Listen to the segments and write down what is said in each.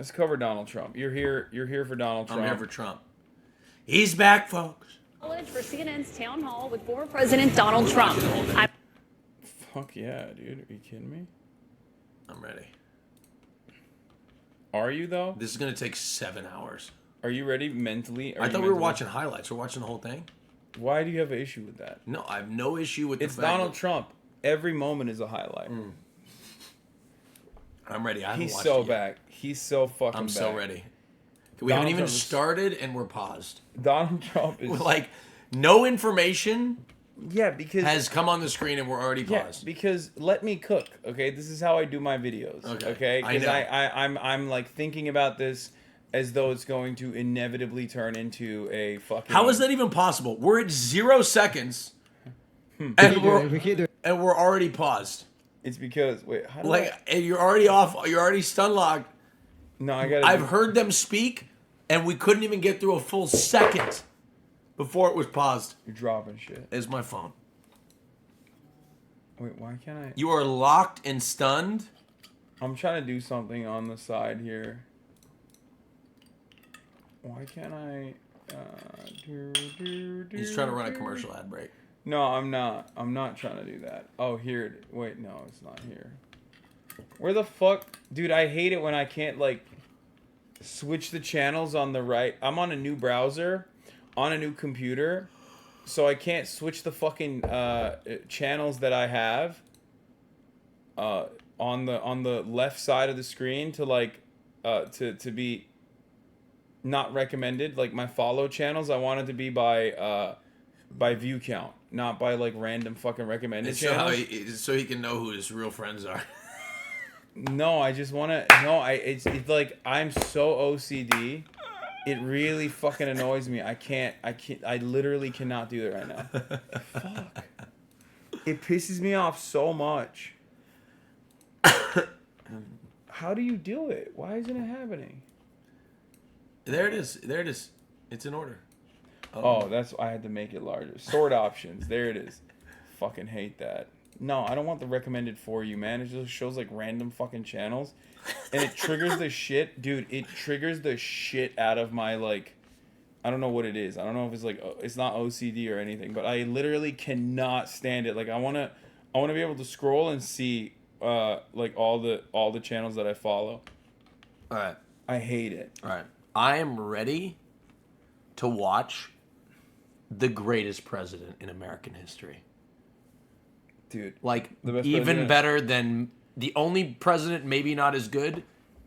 Let's cover Donald Trump. You're here for Donald Trump. I'm here for Trump. He's back, folks. For CNN's town hall with former President Donald Trump. Fuck yeah, dude. Are you kidding me? I'm ready. Are you, though? This is going to take 7 hours. Are you ready mentally? I thought we were watching highlights. We're watching the whole thing? Why do you have an issue with that? No, I have no issue with the It's fact Donald that Trump. Every moment is a highlight. I'm ready. I haven't He's watched so it yet. back. He's so fucking I'm back. so ready. We haven't even started and we're paused. Donald Trump is... Like, no information Yeah, because... has come on the screen and we're already paused. Yeah, because let me cook, okay? This is how I do my videos, okay? Because I'm like thinking about this as though it's going to inevitably turn into a fucking... How is that even possible? We're at 0 seconds and we're already paused. It's because... Wait, how do Like, you're already off. You're already stun locked. No, I gotta... I've heard them speak and we couldn't even get through a full second before it was paused. You're dropping shit. Is my phone. Wait, why can't I... You are locked and stunned. I'm trying to do something on the side here. Why can't I... He's trying to run a commercial ad break. No, I'm not. I'm not trying to do that. Oh, here. Wait, no, it's not here. Where the fuck? Dude, I hate it when I can't, like, switch the channels on the right. I'm on a new browser, on a new computer, so I can't switch the fucking channels that I have on the left side of the screen to, like, to be not recommended. Like, my follow channels, I want it to be by view count, not by, like, random fucking recommended channels. So he can know who his real friends are. No, I just want to... No, it's like, I'm so OCD. It really fucking annoys me. I literally cannot do it right now. Fuck. It pisses me off so much. How do you do it? Why isn't it happening? There it is. There it is. It's in order. Oh, that's... I had to make it larger. Sort options. There it is. Fucking hate that. No, I don't want the recommended for you, man. It just shows like random fucking channels. And it triggers the shit. Dude, it triggers the shit out of my, like... I don't know what it is. I don't know if it's like... It's not OCD or anything. But I literally cannot stand it. Like, I want to be able to scroll and see, like, all the channels that I follow. All right. I hate it. All right. I am ready to watch the greatest president in American history. Dude. Like, the best even president. better than the only president maybe not as good,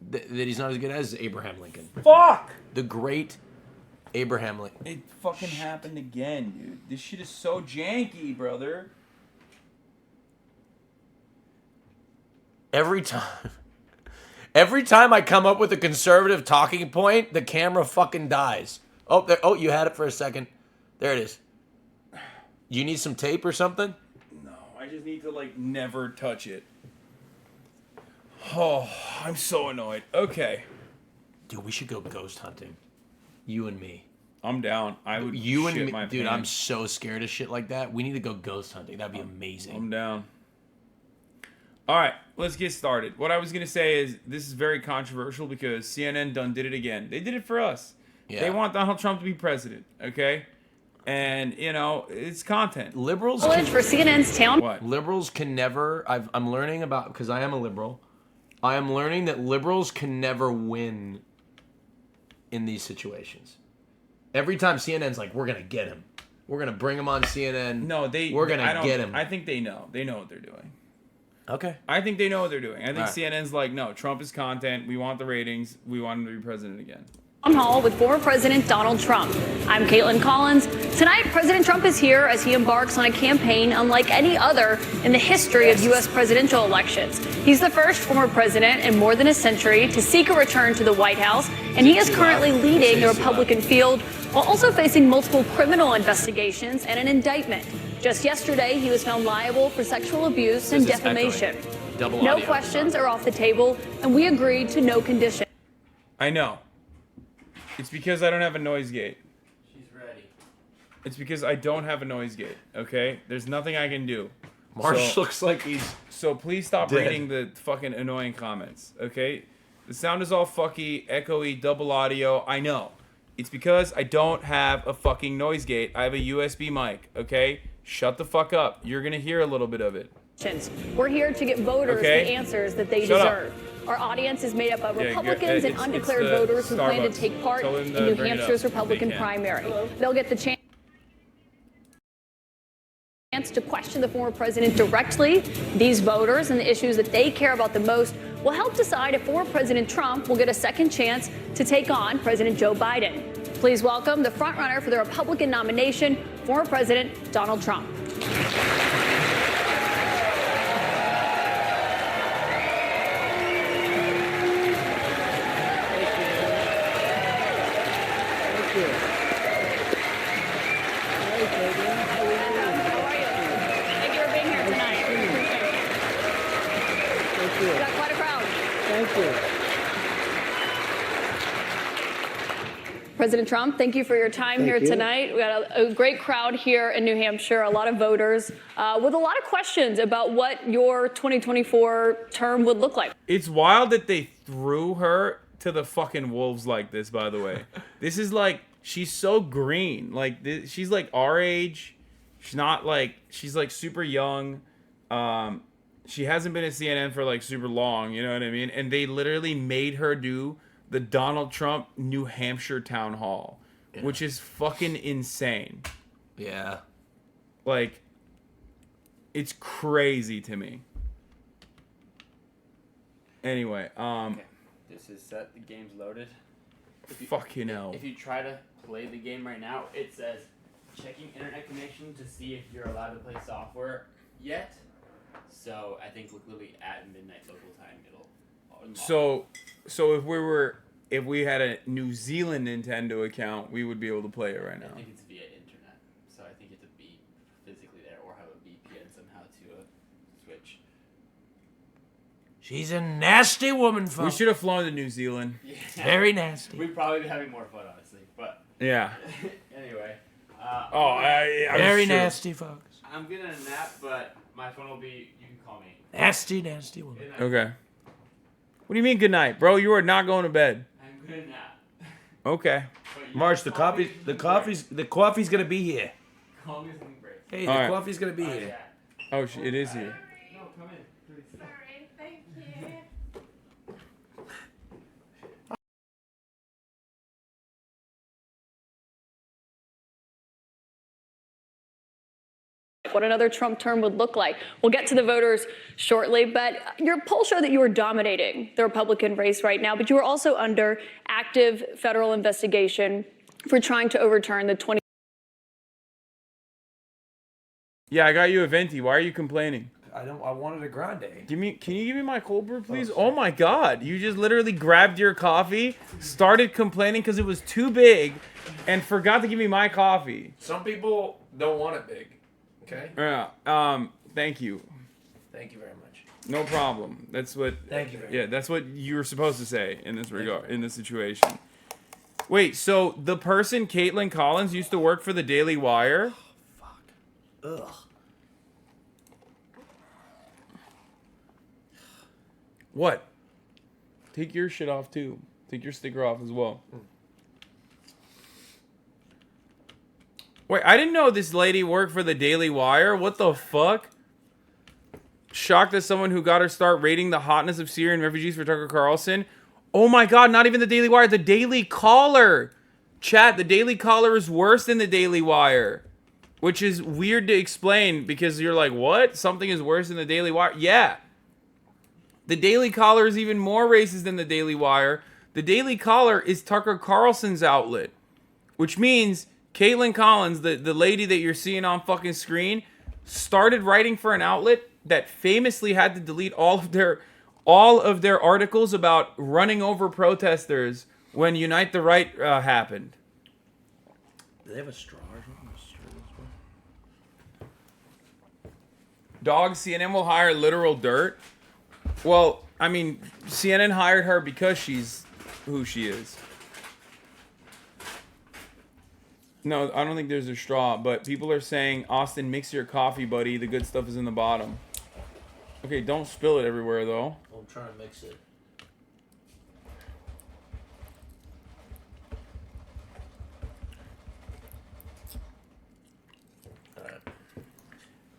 that he's not as good as, is Abraham Lincoln. Fuck! The great Abraham Lincoln. It fucking happened again, dude. This shit is so janky, brother. Every time I come up with a conservative talking point, the camera fucking dies. Oh, there, oh, you had it for a second. There it is. You need some tape or something? I just need to, like, never touch it. Oh, I'm so annoyed. Okay. Dude, we should go ghost hunting. You and me. I'm down. I would You shit and me. my Dude, pants. I'm so scared of shit like that. We need to go ghost hunting. That'd be amazing. I'm down. All right, let's get started. What I was going to say is this is very controversial because CNN done did it again. They did it for us. Yeah. They want Donald Trump to be president, okay? And, you know, it's content. Liberals For can, CNN's town. What? liberals can never... I'm learning about... Because I am a liberal. I am learning that liberals can never win in these situations. Every time CNN's like, we're going to get him. We're going to bring him on CNN. No, We're going to get him. I think they know. They know what they're doing. Okay. I think they know what they're doing. I think All right. CNN's like, no, Trump is content. We want the ratings. We want him to be president again. Town hall with former President Donald Trump. I'm Caitlin Collins. Tonight, President Trump is here as he embarks on a campaign unlike any other in the history of U.S. presidential elections. He's the first former president in more than a century to seek a return to the White House, and he is currently leading the Republican field while also facing multiple criminal investigations and an indictment. Just yesterday, he was found liable for sexual abuse and defamation. No questions are off the table, and we agreed to no conditions. I know. It's because I don't have a noise gate. She's ready. It's because I don't have a noise gate, okay? There's nothing I can do. Marsh So- looks like he's... So please stop Dead. reading the fucking annoying comments, okay? The sound is all fucky, echoey, double audio. I know. It's because I don't have a fucking noise gate. I have a USB mic, okay? Shut the fuck up. You're going to hear a little bit of it. We're here to get voters the answers that they deserve. Our audience is made up of Republicans and undeclared voters who plan to take part in New Hampshire's Republican primary. They'll get the chance to question the former president directly. These voters and the issues that they care about the most will help decide if former President Trump will get a second chance to take on President Joe Biden. Please welcome the frontrunner for the Republican nomination, former President Donald Trump. President Trump, thank you for your time here tonight. We got a great crowd here in New Hampshire, a lot of voters with a lot of questions about what your 2024 term would look like. It's wild that they threw her to the fucking wolves like this, by the way. This is like, she's so green. Like, she's like our age. She's not like, she's like super young. She hasn't been at CNN for like super long, you know what I mean? And they literally made her do the Donald Trump New Hampshire town hall, which is fucking insane. Yeah. Like, it's crazy to me. Anyway, okay. This is set. The game's loaded. Fuck you know. If you try to play the game right now, it says checking internet connection to see if you're allowed to play software yet. So I think literally at midnight local time it'll unlock. So if we had a New Zealand Nintendo account, we would be able to play it right now. I think it's via internet, so I think you have to be physically there or have a VPN somehow to switch. She's a nasty woman, folks. We should have flown to New Zealand. Yeah. Very nasty. We'd probably be having more fun, honestly. But yeah. Anyway. Very nasty, folks. I'm gonna nap, but my phone will be. You can call me. Nasty, nasty woman. Okay. What do you mean good night, bro? You are not going to bed. I'm gonna nap. Okay. March, the coffee's gonna be here. Call me something break. Hey, All right. coffee's gonna be here. Oh, it is here. No, come in. Please. Sorry, thank you. What another Trump term would look like. We'll get to the voters shortly, but your polls show that you are dominating the Republican race right now, but you are also under active federal investigation for trying to overturn the 20. Yeah, I got you a venti. Why are you complaining? I wanted a grande. Can you give me my cold brew, please? Oh my God! You just literally grabbed your coffee, started complaining because it was too big, and forgot to give me my coffee. Some people don't want it big. Okay. Yeah. Thank you. Thank you very much. No problem. That's what. Thank you very much. Yeah, that's what you were supposed to say in this regard, in this situation. Wait, so the person Caitlin Collins used to work for the Daily Wire? Oh, fuck. Ugh. What? Take your shit off too. Take your sticker off as well. Wait, I didn't know this lady worked for the Daily Wire. What the fuck? Shocked as someone who got her start rating the hotness of Syrian refugees for Tucker Carlson. Oh my God, not even the Daily Wire, the Daily Caller. Chat, the Daily Caller is worse than the Daily Wire. Which is weird to explain because you're like, what? Something is worse than the Daily Wire? Yeah. The Daily Caller is even more racist than the Daily Wire. The Daily Caller is Tucker Carlson's outlet. Which means Caitlin Collins, the lady that you're seeing on fucking screen, started writing for an outlet that famously had to delete all of their articles about running over protesters when Unite the Right happened. Do they have a straw or something? Dog, CNN will hire literal dirt. Well, I mean, CNN hired her because she's who she is. No, I don't think there's a straw, but people are saying, Austin, mix your coffee, buddy. The good stuff is in the bottom. Okay, don't spill it everywhere, though. I'm trying to mix it.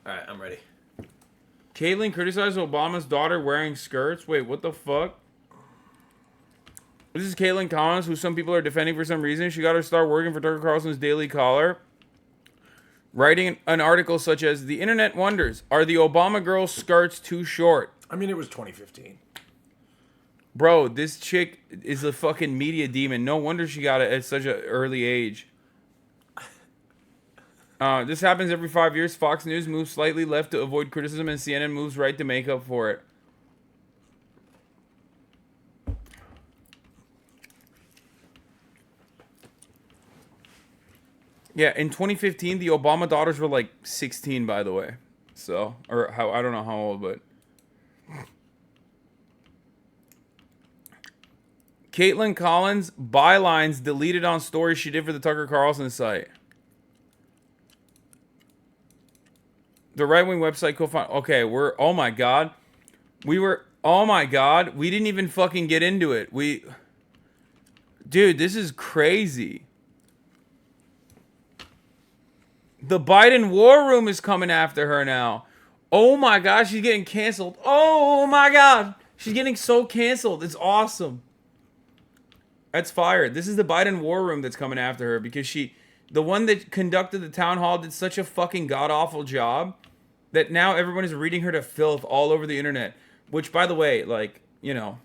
All right, I'm ready. Caitlyn criticized Obama's daughter wearing skirts. Wait, what the fuck? This is Caitlyn Collins, who some people are defending for some reason. She got her start working for Tucker Carlson's Daily Caller, writing an article such as, "The internet wonders, are the Obama girls' skirts too short?" I mean, it was 2015. Bro, this chick is a fucking media demon. No wonder she got it at such an early age. This happens every 5 years. Fox News moves slightly left to avoid criticism, and CNN moves right to make up for it. Yeah, in 2015, the Obama daughters were like 16, by the way. So, or how, I don't know how old, but. Caitlyn Collins bylines deleted on stories she did for the Tucker Carlson site. The right-wing website co-found. Okay, oh my god. Oh my god. We didn't even fucking get into it. Dude, this is crazy. The Biden War Room is coming after her now. Oh my god, she's getting canceled. Oh my god. She's getting so canceled. It's awesome. That's fire. This is the Biden War Room that's coming after her because the one that conducted the town hall did such a fucking god-awful job that now everyone is reading her to filth all over the internet. Which, by the way, like, you know,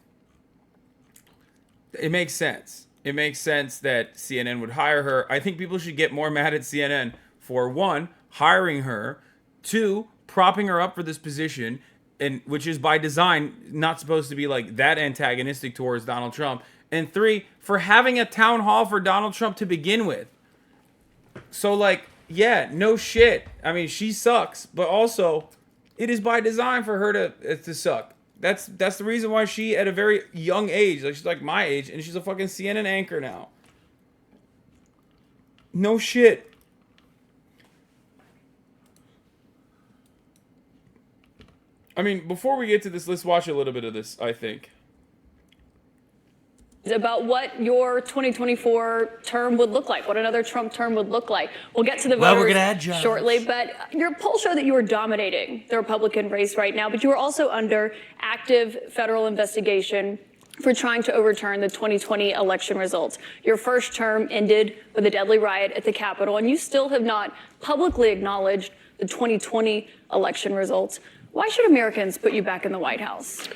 it makes sense. It makes sense that CNN would hire her. I think people should get more mad at CNN for, one, hiring her, two, propping her up for this position, and which is by design not supposed to be like that antagonistic towards Donald Trump, and three, for having a town hall for Donald Trump to begin with. So, like, yeah, no shit. I mean, she sucks, but also, it is by design for her to suck. That's the reason why she, at a very young age, like she's like my age, and she's a fucking CNN anchor now. No shit. I mean, before we get to this, let's watch a little bit of this, I think. About what your 2024 term would look like, what another Trump term would look like. We'll get to the Well, voters we're gonna add jobs shortly, but your polls show that you are dominating the Republican race right now, but you are also under active federal investigation for trying to overturn the 2020 election results. Your first term ended with a deadly riot at the Capitol, and you still have not publicly acknowledged the 2020 election results. Why should Americans put you back in the White House?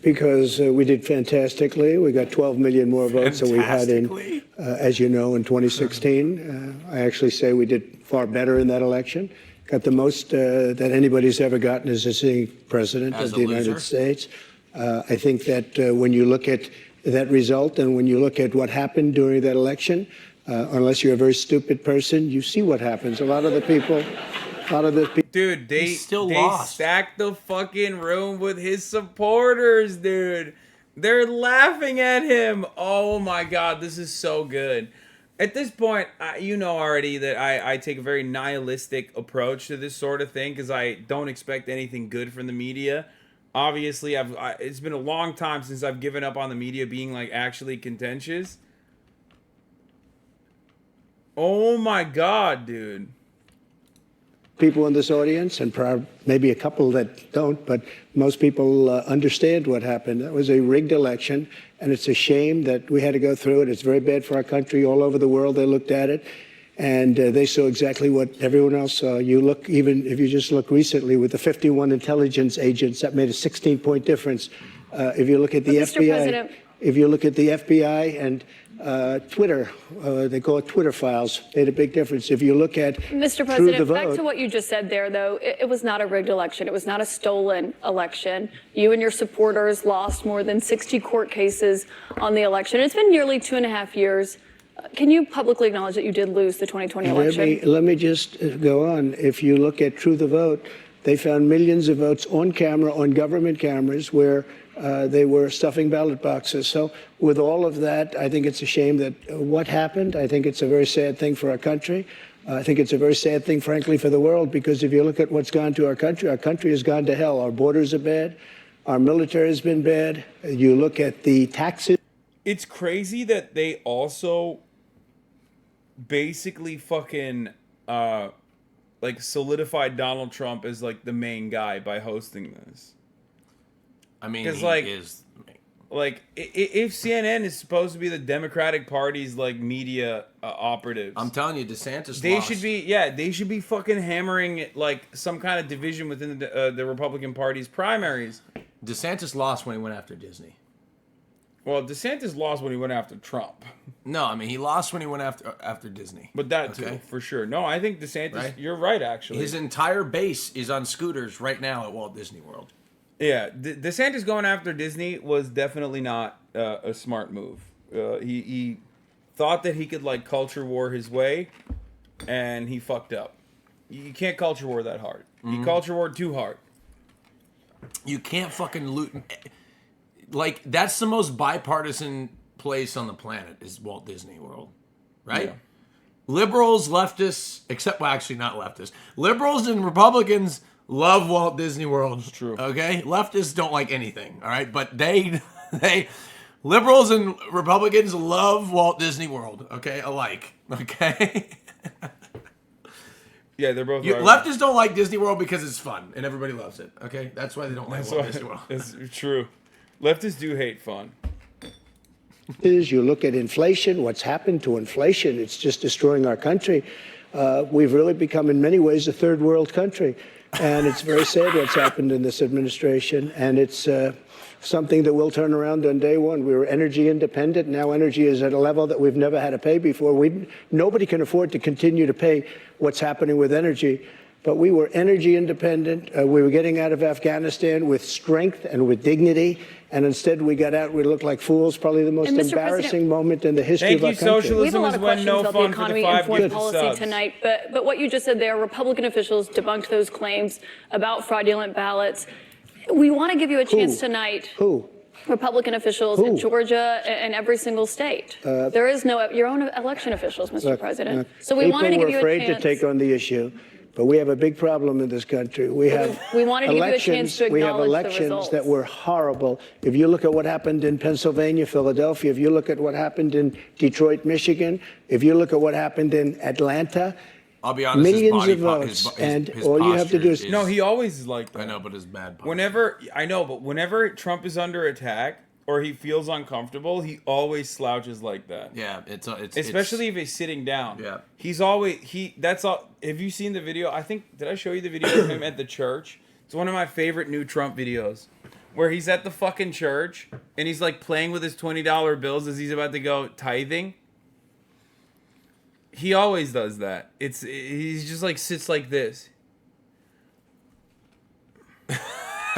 Because we did fantastically. We got 12 million more votes than we had in, as you know, in 2016. I actually say we did far better in that election. Got the most that anybody's ever gotten as a sitting president of the United States. I think that when you look at that result and when you look at what happened during that election, unless you're a very stupid person, you see what happens. A lot of the people. Dude, they lost. stacked the fucking room with his supporters, dude. They're laughing at him. Oh my god, this is so good. At this point, you know already that I take a very nihilistic approach to this sort of thing because I don't expect anything good from the media. Obviously, it's been a long time since I've given up on the media being like actually contentious. Oh my god, dude. People in this audience, and maybe a couple that don't, but most people understand what happened. That was a rigged election, and it's a shame that we had to go through it. It's very bad for our country. All over the world, they looked at it, and they saw exactly what everyone else saw. You look, even if you just look recently with the 51 intelligence agents, that made a 16-point difference. If you look at the FBI, if you look at the FBI and Twitter, they call it Twitter files, made a big difference. If you look at Mr. President, back to what you just said there, though, it was not a rigged election. It was not a stolen election. You and your supporters lost more than 60 court cases on the election. It's been nearly 2.5 years. Can you publicly acknowledge that you did lose the 2020 election? Let me just go on. If you look at True the Vote, they found millions of votes on camera, on government cameras, where they were stuffing ballot boxes. So with all of that, I think it's a shame that what happened. I think it's a very sad thing for our country. I think it's a very sad thing, frankly, for the world, because if you look at what's gone to our country has gone to hell. Our borders are bad. Our military has been bad. You look at the taxes. It's crazy that they also basically fucking like solidified Donald Trump as like the main guy by hosting this. I mean, Because he like, is. like if CNN is supposed to be the Democratic Party's like media operatives, I'm telling you, DeSantis they lost. should be they should be fucking hammering like some kind of division within the Republican Party's primaries. DeSantis lost when he went after Disney. Well, DeSantis lost when he went after Trump. No, I mean, he lost when he went after Disney. But that Okay. too, for sure. No, I think DeSantis, Right? you're right, actually. His entire base is on scooters right now at Walt Disney World. Yeah, DeSantis going after Disney was definitely not a smart move. He thought that he could like culture war his way, and he fucked up. You can't culture war that hard. You culture war too hard. You can't fucking loot. Like, that's the most bipartisan place on the planet is Walt Disney World, right? Yeah. Liberals, leftists, except, well, actually not leftists. Liberals and Republicans love Walt Disney World. It's true. Okay? Leftists don't like anything, all right? But they liberals and Republicans love Walt Disney World, okay? Alike, okay? Yeah, they're both. Leftists don't like Disney World because it's fun and everybody loves it, okay? That's why they don't like Walt Disney World. It's true. Leftists do hate fun. Is you look at inflation, what's happened to inflation, it's just destroying our country. We've really become, in many ways, a third world country. And it's very sad what's happened in this administration. And it's something that will turn around on day one. We were energy independent. Now energy is at a level that we've never had to pay before. Nobody can afford to continue to pay what's happening with energy. But we were energy independent. We were getting out of Afghanistan with strength and with dignity. And instead we got out, we looked like fools, probably the most embarrassing moment in the history of our country. We have a lot of Socialism is when questions no about the fun for economy the and 5 foreign get the policy subs. tonight, but what you just said there, Republican officials debunked those claims about fraudulent ballots. We want to give you a chance tonight. Who? Republican officials in Georgia and every single state. There is no your own election officials, Mr. President. So we wanted to give you a chance. People were afraid to take on the issue. But we have a big problem in this country. We have wanted to give you a chance to we have acknowledge the elections results. that were horrible. If you look at what happened in Pennsylvania, Philadelphia, if you look at what happened in Detroit, Michigan, if you look at what happened in Atlanta, I'll be honest, millions of votes, and all you have to do is No, he always is like that. I know, but his bad posture. Whenever Trump is under attack or he feels uncomfortable, he always slouches like that. Yeah, it's Especially if he's sitting down. Yeah. He's always that's all. Have you seen the video? I think did I show you the video of him at the church? It's one of my favorite new Trump videos. Where he's at the fucking church and he's like playing with his $20 bills as he's about to go tithing. He always does that. He's just like sits like this.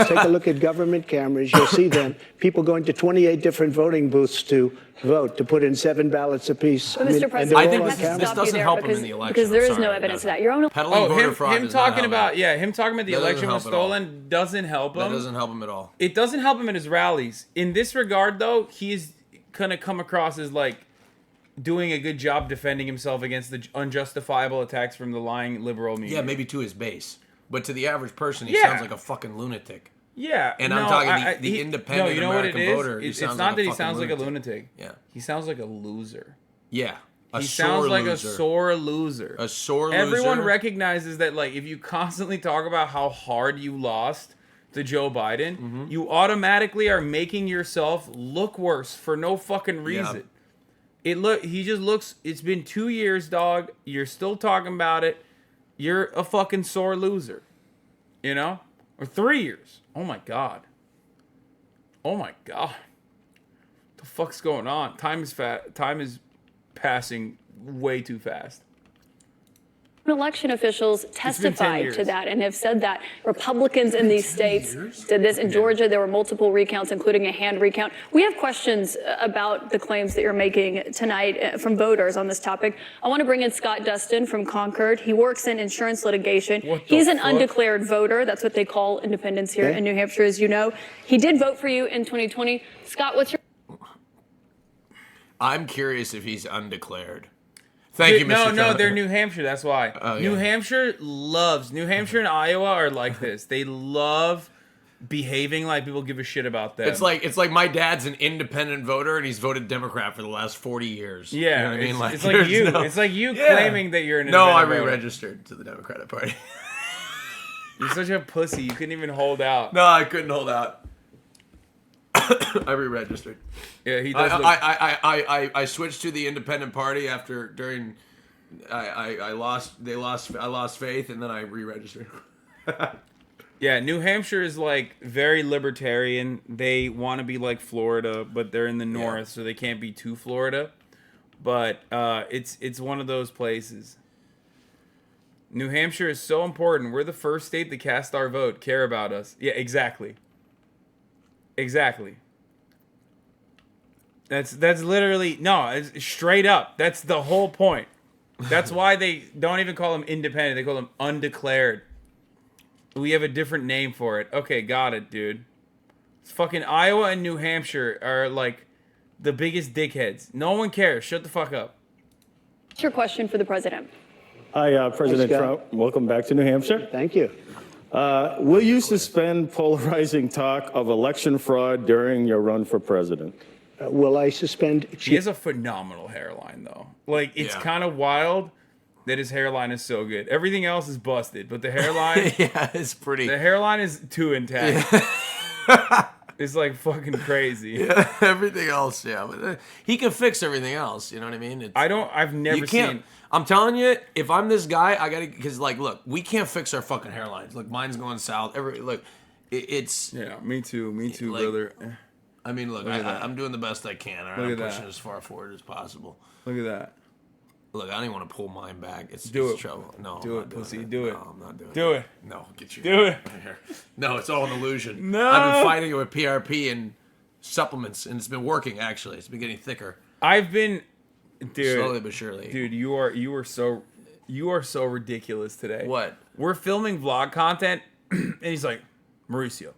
take a look at government cameras. You'll see them. People going to 28 different voting booths to vote, to put in 7 ballots apiece. But Mr. President, I think I have to this stop doesn't you there help him because, in the election. because there I'm is no sorry, it evidence of doesn't. that. Your own Peddling voter fraud him does not talking help about him. him talking about the That doesn't election was help at all. stolen doesn't help him. That doesn't help him at all. It doesn't help him in his rallies. In this regard, though, he's gonna come across as like doing a good job defending himself against the unjustifiable attacks from the lying liberal media. Yeah, maybe to his base, but to the average person, he Yeah. sounds like a fucking lunatic. Yeah, And I'm talking the independent you know what American it is? voter, he It's sounds not like that a he fucking sounds like a lunatic. lunatic. Yeah, He sounds like a loser. yeah, He sounds like a sore loser. A sore loser. Everyone recognizes that, like, if you constantly talk about how hard you lost to Joe Biden, you automatically are making yourself look worse for no fucking reason. He just looks. It's been 2 years, dog. You're still talking about it. You're a fucking sore loser. You know, or 3 years. Oh my god. Oh my god. What the fuck's going on? Time is passing way too fast. Election officials 10 testified years. to that and have said that Republicans in these states did this. In Georgia, there were multiple recounts, including a hand recount. We have questions about the claims that you're making tonight from voters on this topic. I want to bring in Scott Dustin from Concord. He works in insurance litigation. He's an undeclared voter. That's what they call independents here in New Hampshire, as you know. He did vote for you in 2020. Scott, what's your... I'm curious if he's undeclared. Thank you, Mr. No, Trump. they're New Hampshire. That's why. Oh, yeah. New Hampshire and Iowa are like this. They love behaving like people give a shit about them. It's like my dad's an independent voter and he's voted Democrat for the last 40 years. Yeah, you know what I mean? it's like you. It's like you claiming that you're an No, I independent voter. re-registered to the Democratic Party. You're such a pussy. You couldn't even hold out. No, I couldn't hold out. I re-registered. Yeah, he does. I switched to the independent party I lost faith and then I re-registered. Yeah, New Hampshire is like very libertarian. They want to be like Florida, but they're in the north, so they can't be too Florida. But it's one of those places. New Hampshire is so important. We're the first state to cast our vote, care about us. Yeah, exactly. Exactly. That's literally it's straight up. That's the whole point. That's why they don't even call them independent. They call them undeclared. We have a different name for it. Okay, got it, dude. It's fucking Iowa and New Hampshire are like the biggest dickheads. No one cares. Shut the fuck up. What's your question for the president? Hi, President Scott. Trump. Welcome back to New Hampshire. Thank you. Will you suspend polarizing talk of election fraud during your run for president? Will I suspend? He has a phenomenal hairline, though. Like, it's kind of wild that his hairline is so good. Everything else is busted, but the hairline... Yeah, it's pretty... The hairline is too intact. It's like fucking crazy. Yeah, everything else, but he can fix everything else. You know what I mean? I've never seen. I'm telling you, if I'm this guy, I gotta because look, we can't fix our fucking hairlines. Look, mine's going south. It's yeah, me too, like, brother. I mean, look, I'm doing the best I can. All right? Look at I'm pushing that. as far forward as possible. Look at that. Look, I don't even want to pull mine back. It's trouble. No, do it, pussy. Do it. No, I'm not doing it. Do it. No, get you. Do it. No, it's all an illusion. No. I've been fighting it with PRP and supplements, and it's been working. Actually, it's been getting thicker. I've been, dude. Slowly but surely. Dude, you are so ridiculous today. What? We're filming vlog content, and he's like, Mauricio,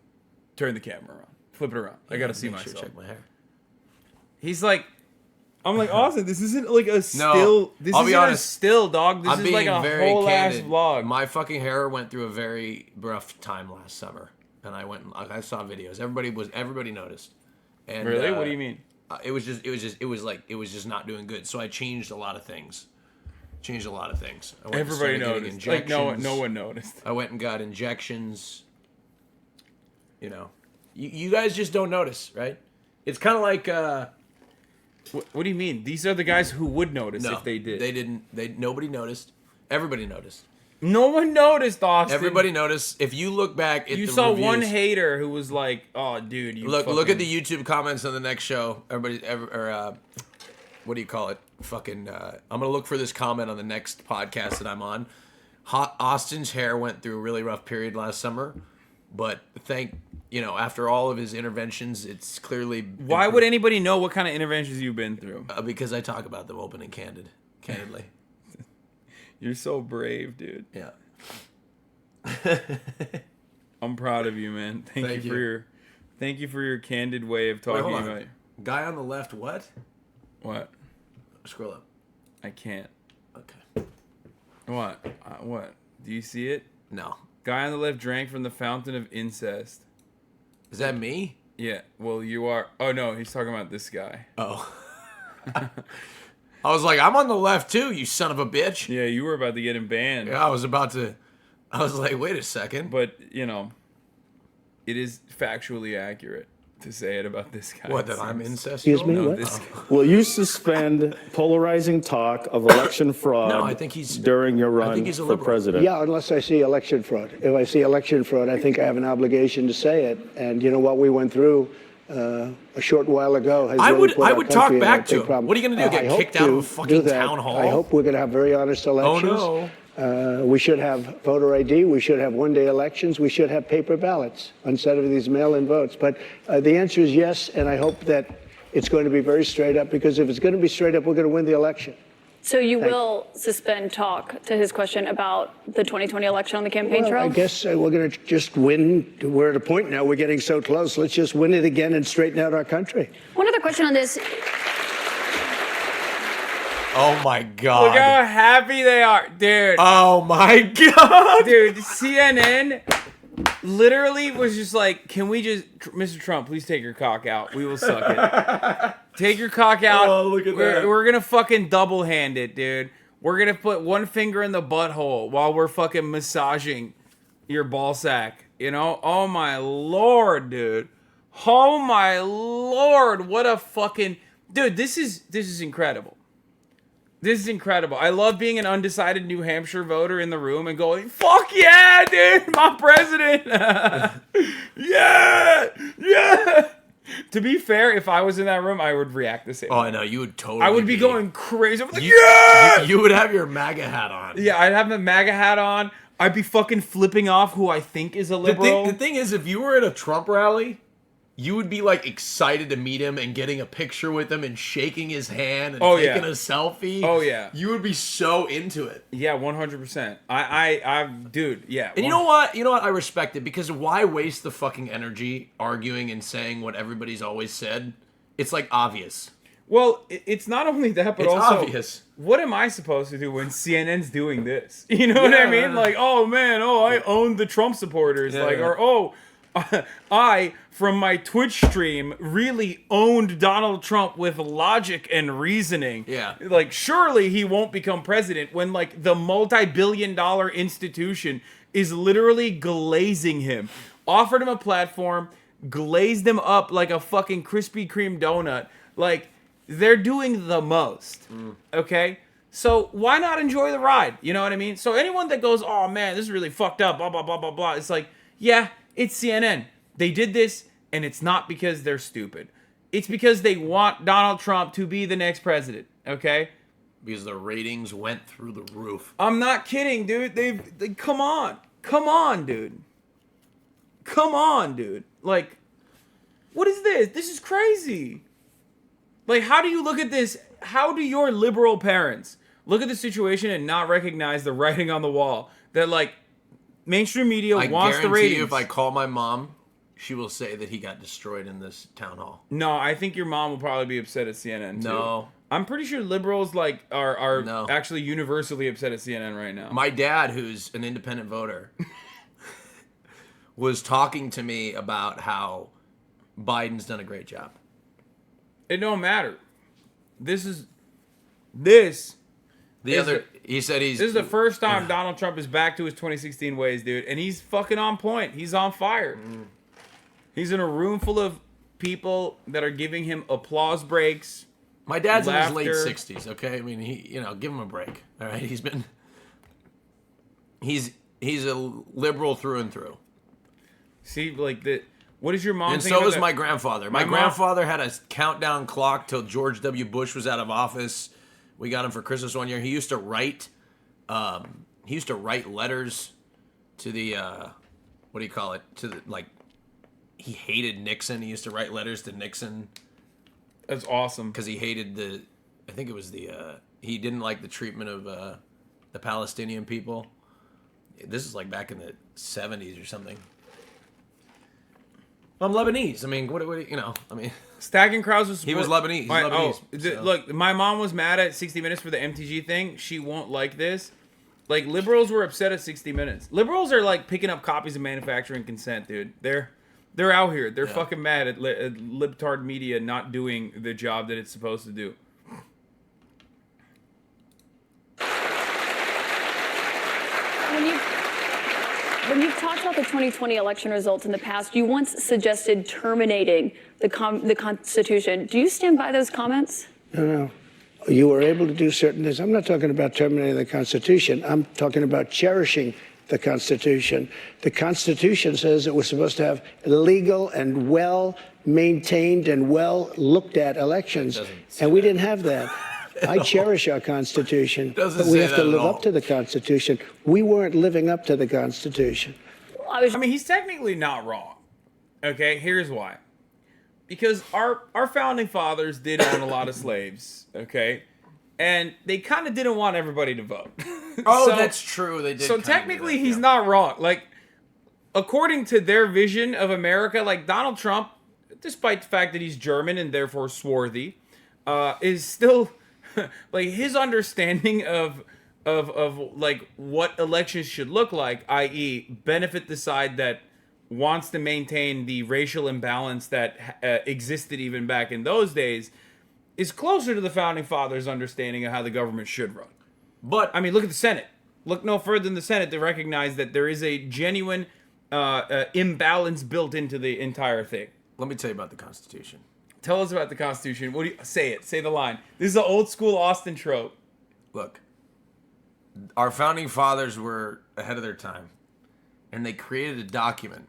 turn the camera around, flip it around. I gotta see myself. Check my hair. He's like. I'm like, Austin, this isn't like a still. This I'll be isn't honest. a still, dog. This is like a whole ass vlog. My fucking hair went through a very rough time last summer, and I saw videos. Everybody noticed. And, really? What do you mean? It was just not doing good. So I changed a lot of things. I went Everybody and started noticed. getting Like injections. no one noticed. I went and got injections. You know, you guys just don't notice, right? It's kind of like. What do you mean? These are the guys who would notice if they did. They didn't. Nobody noticed. Everybody noticed. No one noticed, Austin. Everybody noticed. If you look back at you the saw reviews, one hater who was like, "Oh, dude, you look at the YouTube comments on the next show." What do you call it? Fucking. I'm gonna look for this comment on the next podcast that I'm on. Austin's hair went through a really rough period last summer, but after all of his interventions, it's clearly. Why would anybody know what kind of interventions you've been through? Because I talk about them open and candidly. You're so brave, dude. Yeah. I'm proud of you, man. Thank you for your candid way of talking about. Guy on the left, what? What? Scroll up. I can't. Okay. What? What? Do you see it? No. Guy on the left drank from the fountain of incest. Is that me? Yeah. Well, you are. Oh no, he's talking about this guy. Oh. I was like, I'm on the left too, you son of a bitch. Yeah, you were about to get him banned. Yeah, I was like, wait a second. But, it is factually accurate to say it about this guy. What, that I'm incestual? Excuse me, No, what? this Will you suspend polarizing talk of election fraud No, I think he's- during your I run think he's a for liberal. president? Yeah, unless I see election fraud. If I see election fraud, I think I have an obligation to say it. And you know what we went through a short while ago has I really would- put I our would country talk in a back big to him. problem. What are you gonna do, get I hope kicked out of a to fucking do that. town hall? I hope we're going to have very honest elections. Oh, no. We should have voter ID. We should have one-day elections. We should have paper ballots instead of these mail-in votes. But the answer is yes, and I hope that it's going to be very straight up, because if it's going to be straight up, we're going to win the election. So you will suspend talk to his question about the 2020 election on the campaign Well, trail? I guess we're going to just win. We're at a point now. We're getting so close. Let's just win it again and straighten out our country. One other question on this. Oh my God. Look how happy they are, dude. Oh my God. Dude, CNN literally was just like, can we just, Mr. Trump, please take your cock out. We will suck it. Take your cock out. Oh, look at that. We're gonna fucking double hand it, dude. We're gonna put one finger in the butthole while we're fucking massaging your ball sack. You know? Oh my lord, dude. Oh my lord. What a fucking dude. This is incredible. This is incredible. I love being an undecided New Hampshire voter in the room and going, fuck yeah, dude, my president. Yeah, yeah. To be fair, if I was in that room, I would react the same. Oh, I know. You would totally. I would be going crazy. I'm like, yeah! You would have your MAGA hat on. Yeah, I'd have the MAGA hat on. I'd be fucking flipping off who I think is a liberal. The thing is, if you were at a Trump rally, you would be like excited to meet him and getting a picture with him and shaking his hand and taking a selfie. Oh yeah. You would be so into it. Yeah, 100%. I dude, yeah. And you know what? You know what? I respect it because why waste the fucking energy arguing and saying what everybody's always said? It's like obvious. Well, it's not only that, but It's also, obvious. What am I supposed to do when CNN's doing this? You know what I mean? Like, oh man, I own the Trump supporters. Yeah, like, yeah. or I, from my Twitch stream, really owned Donald Trump with logic and reasoning. Yeah. Like, surely he won't become president when, like, the multi-billion-dollar institution is literally glazing him. Offered him a platform, glazed him up like a fucking Krispy Kreme donut. Like, they're doing the most. Okay? So why not enjoy the ride? You know what I mean? So anyone that goes, oh man, this is really fucked up, blah, blah, blah, blah, blah. It's like, yeah, it's CNN. They did this, and it's not because they're stupid. It's because they want Donald Trump to be the next president, okay? Because the ratings went through the roof. I'm not kidding, dude. They come on. Come on, dude. Come on, dude. Like, what is this? This is crazy. Like, how do you look at this? How do your liberal parents look at the situation and not recognize the writing on the wall that, like, mainstream media wants the ratings? I guarantee you if I call my mom, she will say that he got destroyed in this town hall. No, I think your mom will probably be upset at CNN, too. No. I'm pretty sure liberals, like, are No. actually universally upset at CNN right now. My dad, who's an independent voter, was talking to me about how Biden's done a great job. It don't matter. He said This is the first time Donald Trump is back to his 2016 ways, dude, and he's fucking on point. He's on fire. He's in a room full of people that are giving him applause breaks. My dad's laughter. in his late 60s, okay? I mean, give him a break. All right, he's a liberal through and through. See, like what is your mom? And think so about is that? my grandfather. My grandfather had a countdown clock till George W. Bush was out of office. We got him for Christmas one year. He used to write letters to the what do you call it? To the, like, he hated Nixon. He used to write letters to Nixon. That's awesome. Because he hated he didn't like the treatment of the Palestinian people. This is like back in the 70s or something. I'm Lebanese. I mean, what I mean, Stacking crowds was he was Lebanese. He's Lebanese. So. Look, my mom was mad at 60 Minutes for the MTG thing. She won't like this. Like, liberals were upset at 60 Minutes. Liberals are like picking up copies of manufacturing consent, dude. They're out here. They're fucking mad at libtard media not doing the job that it's supposed to do. When you've talked about the 2020 election results in the past, you once suggested terminating the Constitution. Do you stand by those comments? No. You were able to do certain things. I'm not talking about terminating the Constitution. I'm talking about cherishing the Constitution. The Constitution says that we're supposed to have legal and well-maintained and well-looked-at elections, and we didn't have that. I cherish our Constitution, but we have to live up to the Constitution. We weren't living up to the Constitution. I mean, he's technically not wrong. Okay, here's why. Because our founding fathers did own a lot of slaves, okay? And they kind of didn't want everybody to vote. Oh, that's true. They did. So technically, he's not wrong. Like, according to their vision of America, like, Donald Trump, despite the fact that he's German and therefore swarthy, is still... like, his understanding of like what elections should look like, i.e., benefit the side that wants to maintain the racial imbalance that existed even back in those days is closer to the Founding Fathers' understanding of how the government should run. But I mean, look at the Senate. Look no further than the Senate to recognize that there is a genuine imbalance built into the entire thing. let me tell you about the Constitution. Tell us about the Constitution. What do you say? It. Say the line. This is an old school Austin trope. Look, our founding fathers were ahead of their time, and they created a document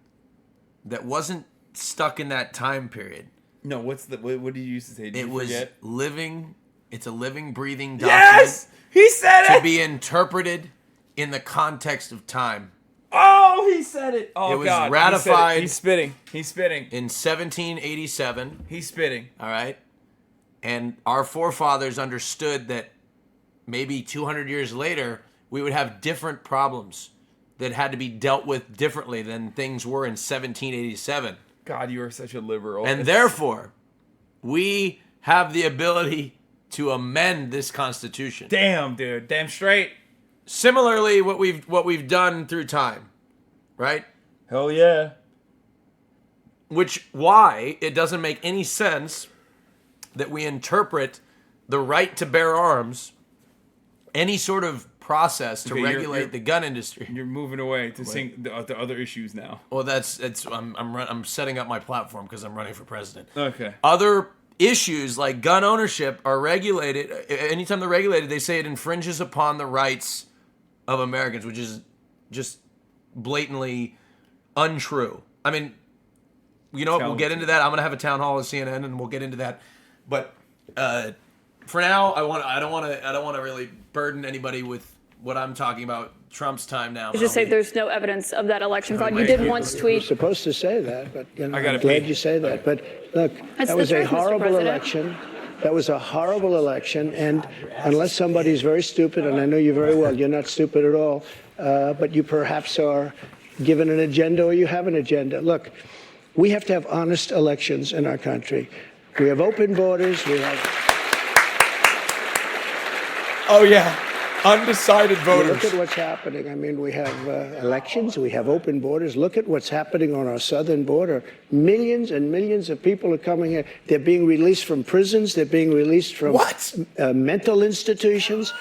that wasn't stuck in that time period. No, what did you used to say? Did It you was forget? living. It's a living, breathing document. Yes, he said to it. be interpreted in the context of time. Oh, he said it. Oh, It was God. ratified- He's spitting. He's spitting. In 1787, He's spitting. all right? And our forefathers understood that maybe 200 years later, we would have different problems that had to be dealt with differently than things were in 1787. God, you are such a liberal. And therefore, we have the ability to amend this Constitution. damn, dude, damn straight. Similarly, what we've done through time, right? Hell yeah. Why it doesn't make any sense that we interpret the right to bear arms, any sort of process to Okay, you're- regulate the gun industry. You're moving away to the other issues now. Well, I'm setting up my platform because I'm running for president. Okay. Other issues like gun ownership are regulated. Anytime they're regulated, they say it infringes upon the rights of Americans, which is just blatantly untrue. I mean, you know what? We'll get into that. I'm gonna have a town hall at CNN, and we'll get into that. But for now, I don't want to really burden anybody with what I'm talking about. Trump's time now. Just say there's no evidence of that election fraud. You did once You're tweet. supposed to say that, but I I'm gotta glad pee. you say that. But look, That's that the was a truth, Mr. horrible President. election. That was a horrible election, and unless somebody's very stupid, and I know you very well, you're not stupid at all, but you perhaps are given an agenda or you have an agenda. Look, we have to have honest elections in our country. We have open borders. We have. Oh yeah, undecided Look at what's happening. I mean, we have elections, we have open borders. Look at what's happening on our southern border. Millions and millions of people are coming here. They're being released from prisons. They're being released from mental institutions.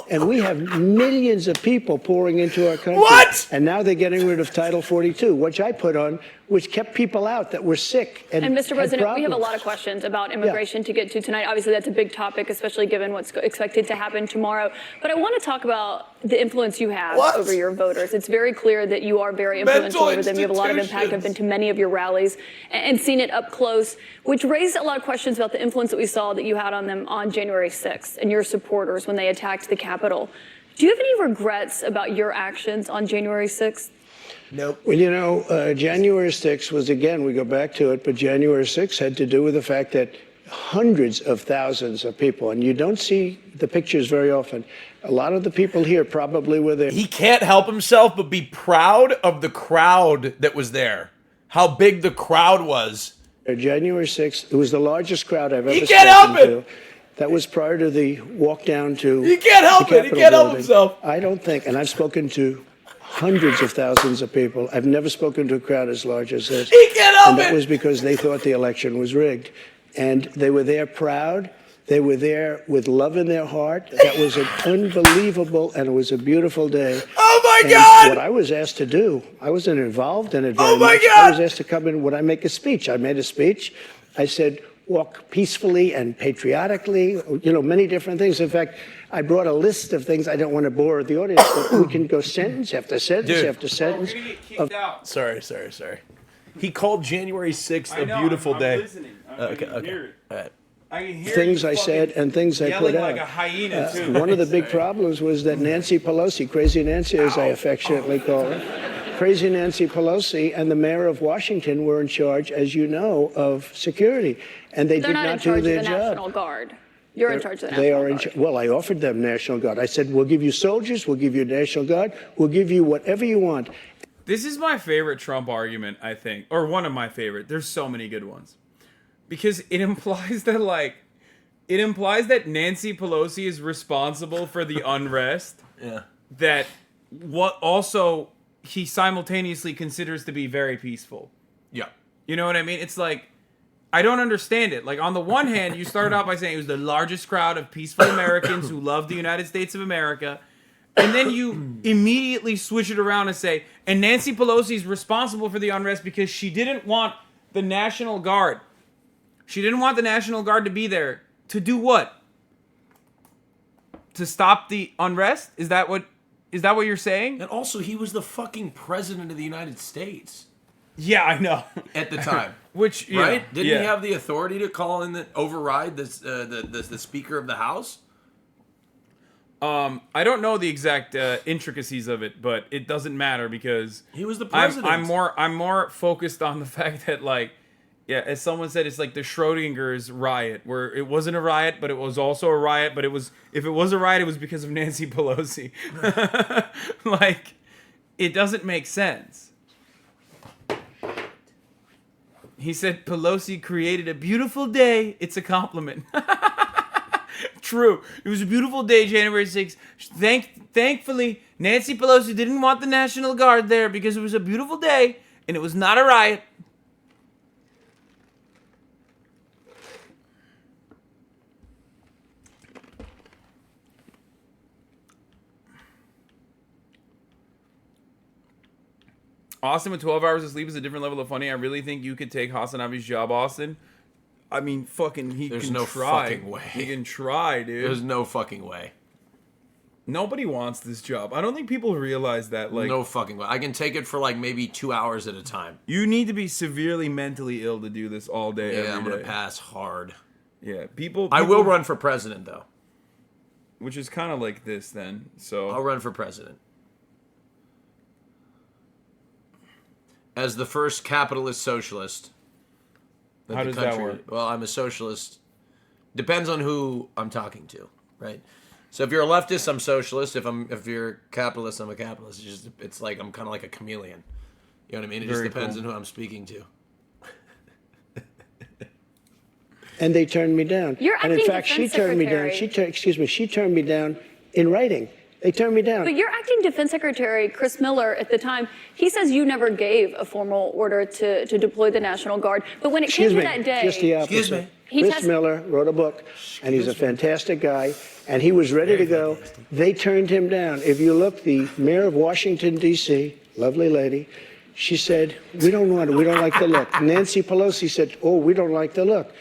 And we have millions of people pouring into our country. What? And now they're getting rid of Title 42, which I put on, which kept people out that were sick and And Mr. had President, we have a problems. lot of questions about immigration to get to tonight. Obviously, that's a big topic, especially given what's expected to happen tomorrow. But I want to talk about the influence you have over your voters. It's very clear that you are very influential over them. You have a lot of impact. I've been to many of your rallies and seen it up close, which raised a lot of questions about the influence that we saw that you had on them on January 6th and your supporters when they attacked the Capitol. Do you have any regrets about your actions on January 6th? Nope. Well, you know, January 6th was, again, we go back to it, but January 6th had to do with the fact that hundreds of thousands of people, and you don't see the pictures very often. A lot of the people here probably were there. He can't help himself but be proud of the crowd that was there. How big the crowd was. January 6th, it was the largest crowd I've ever He can't help spoken it. to. That was prior to the walk down to He can't help the it. He Capitol can't help building. himself. I don't think, and I've spoken to hundreds of thousands of people. I've never spoken to a crowd as large as this. He can't help And that it. was because they thought the election was rigged. And they were there proud. They were there with love in their heart. That was an unbelievable, and it was a beautiful day. Oh my And God! what I was asked to do, I wasn't involved in it very Oh my much. God! I was asked to come in. Would I make a speech? I made a speech. I said, walk peacefully and patriotically, you know, many different things. In fact, I brought a list of things. I don't want to bore the audience, but we can go sentence after sentence Dude. after sentence. We're gonna get kicked out. Sorry. He called January 6th I a know, beautiful I'm day. Listening. I can hear it. All right. I can hear Things you I said fucking and things I yelling put out. like a hyena too. One of the big problems was that Nancy Pelosi, Crazy Nancy as I affectionately call her, Crazy Nancy Pelosi and the mayor of Washington were in charge, as you know, of security. And they They're did not in not do charge of their the job. National Guard. You're in charge of the They National are in Guard. well, I offered them National Guard. I said, we'll give you soldiers, we'll give you National Guard, we'll give you whatever you want. This is my favorite Trump argument, I think, or one of my favorite. There's so many good ones, because it implies that Nancy Pelosi is responsible for the unrest. Yeah. That what also he simultaneously considers to be very peaceful. Yeah. You know what I mean? It's like, I don't understand it. Like, on the one hand, you started off by saying it was the largest crowd of peaceful Americans who love the United States of America. And then you immediately switch it around and say, and Nancy Pelosi is responsible for the unrest because she didn't want the National Guard. She didn't want the National Guard to be there. To do what? To stop the unrest? Is that what you're saying? And also, he was the fucking president of the United States. Yeah, I know. At the time. Which, yeah, right? Didn't yeah. he have the authority to call in override the Speaker of the House? I don't know the exact intricacies of it, but it doesn't matter because he was the president. I'm more focused on the fact that, like, yeah, as someone said, it's like the Schrodinger's riot, where it wasn't a riot, but it was also a riot. But if it was a riot, it was because of Nancy Pelosi. Like, it doesn't make sense. He said Pelosi created a beautiful day. It's a compliment. True. It was a beautiful day, January 6th. Thankfully, Nancy Pelosi didn't want the National Guard there because it was a beautiful day and it was not a riot. Austin with 12 hours of sleep is a different level of funny. I really think you could take HasanAbi's job, Austin. I mean, fucking, There's can no try. fucking way. He can try, dude. There's no fucking way. Nobody wants this job. I don't think people realize that. Like, no fucking way. I can take it for like maybe 2 hours at a time. You need to be severely mentally ill to do this all day, every day. I'm gonna pass hard. Yeah, people. I will run for president though. Which is kind of like this then. So I'll run for president. As the first capitalist socialist. How does that work? Well, I'm a socialist. Depends on who I'm talking to, right? So if you're a leftist, I'm socialist. If you're a capitalist, I'm a capitalist. It's like I'm kind of like a chameleon. You know what I mean? It just depends on who I'm speaking to. And they turned me down. And in fact, she turned me down. She turned me down in writing. They turned me down. But your acting defense secretary, Chris Miller, at the time, he says you never gave a formal order to deploy the National Guard. But when it came to that day, just the opposite. Chris Miller wrote a book, and he's a fantastic guy, and he was ready to go. They turned him down. If you look, the mayor of Washington, D.C., lovely lady, she said, we don't want it. We don't like the look. Nancy Pelosi said, oh, we don't like the look.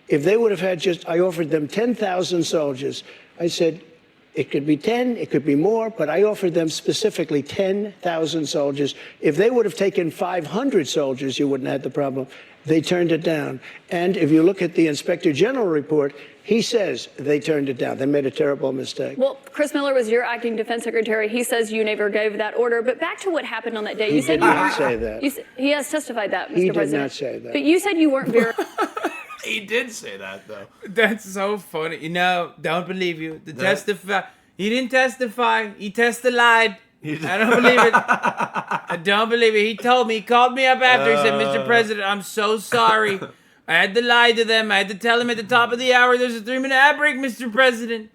If they would have had I offered them 10,000 soldiers. I said, it could be 10, it could be more, but I offered them specifically 10,000 soldiers. If they would have taken 500 soldiers, you wouldn't have had the problem. They turned it down. And if you look at the Inspector General report, he says they turned it down. They made a terrible mistake. Well, Chris Miller was your acting defense secretary. He says you never gave that order. But back to what happened on that day. He did not say that. He has testified that, Mr. He President. did not say that. But you said you weren't very... He did say that, though. That's so funny. No, don't believe you. Testify. He didn't testify. He testified. I don't believe it. I don't believe it. He told me. He called me up after. He said, Mr. President, I'm so sorry. I had to lie to them. I had to tell them at the top of the hour there's a 3-minute ad break, Mr. President.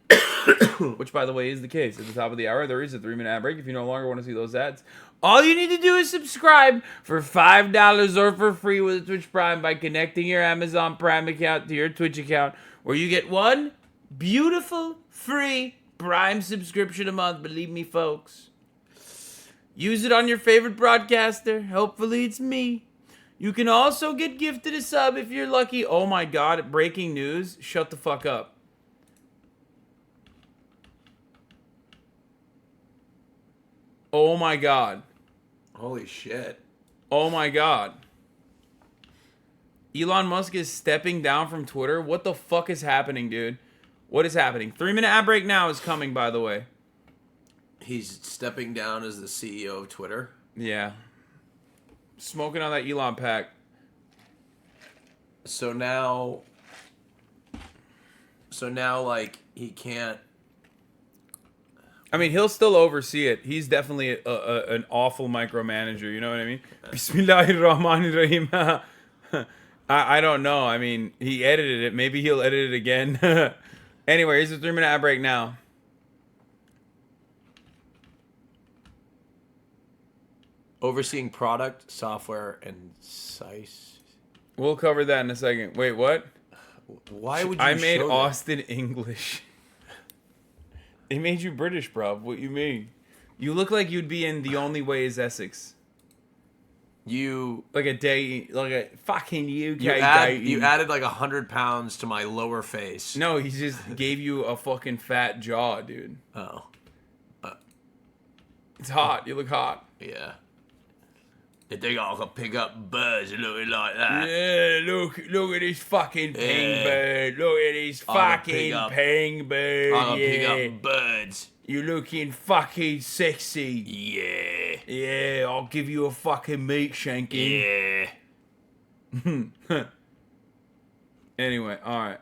Which, by the way, is the case. At the top of the hour, there is a 3-minute ad break if you no longer want to see those ads. All you need to do is subscribe for $5 or for free with Twitch Prime by connecting your Amazon Prime account to your Twitch account, where you get one beautiful, free Prime subscription a month. Believe me, folks. Use it on your favorite broadcaster. Hopefully it's me. You can also get gifted a sub if you're lucky. Oh my God, breaking news. Shut the fuck up. Oh my God. Holy shit. Oh my God. Elon Musk is stepping down from Twitter. What the fuck is happening, dude? What is happening? 3-minute ad break now is coming, by the way. He's stepping down as the CEO of Twitter. Yeah. Smoking on that Elon pack. So now, like, he can't. I mean, he'll still oversee it. He's definitely an awful micromanager. You know what I mean? Bismillahirrahmanirrahim. I don't know. I mean, he edited it. Maybe he'll edit it again. Anyway, here's a 3-minute ad break now. overseeing product, software, and size. We'll cover that in a second. Wait, what? Why would you I made show that? Austin English. It made you British, bro. What you mean? You look like you'd be in The Only Way is Essex. You Like a fucking UK you dating. added like 100 pounds to my lower face. No, he just gave you a fucking fat jaw, dude. Oh. It's hot. You look hot. Yeah. They think I can pick up birds looking like that. Yeah, look at this fucking ping bird. Look at this I can fucking pick up- ping bird. I can Yeah. pick up birds. You looking fucking sexy. Yeah. Yeah, I'll give you a fucking meat shanking. Yeah. Anyway, all right.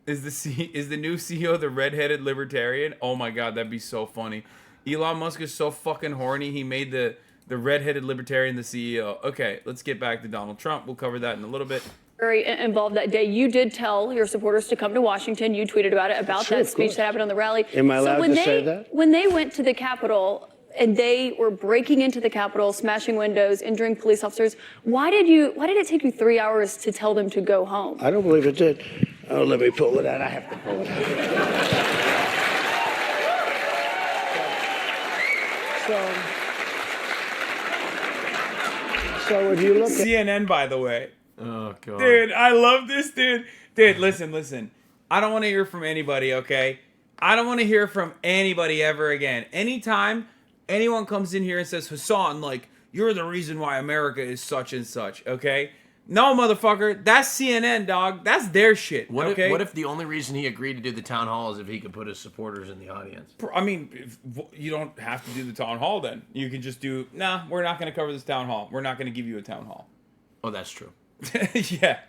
Is the new CEO the redheaded libertarian? Oh my god, that'd be so funny. Elon Musk is so fucking horny. He made the redheaded libertarian the CEO. Okay, let's get back to Donald Trump. We'll cover that in a little bit. Very involved that day. You did tell your supporters to come to Washington. You tweeted about it, about Sure, that of speech course. that happened on the rally. Am I allowed when to they, say that? When they went to the Capitol and they were breaking into the Capitol, smashing windows, injuring police officers, why did it take you 3 hours to tell them to go home? I don't believe it did. Oh, let me pull it out. I have to pull it out. So if you look at CNN, by the way. Oh god. Dude, I love this dude. Dude, listen. I don't want to hear from anybody, okay? I don't want to hear from anybody ever again. Anytime anyone comes in here and says, Hasan, like, you're the reason why America is such and such, okay? No, motherfucker. That's CNN, dog. That's their shit, okay? What if the only reason he agreed to do the town hall is if he could put his supporters in the audience? I mean, you don't have to do the town hall then. You can just do, nah, we're not going to cover this town hall. We're not going to give you a town hall. Oh, that's true. Yeah.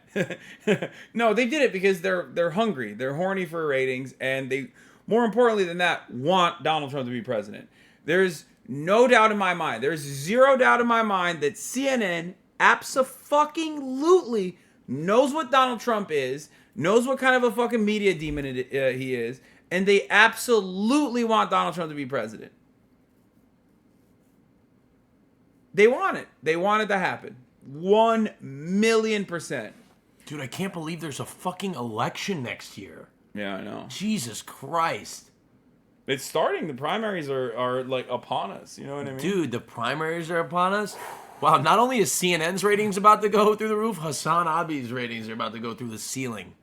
No, they did it because they're hungry. They're horny for ratings, and they, more importantly than that, want Donald Trump to be president. There's no doubt in my mind. There's zero doubt in my mind that CNN abso-fucking-lutely knows what Donald Trump is, knows what kind of a fucking media demon he is, and they absolutely want Donald Trump to be president. They want it. They want it to happen. 1,000,000%. Dude, I can't believe there's a fucking election next year. Yeah, I know. Jesus Christ. It's starting. The primaries are like upon us. You know what I mean? Dude, the primaries are upon us. Wow, not only is CNN's ratings about to go through the roof, HasanAbi's ratings are about to go through the ceiling.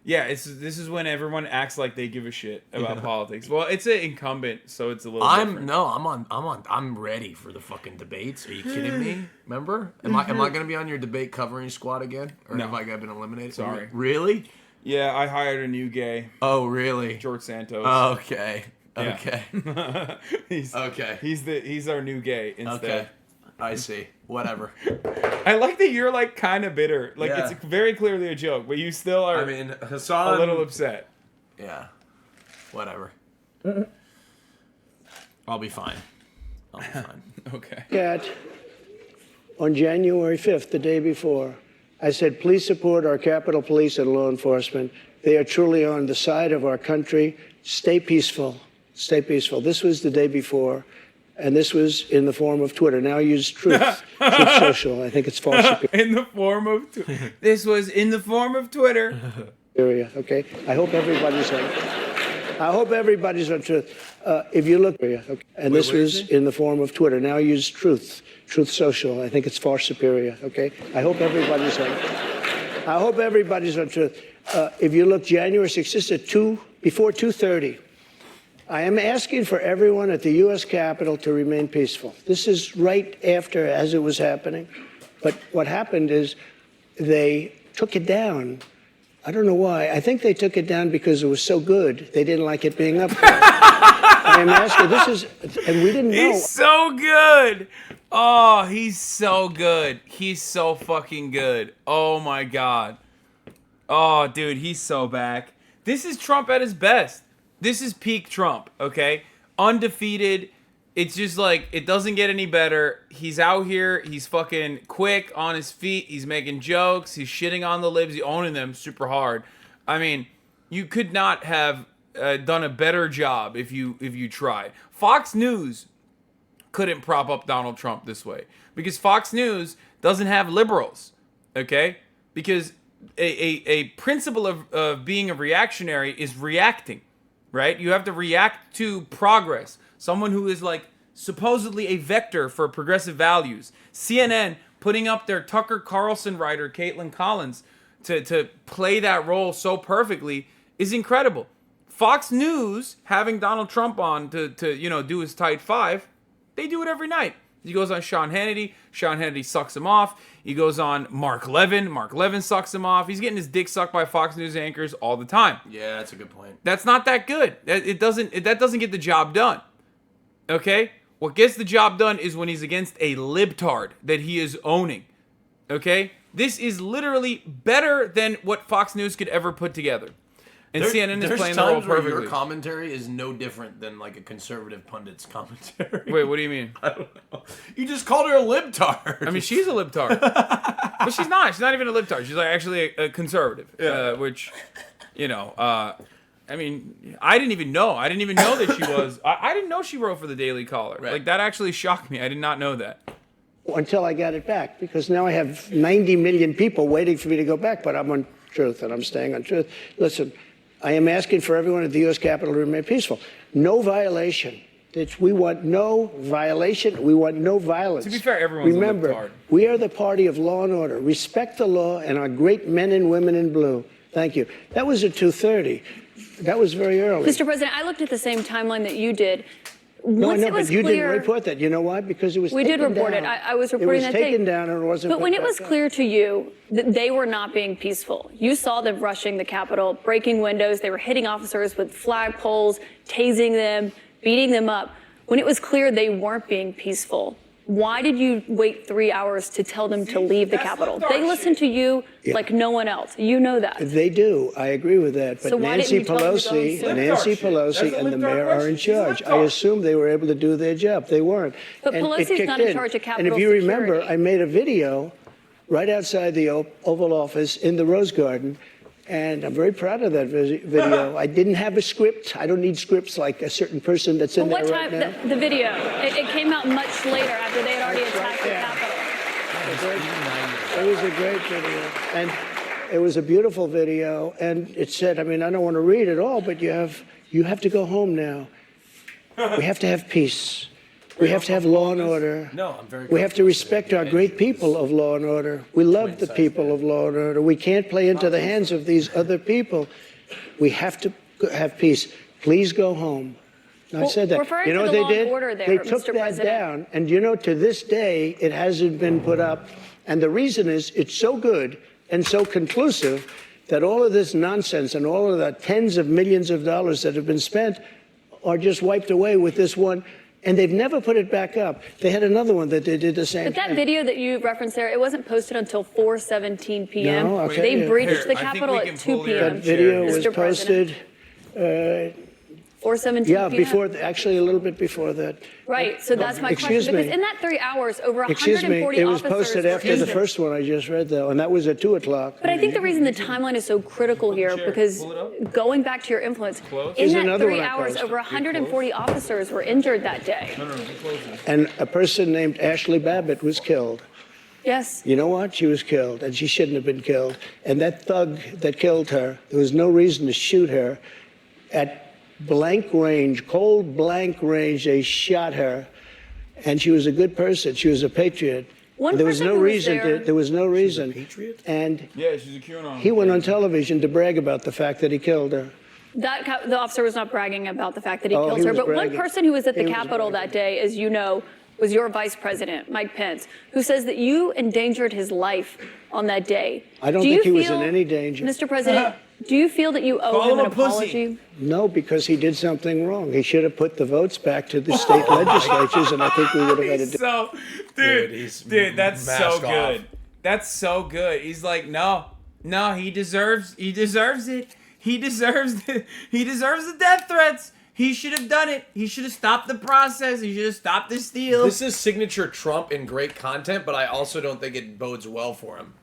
Yeah, this is when everyone acts like they give a shit about politics. Well, it's an incumbent, so it's a little different. I'm ready for the fucking debates. Are you kidding me? Remember? Am I gonna be on your debate covering squad again? Or No. have I been eliminated? Sorry. Really? Yeah, I hired a new gay, Oh, really? George Santos. Okay. Yeah. Okay. Okay. He's our new gay instead. Okay. I see. Whatever. I like that you're like kind of bitter. Like Yeah. it's very clearly a joke, but you still are I mean, Hasan. a little upset. Yeah. Whatever. I'll be fine. I'll be fine. Okay. at, on January 5th, the day before, I said, please support our Capitol Police and law enforcement. They are truly on the side of our country. Stay peaceful. Stay peaceful. This was the day before, and this was in the form of Twitter. Now I use Truth, Truth Social. I think it's false In the form of this was in the form of Twitter. area. Okay. I hope everybody's on. I hope everybody's on Truth. If you look, okay. And this where is was it? in the form of Twitter. Now I use Truth, Truth Social. I think it's far superior. Okay. I hope everybody's on. I hope everybody's on Truth. If you look, January 6th, just at before 2:30. I am asking for everyone at the U.S. Capitol to remain peaceful. This is right after, as it was happening. But what happened is they took it down. I don't know why. I think they took it down because it was so good. They didn't like it being up there. I am asking, and we didn't know. He's so good. Oh, he's so good. He's so fucking good. Oh my God. Oh, dude, he's so back. This is Trump at his best. This is peak Trump, okay? Undefeated. It's just like, it doesn't get any better. He's out here. He's fucking quick on his feet. He's making jokes. He's shitting on the libs. He's owning them super hard. I mean, you could not have done a better job if you tried. Fox News couldn't prop up Donald Trump this way. Because Fox News doesn't have liberals, okay? Because a principle of being a reactionary is reacting, right? You have to react to progress. Someone who is like supposedly a vector for progressive values. CNN putting up their Tucker Carlson writer, Caitlin Collins, to play that role so perfectly is incredible. Fox News having Donald Trump on to do his tight five, they do it every night. He goes on Sean Hannity sucks him off. He goes on Mark Levin sucks him off. He's getting his dick sucked by Fox News anchors all the time. Yeah, that's a good point. That's not that good. That doesn't get the job done. Okay? What gets the job done is when he's against a libtard that he is owning. Okay? This is literally better than what Fox News could ever put together. And CNN is playing the role perfectly. Your commentary is no different than like a conservative pundit's commentary. Wait, what do you mean? I don't know. You just called her a libtard. I mean, she's a libtard. But she's not. She's not even a libtard. She's like actually a conservative. Yeah. Which, I mean, I didn't even know. I didn't even know that she was. I didn't know she wrote for the Daily Caller. Right. Like, that actually shocked me. I did not know that. Until I got it back, because now I have 90 million people waiting for me to go back, but I'm on truth, and I'm staying on truth. Listen, I am asking for everyone at the U.S. Capitol to remain peaceful. No violation. We want no violation. We want no violence. To be fair, everyone's Remember, a libtard. We are the party of law and order. Respect the law and our great men and women in blue. Thank you. That was at 2:30. That was very early. Mr. President, I looked at the same timeline that you did. No, Once I know, it was but you clear, didn't report that. You know why? Because it was we taken did report down. it. I was reporting that It was taken day. down and it wasn't But when put it was back up. clear to you that they were not being peaceful, you saw them rushing the Capitol, breaking windows. They were hitting officers with flagpoles, tasing them, beating them up. When it was clear they weren't being peaceful, why did you wait 3 hours to tell them to leave the Capitol? They listen to you like no one else. You know that. They do. I agree with that. But So why Nancy didn't you tell them to go Pelosi, sooner? Nancy That's Pelosi a and the libtard mayor are in question. She's a charge. I libtard. assumed they were able to do their job. They weren't. But And it Pelosi's kicked not in in. charge of And Capitol if you remember, security. I made a video right outside the Oval Office in the Rose Garden. And I'm very proud of that video. I didn't have a script. I don't need scripts like a certain person that's in But there what right time, now. the video, it came out much later after they had already That's right attacked the there. Capitol. It was a great video. And it was a beautiful video. And it said, I mean, I don't want to read it all, but you have to go home now. We have to have peace. We have to have law and order. No, I'm very We have to respect our great people of law and order. We love the people of law and order. We can't play into the hands of these other people. We have to have peace. Please go home. I Well, said that. referring You know to what the they law and did? order there, They took Mr. that President. down. And to this day, it hasn't been put up. And the reason is it's so good and so conclusive that all of this nonsense and all of the tens of millions of dollars that have been spent are just wiped away with this one. And they've never put it back up. They had another one that they did the same But that thing. video that you referenced there, it wasn't posted until 4:17 p.m. No, I'll tell They you. breached Here, the I think Capitol we at can 2 pull your p.m. That video was Mr. President. posted 4:17 yeah, p.m. before, actually a little bit before that. Right, so that's my Excuse question. me. Because in that 3 hours, over Excuse 140 me, it was officers posted were after the injured. first one I just read, though, and that was at 2 o'clock. But I think the reason the timeline is so critical here, chair. because Pull it up. going back to your influence, Close. in Here's that another 3 one I hours, posted. over 140 officers were injured that day. No, close it. And a person named Ashley Babbitt was killed. Yes. You know what? She was killed, and she shouldn't have been killed. And that thug that killed her, there was no reason to shoot her. At blank range, cold blank range, they shot her. And she was a good person. She was a patriot. One There was person no who was reason. there- There was no reason. patriot? And Yeah, she's a QAnon. he went on television to brag about the fact that he killed her. The officer was not bragging about the fact that he Oh, killed he her. was But one bragging. person who was at the He was Capitol bragging. that day, as you know, was your vice president, Mike Pence, who says that you endangered his life on that day. I don't Do think you he was in feel, any danger. Mr. President, do you feel that you owe Call him him an a pussy. apology? No, because he did something wrong. He should have put the votes back to the state legislatures, and I think we would have had to do. So, dude, that's so mask good. off. That's so good. He's like, no, he deserves it. He deserves it. He deserves the death threats. He should have done it. He should have stopped the process. He should have stopped the steal. This is signature Trump in great content, but I also don't think it bodes well for him.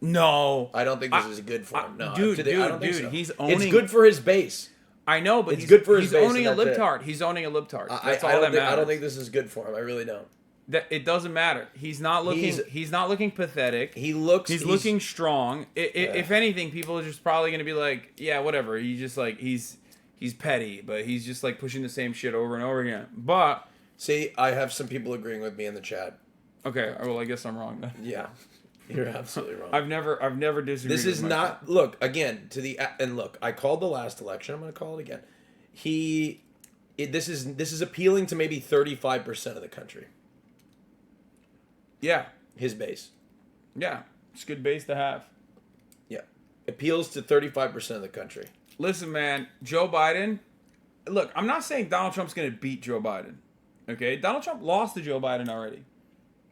No. I don't think this is good for him. No, Dude, I don't think so. he's It's owning- good for his base. I know, but It's good for his he's base, owning a and that's it. libtard. He's owning a libtard. That's all I that don't think, matters. I don't think this is good for him. I really don't. That it doesn't matter. He's not looking. He's not looking pathetic. He looks. He's looking strong. If anything, people are just probably gonna be like, yeah, whatever. He's just like he's petty, but he's just like pushing the same shit over and over again. But see, I have some people agreeing with me in the chat. okay, well, I guess I'm wrong then. Yeah, you're absolutely wrong. I've never disagreed. This is with not. Look again to the and look. I called the last election. I'm going to call it again. This is appealing to maybe 35% of the country. Yeah, His base. yeah, it's a good base to have. Yeah, appeals to 35% of the country. Listen, man, Joe Biden. Look, I'm not saying Donald Trump's gonna beat Joe Biden. Okay, Donald Trump lost to Joe Biden already,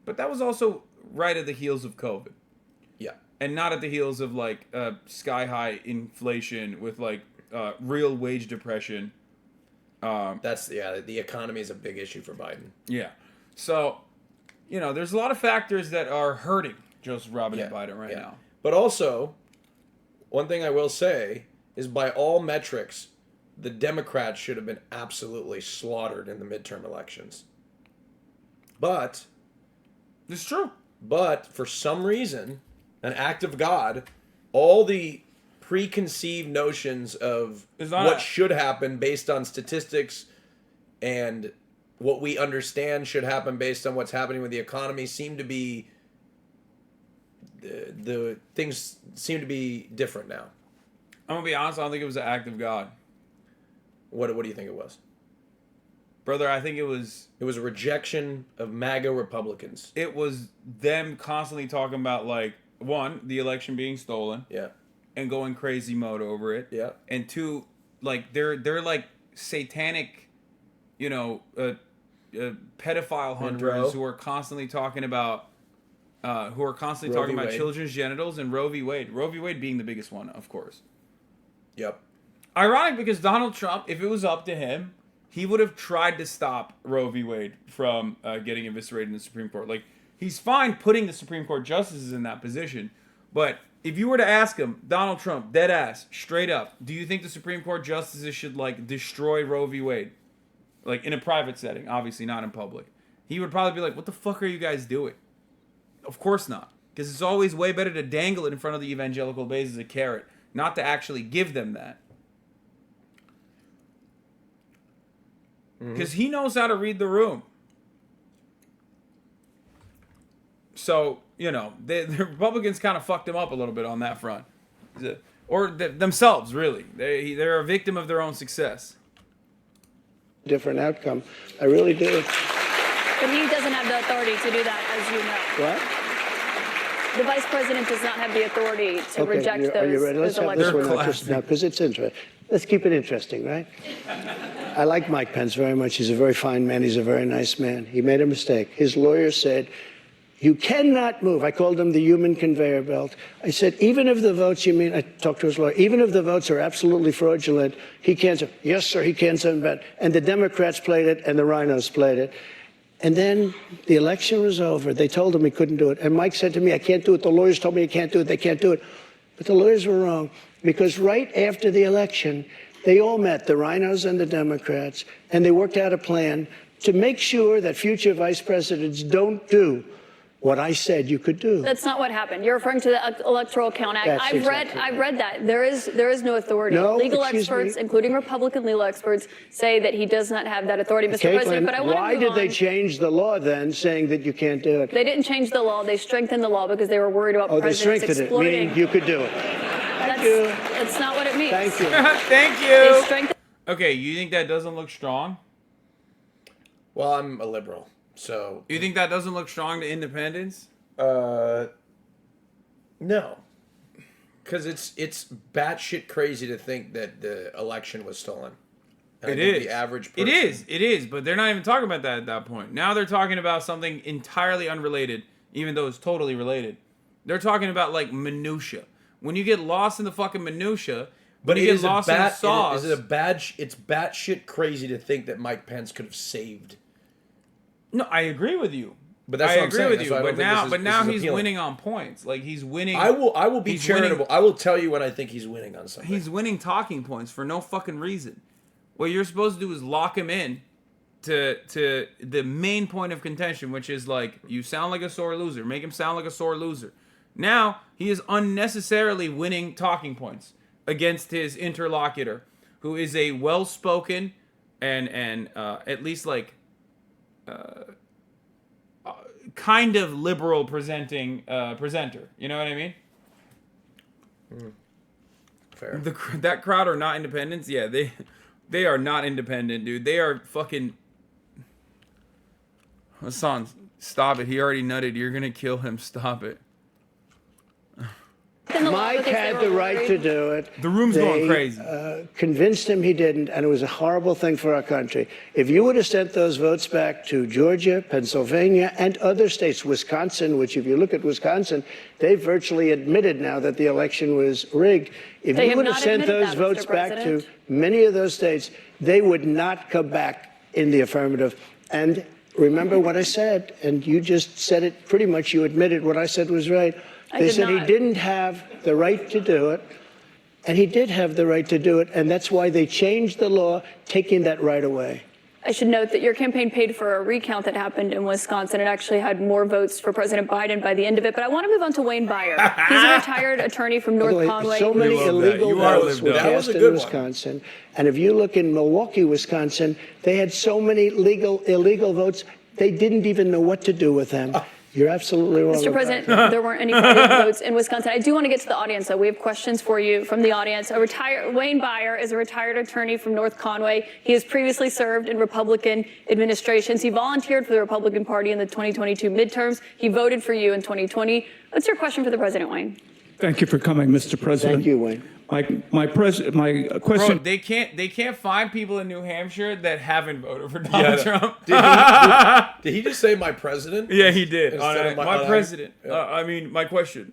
but that was also right at the heels of COVID. Yeah. And not at the heels of like sky high inflation with like real wage depression. The economy is a big issue for Biden. Yeah. So, there's a lot of factors that are hurting Joseph Robinette Biden right now. But also, one thing I will say is by all metrics, the Democrats should have been absolutely slaughtered in the midterm elections. But It's true. But for some reason, an act of God, all the preconceived notions of what should happen based on statistics and what we understand should happen based on what's happening with the economy seem to be the things seem to be different now. I'm gonna be honest. I don't think it was an act of God, What do you think it was? brother. I think it was It was a rejection of MAGA Republicans. them constantly talking about like one, the election being stolen, Yeah. and going crazy mode over it. Yeah. And two, like they're like satanic, pedophile hunters Monroe. who are constantly talking about, Roe v. Wade. children's genitals and Roe v. Wade. Roe v. Wade being the biggest one, of course. Yep. Ironic because Donald Trump, if it was up to him, he would have tried to stop Roe v. Wade from getting eviscerated in the Supreme Court. Like, he's fine putting the Supreme Court justices in that position, but if you were to ask him, Donald Trump, dead ass, straight up, do you think the Supreme Court justices should, like, destroy Roe v. Wade? Like, in a private setting, obviously not in public. He would probably be like, what the fuck are you guys doing? Of course not. Because it's always way better to dangle it in front of the evangelical base as a carrot, not to actually give them that. Because he knows how to read the room. So, the Republicans kind of fucked him up a little bit on that front. Or themselves, really. They're a victim of their own success. Different outcome. I really do. But he doesn't have the authority to do that, as you know. What? The vice president does not have the authority to reject those, are you ready? Let's those have this elections. one out just now, because it's interesting. Let's keep it interesting, right? I like Mike Pence very much. He's a very fine man. He's a very nice man. He made a mistake. His lawyer said, you cannot move. I called him the human conveyor belt. I said, even if the votes, I talked to his lawyer, even if the votes are absolutely fraudulent, he can't say, yes, sir, he can't send back. And the Democrats played it, and the rhinos played it. And then the election was over. They told him he couldn't do it. And Mike said to me, I can't do it. The lawyers told me I can't do it. They can't do it. But the lawyers were wrong, because right after the election, they all met, the rhinos and the Democrats, and they worked out a plan to make sure that future vice presidents don't do what I said you could do. That's not what happened. You're referring to the Electoral Count Act. That's I've read that. There is no authority. No, legal excuse experts, me. including Republican legal experts, say that he does not have that authority, Mr. President. But I want to why move did on. they change the law then, saying that you can't do it? They didn't change the law. They strengthened the law because they were worried about Oh, they presidents strengthened it, exploiting. meaning you could do it. That's not what it means. Thank you. Thank They you. strengthened. Okay, you think that doesn't look strong? Well, I'm a liberal, so You think that doesn't look strong to independents? no, because it's batshit crazy to think that the election was stolen. And I It think is. the average person. It is, but they're not even talking about that at that point. Now they're talking about something entirely unrelated, even though it's totally related. They're talking about like minutia. When you get lost in the fucking minutia, But when it you is get lost in the sauce, it's batshit crazy to think that Mike Pence could have saved. No, I agree with you. But that's I what I'm agree saying. with That's you. why I don't But think now, this but is now he's appealing. winning on points. Like he's winning. I will be he's charitable. winning- I will tell you when I think he's winning on something. He's winning talking points for no fucking reason. What you're supposed to do is lock him in to the main point of contention, which is like, you sound like a sore loser. Make him sound like a sore loser. Now he is unnecessarily winning talking points against his interlocutor, who is a well-spoken and at least like kind of liberal presenting presenter. You know what I mean? Fair. That crowd are not independents. Yeah, they are not independent, dude. They are fucking. Hassan, stop it. He already nutted. You're gonna kill him. Stop it. Mike had the right to do it. The room's going crazy. Convinced him he didn't, and it was a horrible thing for our country. If you would have sent those votes back to Georgia, Pennsylvania, and other states, Wisconsin, which if you look at Wisconsin, they virtually admitted now that the election was rigged. If They you have would have not sent admitted those that, votes Mr. back to President. many of those states, they would not come back in the affirmative. And remember what I said, and you just said it pretty much. You admitted what I said was right. I They did said he not. didn't have the right to do it, and he did have the right to do it, and that's why they changed the law, taking that right away. I should note that your campaign paid for a recount that happened in Wisconsin. It actually had more votes for President Biden by the end of it. But I want to move on to Wayne Byer. He's a retired attorney from By the North way, Conway. so many love that. illegal You are votes lived were up. That was cast a in good one. Wisconsin, and if you look in Milwaukee, Wisconsin, they had so many illegal votes, they didn't even know what to do with them. You're absolutely wrong. Mr. about President, that. there weren't any private votes in Wisconsin. I do want to get to the audience, though. We have questions for you from the audience. Wayne Byer is a retired attorney from North Conway. He has previously served in Republican administrations. He volunteered for the Republican Party in the 2022 midterms. He voted for you in 2020. What's your question for the president, Wayne? Thank you for coming, Mr. President. Thank you, Wayne. My Bro, question. they can't find people in New Hampshire that haven't voted for Donald Trump. Did he just say my president? Yeah, he did. Instead of My my- president. I mean, my question.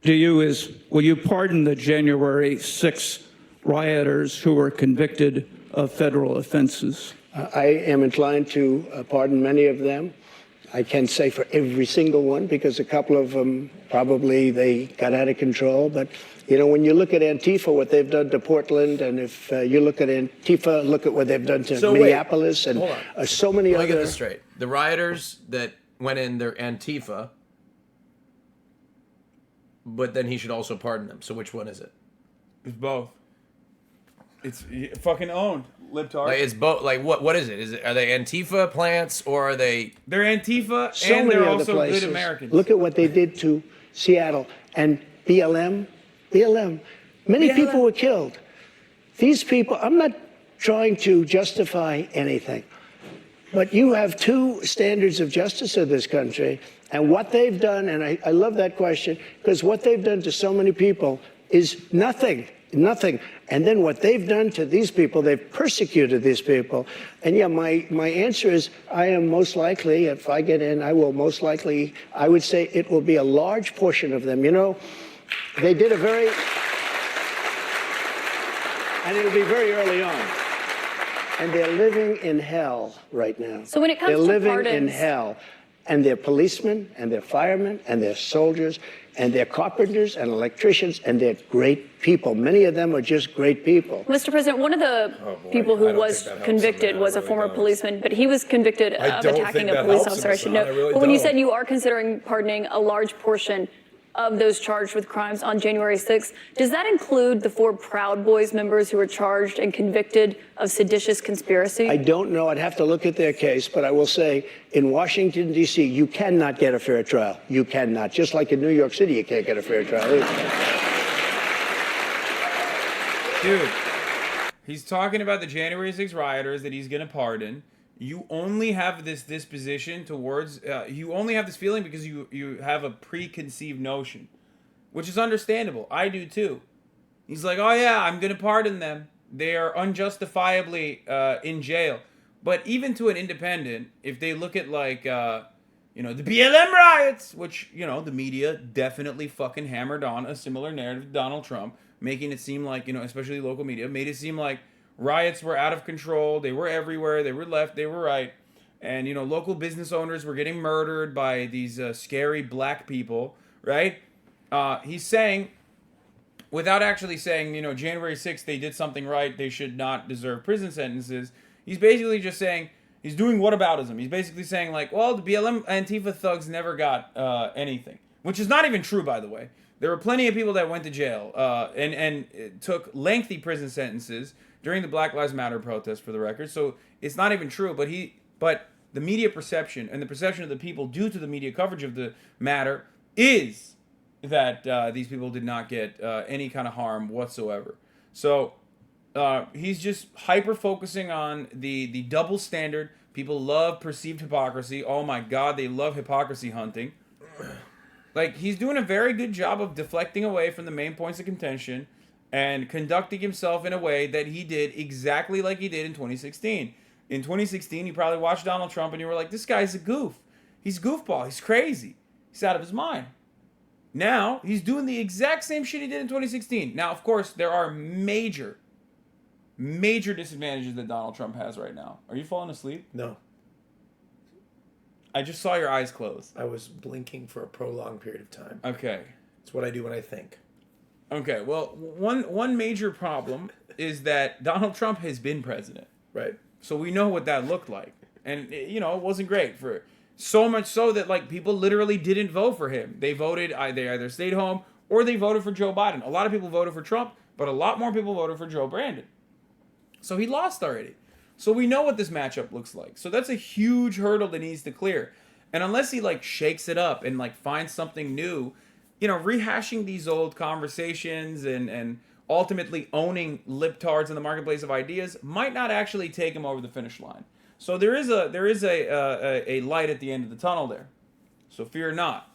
To you is, will you pardon the January 6 rioters who were convicted of federal offenses? I am inclined to pardon many of them. I can't say for every single one because a couple of them probably they got out of control. But, you know, when you look at Antifa, what they've done to Portland, and if you look at Antifa, look at what they've done to So wait, Minneapolis and hold on. so many Let me get other. this straight. The rioters that went in, they're Antifa, but then he should also pardon them. So which one is it? It's both. It's fucking owned. Libtard. Like it's both. Like what is it? Is it, are they Antifa plants or are they? They're Antifa So and many they're other also places. good Americans. Look at what they did to Seattle and BLM. Many people were killed. These people, I'm not trying to justify anything, but you have two standards of justice in this country, and what they've done, and I love that question, because what they've done to so many people is nothing. And then what they've done to these people, they've persecuted these people. And yeah, my answer is I am most likely, if I get in, I will most likely, I would say it will be a large portion of them. You know, they did a very, and it'll be very early on. And they're living in hell right now. So when it comes they're to living in pardons- hell. And they're policemen, and they're firemen, and they're soldiers, and they're carpenters and electricians, and they're great people. Many of them are just great people. Mr. President, one of the boy, people I who don't was think that helps convicted him, man. was I a really former don't. policeman, but he was convicted I of don't attacking think a that police helps him, officer. I should Hassan. know. I really But when you don't. said you are considering pardoning a large portion of those charged with crimes on January 6th, does that include the 4 Proud Boys members who were charged and convicted of seditious conspiracy? I don't know. I'd have to look at their case, but I will say in Washington, D.C., you cannot get a fair trial. You cannot. Just like in New York City, you can't get a fair trial either. Dude, he's talking about the January 6 rioters that he's going to pardon. You only have this disposition towards, you only have this feeling because you have a preconceived notion, which is understandable. I do too. He's like, oh yeah, I'm going to pardon them. They are unjustifiably in jail. But even to an independent, if they look at like, the BLM riots, which, the media definitely fucking hammered on a similar narrative to Donald Trump, making it seem like, especially local media, made it seem like riots were out of control. They were everywhere. They were left. They were right. and local business owners were getting murdered by these scary black people, right? He's saying, without actually saying, January 6th they did something right, they should not deserve prison sentences. He's basically just saying, he's doing whataboutism. He's basically saying, like, well, the BLM Antifa thugs never got anything, which is not even true, by the way. There were plenty of people that went to jail and took lengthy prison sentences during the Black Lives Matter protest, for the record. So it's not even true. But the media perception and the perception of the people due to the media coverage of the matter is that these people did not get any kind of harm whatsoever. So he's just hyper focusing on the double standard. People love perceived hypocrisy. Oh my God, they love hypocrisy hunting. Like, he's doing a very good job of deflecting away from the main points of contention and conducting himself in a way that he did exactly like he did in 2016. In 2016, you probably watched Donald Trump and you were like, this guy's a goof. He's a goofball. He's crazy. He's out of his mind. Now, he's doing the exact same shit he did in 2016. Now, of course, there are major disadvantages that Donald Trump has right now. Are you falling asleep? No. I just saw your eyes close. I was blinking for a prolonged period of time. Okay. It's what I do when I think. Okay, well, one major problem is that Donald Trump has been president. Right. So we know what that looked like. And, it wasn't great for so much so that, like, people literally didn't vote for him. They voted, they either stayed home or they voted for Joe Biden. A lot of people voted for Trump, but a lot more people voted for Joe Brandon. So he lost already. So we know what this matchup looks like. So that's a huge hurdle that needs to clear. And unless he, like, shakes it up and, like, finds something new, rehashing these old conversations and ultimately owning libtards in the marketplace of ideas might not actually take him over the finish line. So there is a light at the end of the tunnel there. So fear not.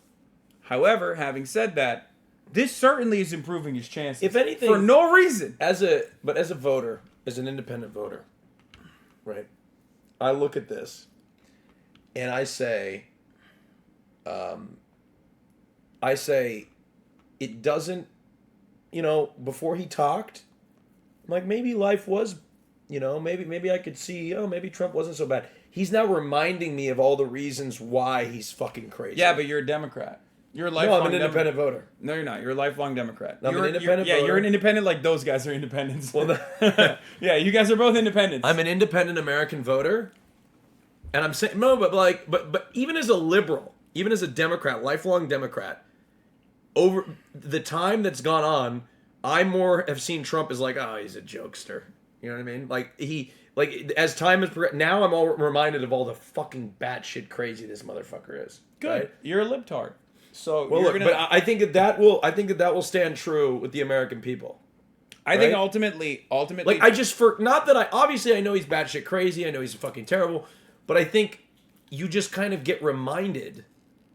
However, having said that, this certainly is improving his chances. If anything, for no reason. As a voter, as an independent voter, right? I look at this and I say it doesn't, before he talked, I'm like, maybe life was, maybe I could see, maybe Trump wasn't so bad. He's now reminding me of all the reasons why he's fucking crazy. Yeah, but you're a Democrat. You're a lifelong No, I'm an independent voter. No, you're not. You're a lifelong Democrat. I'm an independent voter. Yeah, you're an independent like those guys are independents. Well, yeah, you guys are both independents. I'm an independent American voter. And I'm saying, no, but even as a liberal, even as a Democrat, lifelong Democrat, over the time that's gone on, I more have seen Trump as like, oh, he's a jokester. You know what I mean? Like as time has progressed, now I'm all reminded of all the fucking batshit crazy this motherfucker is. Good. Right? You're a libtard. So well, look, but I think that will stand true with the American people. I think ultimately, like not that I know he's batshit crazy. I know he's fucking terrible, but I think you just kind of get reminded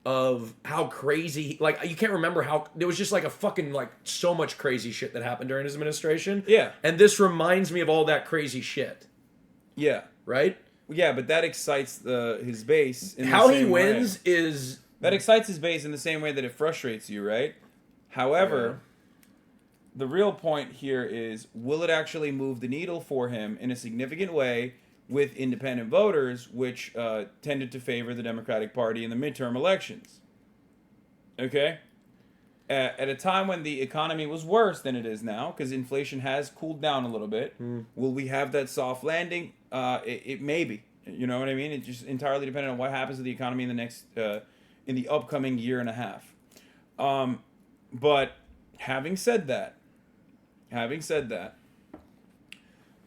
of how crazy, like, you can't remember how there was just like a fucking like so much crazy shit that happened during his administration. Yeah, and this reminds me of all that crazy shit. Yeah. Right. Yeah, but that excites his base. How he wins is. That excites his base in the same way that it frustrates you, right? However, the real point here is, will it actually move the needle for him in a significant way with independent voters, which tended to favor the Democratic Party in the midterm elections? Okay? At a time when the economy was worse than it is now, because inflation has cooled down a little bit, will we have that soft landing? It may be. You know what I mean? It's just entirely dependent on what happens to the economy in the next... in the upcoming year and a half. But having said that,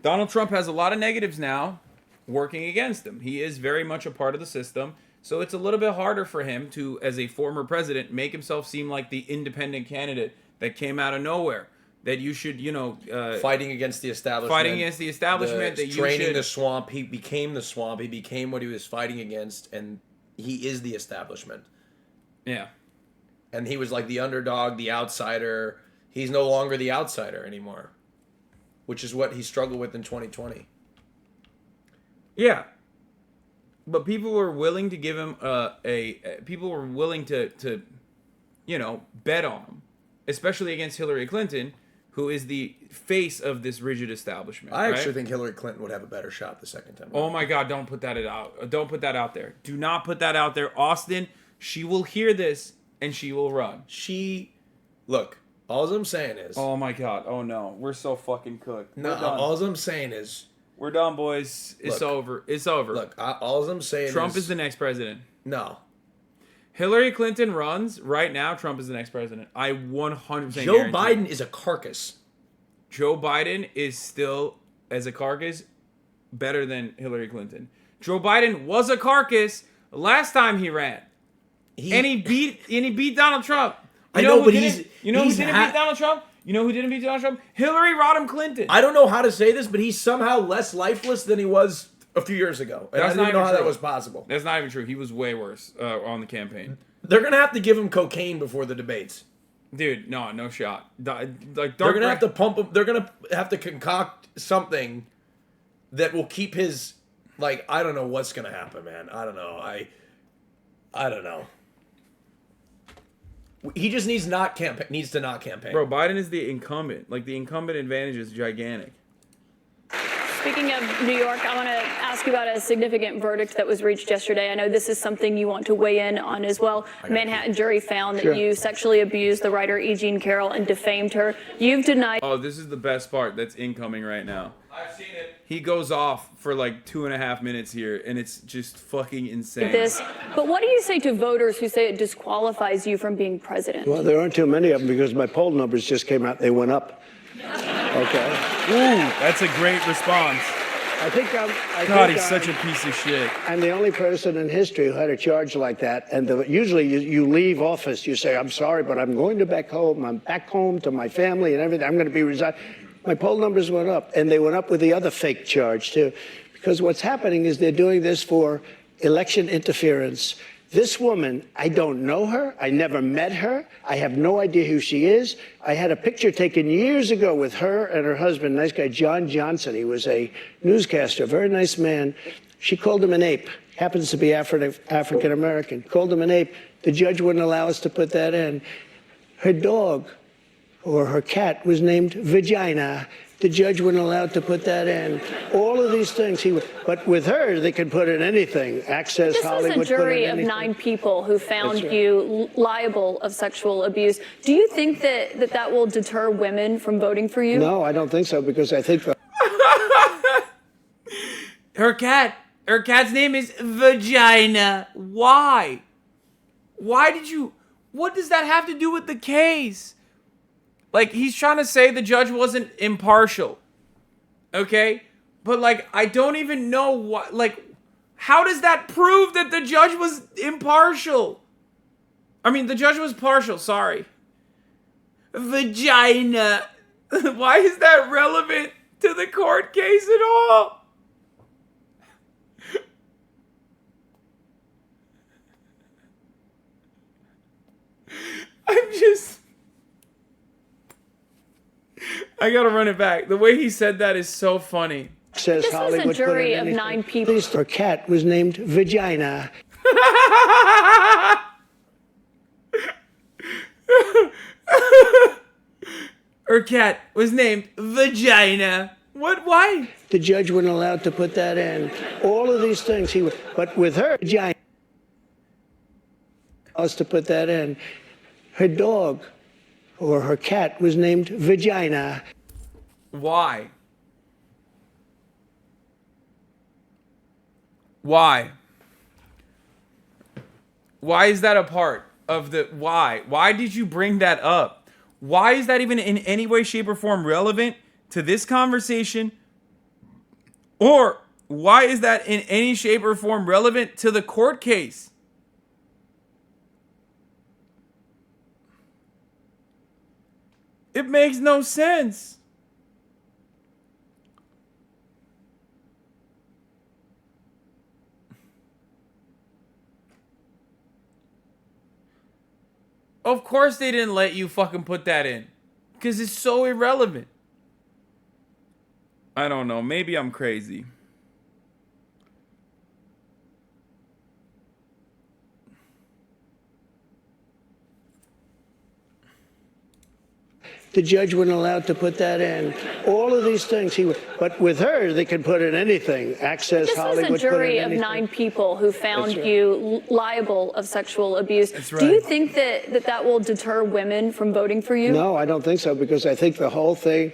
Donald Trump has a lot of negatives now working against him. He is very much a part of the system. So it's a little bit harder for him to, as a former president, make himself seem like the independent candidate that came out of nowhere. That you should, fighting against the establishment. Draining the swamp. He became the swamp. He became what he was fighting against, and he is the establishment. Yeah. And he was like the underdog, the outsider. He's no longer the outsider anymore, which is what he struggled with in 2020. Yeah. But people were willing to give him people were willing to bet on him, especially against Hillary Clinton, who is the face of this rigid establishment. I right? actually think Hillary Clinton would have a better shot the second time. Oh my God! Don't put that out. Don't put that out there. Do not put that out there, Austin. She will hear this and she will run. Look. All I'm saying is. Oh my God! Oh no, we're so fucking cooked. No, all I'm saying is. We're done, boys. It's over. It's over. Look, all I'm saying Trump is the next president. No. Hillary Clinton runs right now. Trump is the next president. I 100% Joe guarantee. Biden is a carcass. Joe Biden is still, as a carcass, better than Hillary Clinton. Joe Biden was a carcass last time he ran, and he beat Donald Trump. I know, but who didn't beat Donald Trump? You know who didn't beat Donald Trump? Hillary Rodham Clinton. I don't know how to say this, but he's somehow less lifeless than he was a few years ago. And I didn't know how that was possible. That's not even true. He was way worse on the campaign. They're going to have to give him cocaine before the debates. Dude, no shot. They're going to have to pump him. They're going to have to concoct something that will keep his, I don't know what's going to happen, man. I don't know. I don't know. He just needs to not campaign. Bro, Biden is the incumbent. The incumbent advantage is gigantic. Speaking of New York, I want to ask you about a significant verdict that was reached yesterday. I know this is something you want to weigh in on as well. A Manhattan jury found that you sexually abused the writer E. Jean Carroll and defamed her. You've denied... Oh, this is the best part that's incoming right now. I've seen it. He goes off for 2.5 minutes here, and it's just fucking insane. But what do you say to voters who say it disqualifies you from being president? Well, there aren't too many of them because my poll numbers just came out. They went up. Okay. Ooh, that's a great response. God, he's such a piece of shit. I'm the only person in history who had a charge like that. And usually you leave office, you say, I'm sorry, but I'm going back home. I'm back home to my family and everything. I'm going to be resigned. My poll numbers went up, and they went up with the other fake charge, too. Because what's happening is they're doing this for election interference. This woman, I don't know her. I never met her. I have no idea who she is. I had a picture taken years ago with her and her husband, nice guy, John Johnson. He was a newscaster, very nice man. She called him an ape. Happens to be African American. Called him an ape. The judge wouldn't allow us to put that in. Her dog or her cat was named Vagina. The judge wouldn't allow to put that in. All of these things, but with her, they can put in anything. Access, this Hollywood. This was a jury of 9 people who found you liable of sexual abuse. Do you think that will deter women from voting for you? No, I don't think so, because I think Her cat's name is Vagina. Why? What does that have to do with the case? He's trying to say the judge wasn't impartial. Okay? But, I don't even know what, how does that prove that the judge was impartial? I mean, the judge was partial, sorry. Vagina. Why is that relevant to the court case at all? I gotta run it back. The way he said that is so funny. Says this Hollywood was a jury of 9 people. Her cat was named Vagina. Her cat was named Vagina. What? Why? The judge wouldn't allow to put that in. All of these things, but with her, Vagina. Us to put that in. Her dog or her cat was named Vagina. Why? Why? Why is that a part of the why? Why did you bring that up? Why is that even in any way, shape, or form relevant to this conversation? Or why is that in any shape or form relevant to the court case? It makes no sense. Of course they didn't let you fucking put that in. Because it's so irrelevant. I don't know. Maybe I'm crazy. The the judge wouldn't allow to put that in. All of these things he would, but with her, they could put in anything. Access, This Hollywood. was a jury put in of anything. 9 people who found That's right. you liable of sexual abuse. That's Do you right. think that will deter women from voting for you? No, I don't think so, because I think the whole thing,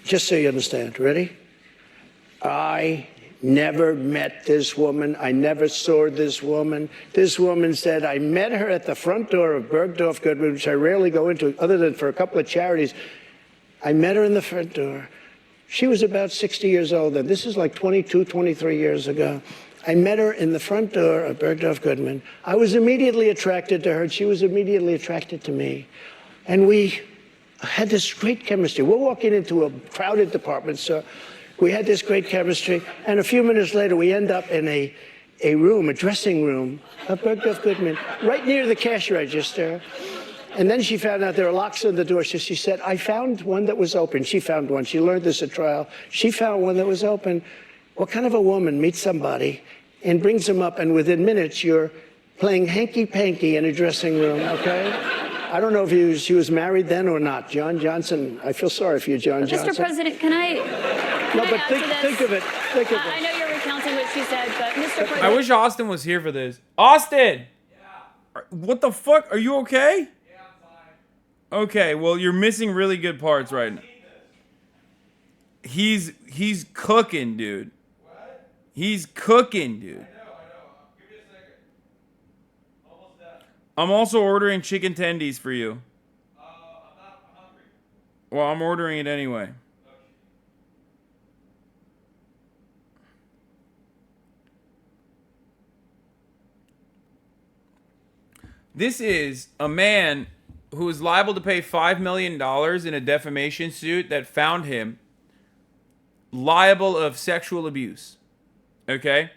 just so you understand, ready? I never met this woman. I never saw this woman. This woman said, I met her at the front door of Bergdorf Goodman, which I rarely go into other than for a couple of charities. I met her in the front door. She was about 60 years old then. This is like 22, 23 years ago. I met her in the front door of Bergdorf Goodman. I was immediately attracted to her, and she was immediately attracted to me. And we had this great chemistry. We're walking into a crowded department store. We had this great chemistry, and a few minutes later, we end up in a room, a dressing room of Bergdorf Goodman, right near the cash register. And then she found out there were locks on the door. So she said, I found one that was open. She found one. She learned this at trial. She found one that was open. What kind of a woman meets somebody and brings them up, and within minutes, you're playing hanky-panky in a dressing room, okay? I don't know if she was married then or not. John Johnson, I feel sorry for you, John Johnson. Mr. President, can I No, but add to this? think of it. Think of I it. know you're recounting what she said, but Mr. President. I wish Austin was here for this. Austin! Yeah. What the fuck? Are you okay? Yeah, I'm fine. Okay, well, you're missing really good parts right now. He's cooking, dude. What? He's cooking, dude. I know. Give me a second. Almost done. I'm also ordering chicken tendies for you. I'm not hungry. Well, I'm ordering it anyway. This is a man who is liable to pay $5 million in a defamation suit that found him liable of sexual abuse. Okay?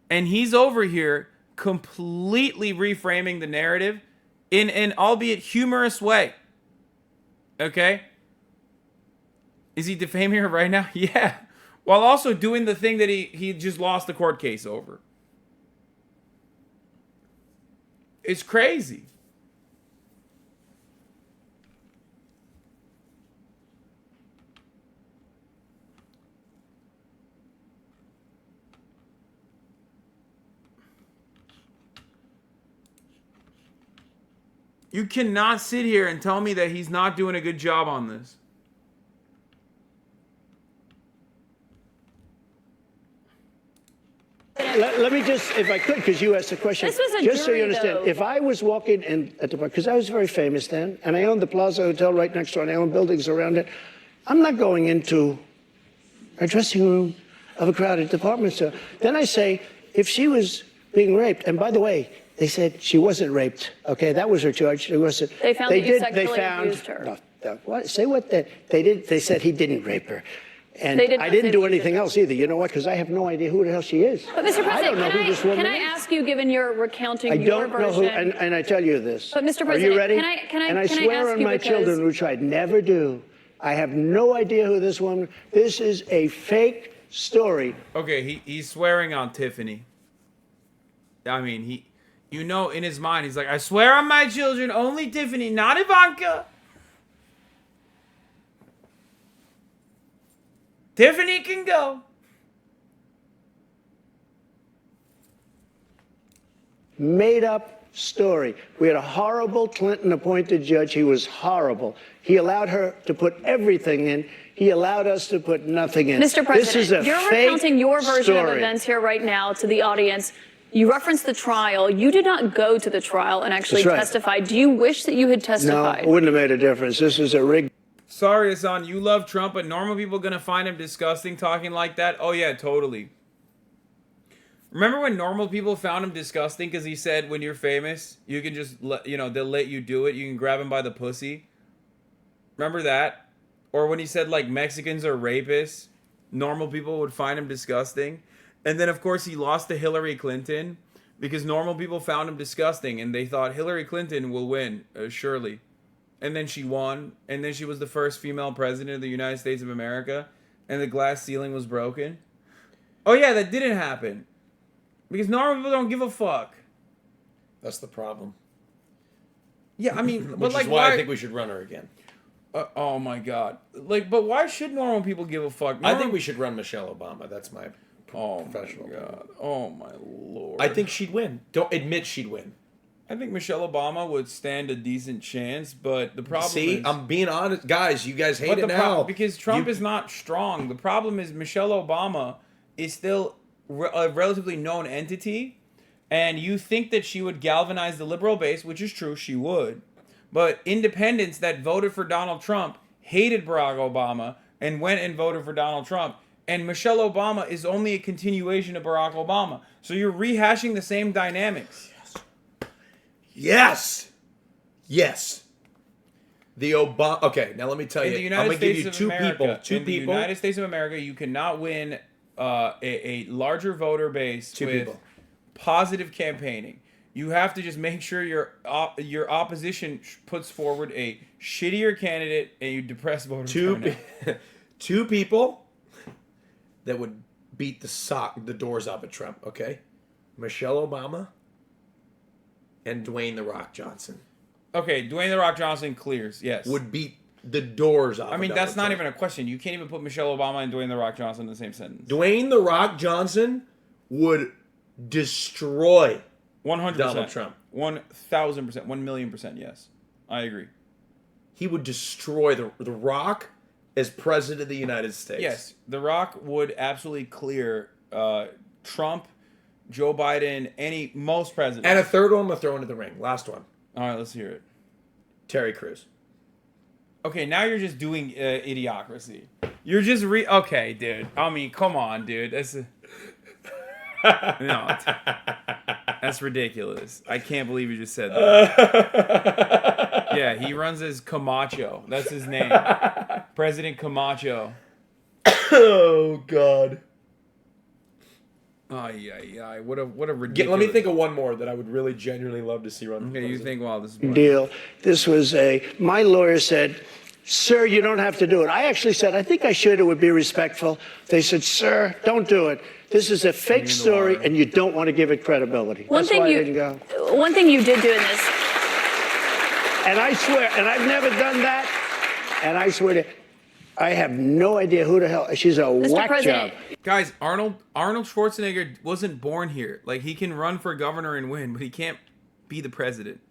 And he's over here completely reframing the narrative in an albeit humorous way. Okay? Is he defaming her right now? Yeah. While also doing the thing that he just lost the court case over. It's crazy. You cannot sit here and tell me that he's not doing a good job on this. Let me just, if I could, because you asked the question. This was a just so jury, you understand, though. if I was walking in at the park, because I was very famous then, and I owned the Plaza Hotel right next door, and I owned buildings around it, I'm not going into a dressing room of a crowded department store. Then I say, if she was being raped, and by the way, they said she wasn't raped. Okay, that was her charge. It wasn't. They found that you sexually abused her. No, what? Say what? They did. They said he didn't rape her. And They did I not didn't say do that you anything did. else either. You know what? Because I have no idea who the hell she is. But Mr. President, I don't know who this woman can I is. ask you, given you're recounting I your don't know version? who, and I tell you this. But, Mr. Are President, you ready? can I And I can I swear ask on you my because- children, which I'd never do. I have no idea who this woman. This is a fake story. Okay, he's swearing on Tiffany. I mean, you know, in his mind, he's like, I swear on my children, only Tiffany, not Ivanka. Tiffany can go. Made up story. We had a horrible Clinton appointed judge. He was horrible. He allowed her to put everything in. He allowed us to put nothing in. Mr. President, this is a you're fake recounting your version of story. events here right now to the audience. You referenced the trial. You did not go to the trial and actually That's right. testify. Do you wish that you had No, testified? it wouldn't have made a difference. This is a rigged. Sorry, Hasan, you love Trump, but normal people gonna find him disgusting talking like that? Oh yeah, totally. Remember when normal people found him disgusting because he said, when you're famous, you can just, they'll let you do it. You can grab him by the pussy. Remember that? Or when he said, like, Mexicans are rapists, normal people would find him disgusting. And then, of course, he lost to Hillary Clinton because normal people found him disgusting and they thought Hillary Clinton will win, surely. And then she won. And then she was the first female president of the United States of America. And the glass ceiling was broken. Oh, yeah, that didn't happen. Because normal people don't give a fuck. That's the problem. Yeah, I mean, Which but like, is why I think we should run her again. Oh my god! Like, but why should normal people give a fuck? I think we should run Michelle Obama. That's my professional God. opinion. Oh my lord! I think she'd win. Don't admit she'd win. I think Michelle Obama would stand a decent chance, but the problem See, is... I'm being honest. Guys, you guys hate it now. Because Trump is not strong. The problem is Michelle Obama is still a relatively known entity, and you think that she would galvanize the liberal base, which is true, she would. But independents that voted for Donald Trump hated Barack Obama and went and voted for Donald Trump. And Michelle Obama is only a continuation of Barack Obama. So you're rehashing the same dynamics. Yes. The Obama. Okay, now let me tell you. In the I'm United gonna give States you of America, two in the people. United States of America, you cannot win a larger voter base Two with people. positive campaigning. You have to just make sure your opposition puts forward a shittier candidate and you depress voter turnout. Two people that would beat the doors off of Trump. Okay, Michelle Obama and Dwayne "The Rock" Johnson Okay, Dwayne "The Rock" Johnson clears. Yes. would beat the doors off. I mean, of that's Donald not Trump. even a question. You can't even put Michelle Obama and Dwayne "The Rock" Johnson in the same sentence. Dwayne "The Rock" Johnson would destroy 100%. Donald Trump. 1,000%. 1,000,000%. Yes, I agree. He would destroy the Rock as president of the United States. Yes, The Rock would absolutely clear Trump, Joe Biden, most presidents. And a third one I'm gonna throw into the ring. Last one. All right, let's hear it. Terry Crews. Okay, now you're just doing idiocracy. You're just okay, dude. I mean, come on, dude. No, that's ridiculous. I can't believe you just said that. Yeah, he runs as Camacho. That's his name. President Camacho. Oh God. Ay. What a ridiculous. Let me think of one more that I would really genuinely love to see run. Okay, you think, wow, this is Deal. This was my lawyer said, sir, you don't have to do it. I actually said, I think I should. It would be respectful. They said, sir, don't do it. This is a fake story, and you don't want to give it credibility. One That's thing why you I didn't go. one thing you did do in this. And I swear, and I've never done that, and I swear to, I have no idea who the hell, she's a Mr. whack President, job. Guys, Arnold Schwarzenegger wasn't born here. Like, he can run for governor and win, but he can't be the president.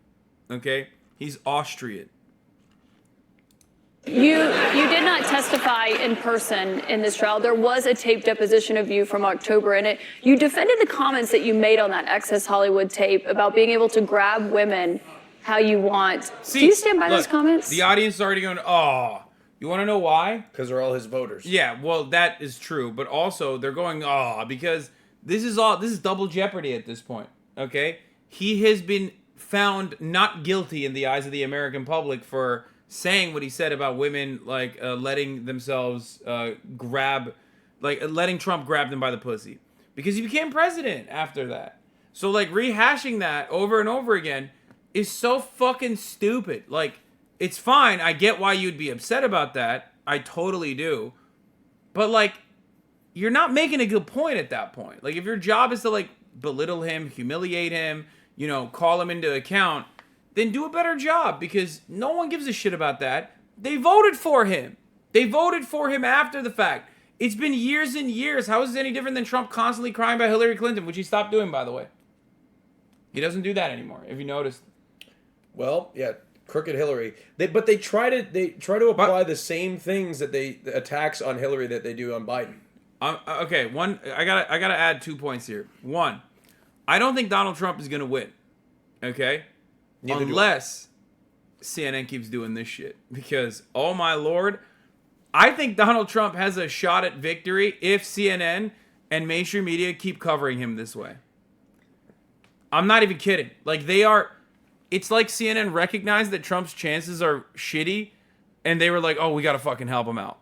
Okay? He's Austrian. You did not testify in person in this trial. There was a tape deposition of you from October in it. You defended the comments that you made on that Access Hollywood tape about being able to grab women how you want. See, Do you stand by look, those comments? The audience is already going, oh. You want to know why? Because they're all his voters. Yeah, well, that is true. But also, they're going, oh, because this is double jeopardy at this point. Okay? He has been found not guilty in the eyes of the American public for saying what he said about women, like letting themselves letting Trump grab them by the pussy. Because he became president after that. So, like, rehashing that over and over again is so fucking stupid. Like, it's fine. I get why you'd be upset about that. I totally do. But, like, you're not making a good point at that point. Like, if your job is to, like, belittle him, humiliate him, call him into account, then do a better job, because no one gives a shit about that. They voted for him. They voted for him after the fact. It's been years and years. How is it any different than Trump constantly crying about Hillary Clinton, which he stopped doing, by the way? He doesn't do that anymore, if you noticed. Well, yeah, crooked Hillary. But they try to apply the same things that the attacks on Hillary that they do on Biden. Okay, I gotta add 2 points here. One, I don't think Donald Trump is gonna win. Okay? Neither do I. Unless CNN keeps doing this shit. Because, oh my lord, I think Donald Trump has a shot at victory if CNN and mainstream media keep covering him this way. I'm not even kidding. Like, it's like CNN recognized that Trump's chances are shitty, and they were like, oh, we gotta fucking help him out.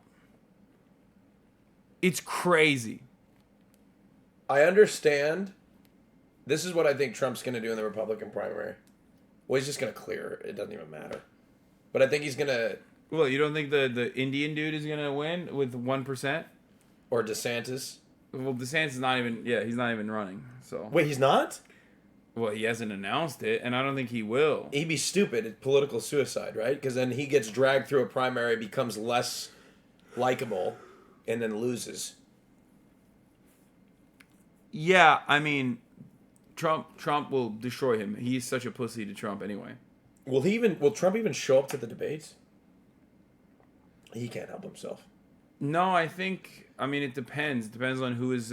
It's crazy. I understand. This is what I think Trump's going to do in the Republican primary. Well, he's just going to clear. It doesn't even matter. But I think he's going to... Well, you don't think the Indian dude is going to win with 1%? Or DeSantis. Well, DeSantis is not even... Yeah, he's not even running, so... Wait, he's not? Well, he hasn't announced it, and I don't think he will. He'd be stupid. It's political suicide, right? Because then he gets dragged through a primary, becomes less likable, and then loses. Yeah, I mean, Trump will destroy him. He's such a pussy to Trump anyway. Will Trump even show up to the debates? He can't help himself. No, I mean, it depends. It depends on who his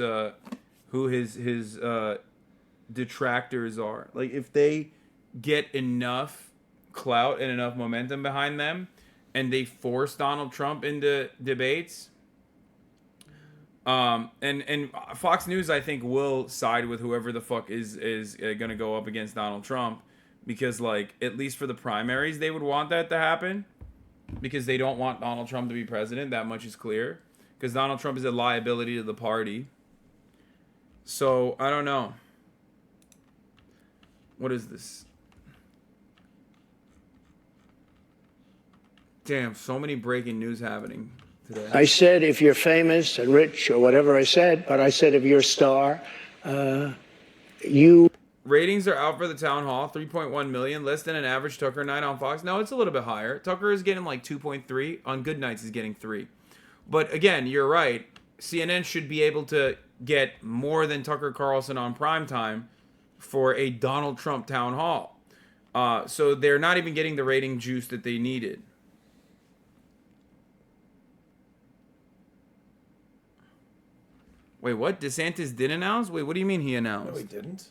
detractors are. Like, if they get enough clout and enough momentum behind them, and they force Donald Trump into debates, and Fox News, I think, will side with whoever the fuck is going to go up against Donald Trump, because, like, at least for the primaries, they would want that to happen, because they don't want Donald Trump to be president. That much is clear, because Donald Trump is a liability to the party. So I don't know. What is this? Damn, so many breaking news happening today. I said if you're famous and rich or whatever I said, but I said if you're a star, you... Ratings are out for the town hall, 3.1 million, less than an average Tucker night on Fox. No, it's a little bit higher. Tucker is getting like 2.3. On good nights, he's getting 3. But again, you're right. CNN should be able to get more than Tucker Carlson on primetime for a Donald Trump town hall. So they're not even getting the rating juice that they needed. Wait, what? DeSantis did announce? Wait, what do you mean he announced? No, he didn't.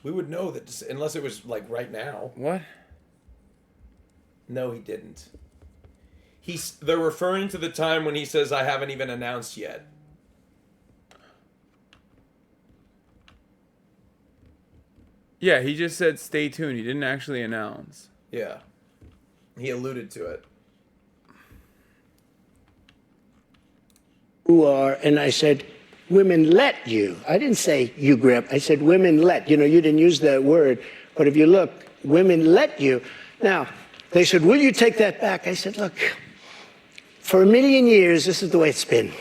We would know that unless it was like right now. What? No, he didn't. They're referring to the time when he says, I haven't even announced yet. Yeah, he just said stay tuned. He didn't actually announce. Yeah. He alluded to it. Who are, and I said, women let you. I didn't say you grab. I said women let. You know, you didn't use that word, but if you look, women let you. Now, they said, will you take that back? I said, look, for a million years, this is the way it's been.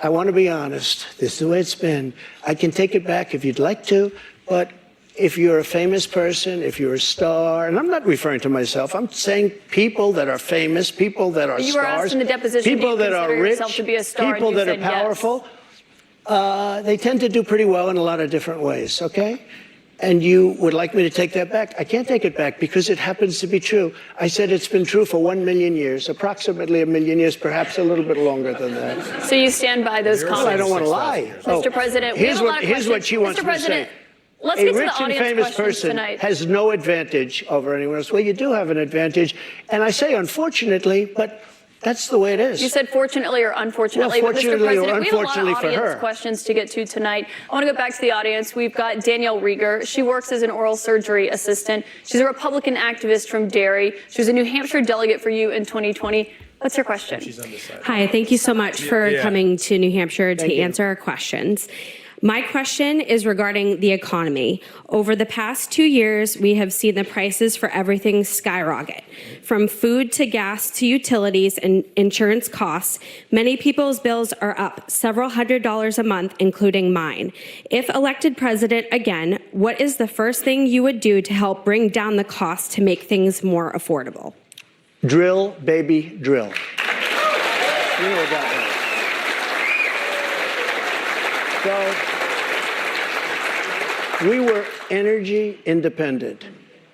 I want to be honest. This is the way it's been. I can take it back if you'd like to, but if you're a famous person, if you're a star, and I'm not referring to myself, I'm saying people that are famous, people that are You were asked stars, in the deposition, people do you that are consider rich, yourself to be a star, and people you that are said yes. powerful, they tend to do pretty well in a lot of different ways, okay? And you would like me to take that back? I can't take it back because it happens to be true. I said it's been true for 1 million years, approximately 1 million years, perhaps a little bit longer than that. So you stand by those comments? Well, I don't want to lie. Mr. President, we have a lot of here's what questions. she wants Mr. me to say. President, let's A get to rich the and audience famous questions person tonight. has no advantage over anyone else. Well, you do have an advantage. And I say unfortunately, but that's the way it is. You said fortunately or unfortunately. Well, but Mr. fortunately or President, we have a lot unfortunately of for audience her. questions to get to tonight. I want to go back to the audience. We've got Danielle Rieger. She works as an oral surgery assistant. She's a Republican activist from Derry. She was a New Hampshire delegate for you in 2020. What's your question? Hi, thank you so much for coming to New Hampshire to answer our questions. My question is regarding the economy. Over the past 2 years, we have seen the prices for everything skyrocket. From food to gas to utilities and insurance costs, many people's bills are up several $100s a month, including mine. If elected president again, what is the first thing you would do to help bring down the cost to make things more affordable? Drill, baby, drill. You know what that means. So we were energy independent.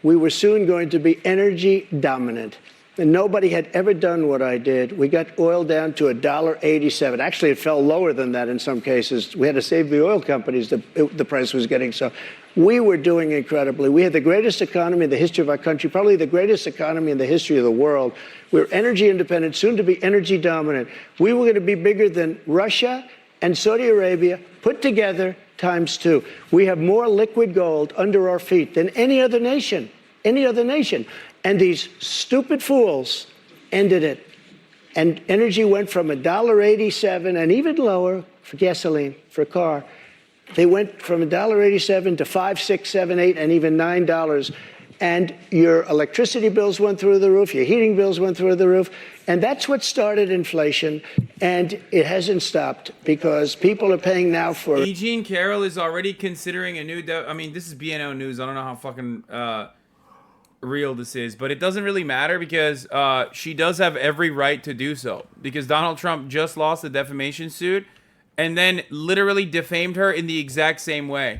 We were soon going to be energy dominant. And nobody had ever done what I did. We got oil down to $1.87. Actually, it fell lower than that in some cases. We had to save the oil companies. The price was getting so. We were doing incredibly. We had the greatest economy in the history of our country, probably the greatest economy in the history of the world. We were energy independent, soon to be energy dominant. We were going to be bigger than Russia and Saudi Arabia put together ×2. We have more liquid gold under our feet than any other nation. Any other nation. And these stupid fools ended it. And energy went from $1.87 and even lower for gasoline, for a car. They went from $1.87 to $5, $6, $7, $8, and even $9. and your electricity bills went through the roof, your heating bills went through the roof, and that's what started inflation, and it hasn't stopped because people are paying now for... Eugene Carroll is already considering a new... I mean, this is BNO News. I don't know how fucking real this is, but it doesn't really matter because she does have every right to do so because Donald Trump just lost the defamation suit and then literally defamed her in the exact same way.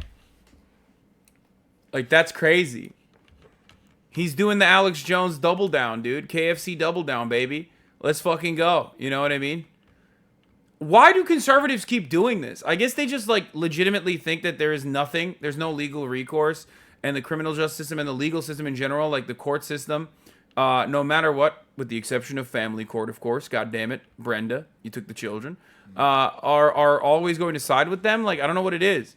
Like, that's crazy. He's doing the Alex Jones double down, dude. KFC double down, baby. Let's fucking go. You know what I mean? Why do conservatives keep doing this? I guess they just, like, legitimately think that there is nothing. There's no legal recourse. And the criminal justice system and the legal system in general, like the court system, no matter what, with the exception of family court, of course. God damn it, Brenda, you took the children. Are always going to side with them. Like, I don't know what it is.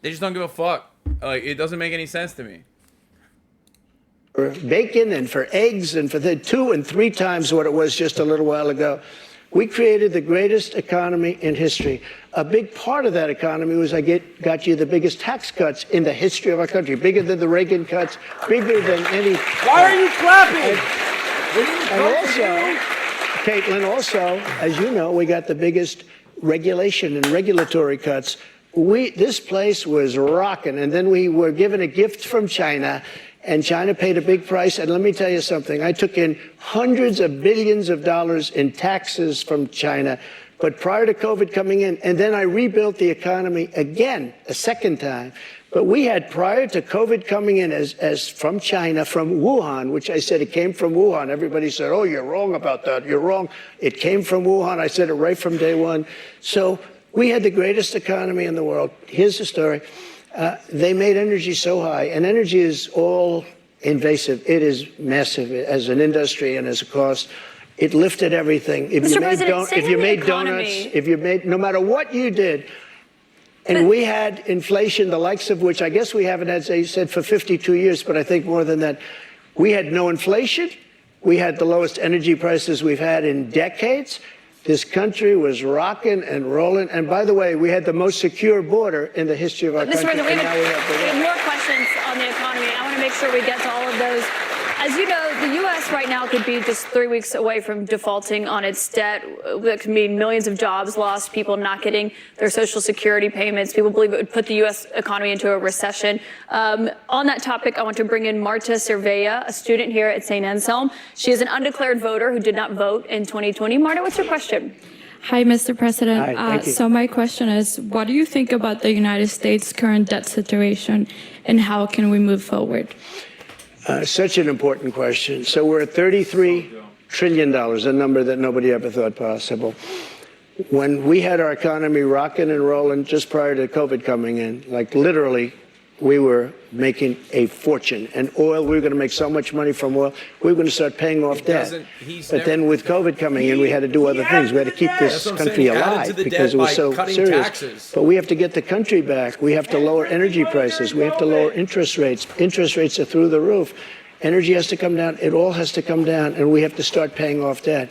They just don't give a fuck. Like, it doesn't make any sense to me. For bacon and for eggs and for the 2 and 3 times what it was just a little while ago. We created the greatest economy in history. A big part of that economy was got you the biggest tax cuts in the history of our country, bigger than the Reagan cuts, bigger than any... Why are you clapping? And also, Caitlin, as you know, we got the biggest regulation and regulatory cuts. This place was rocking, and then we were given a gift from China, and China paid a big price. And let me tell you something. I took in hundreds of billions of dollars in taxes from China, but prior to COVID coming in, and then I rebuilt the economy again, a second time. But we had, prior to COVID coming in as from China, from Wuhan, which I said it came from Wuhan. Everybody said, oh, you're wrong about that. You're wrong. It came from Wuhan. I said it right from day one. So we had the greatest economy in the world. Here's the story. They made energy so high, and energy is all invasive. It is massive as an industry and as a cost. It lifted everything. If you made donuts, no matter what you did, and we had inflation, the likes of which I guess we haven't had, as you said, for 52 years, but I think more than that. We had no inflation. We had the lowest energy prices we've had in decades. This country was rocking and rolling. And by the way, we had the most secure border in the history of our country. Mr. President, we have more questions on the economy. I want to make sure we get to all of those. As you know, the U.S. right now could be just 3 weeks away from defaulting on its debt. That could mean millions of jobs lost, people not getting their Social Security payments. People believe it would put the U.S. economy into a recession. On that topic, I want to bring in Marta Cervella, a student here at St. Anselm. She is an undeclared voter who did not vote in 2020. Marta, what's your question? Hi, Mr. President. Hi, thank you. So my question is, what do you think about the United States' current debt situation, and how can we move forward? Such an important question. So we're at $33 trillion, a number that nobody ever thought possible. When we had our economy rocking and rolling just prior to COVID coming in, like literally, we were making a fortune. And oil, we were going to make so much money from oil, we were going to start paying off debt. But then with COVID coming in, we had to do other things. We had to keep this country alive because it was so serious. But we have to get the country back. We have to lower energy prices. We have to lower interest rates. Interest rates are through the roof. Energy has to come down. It all has to come down, and we have to start paying off debt.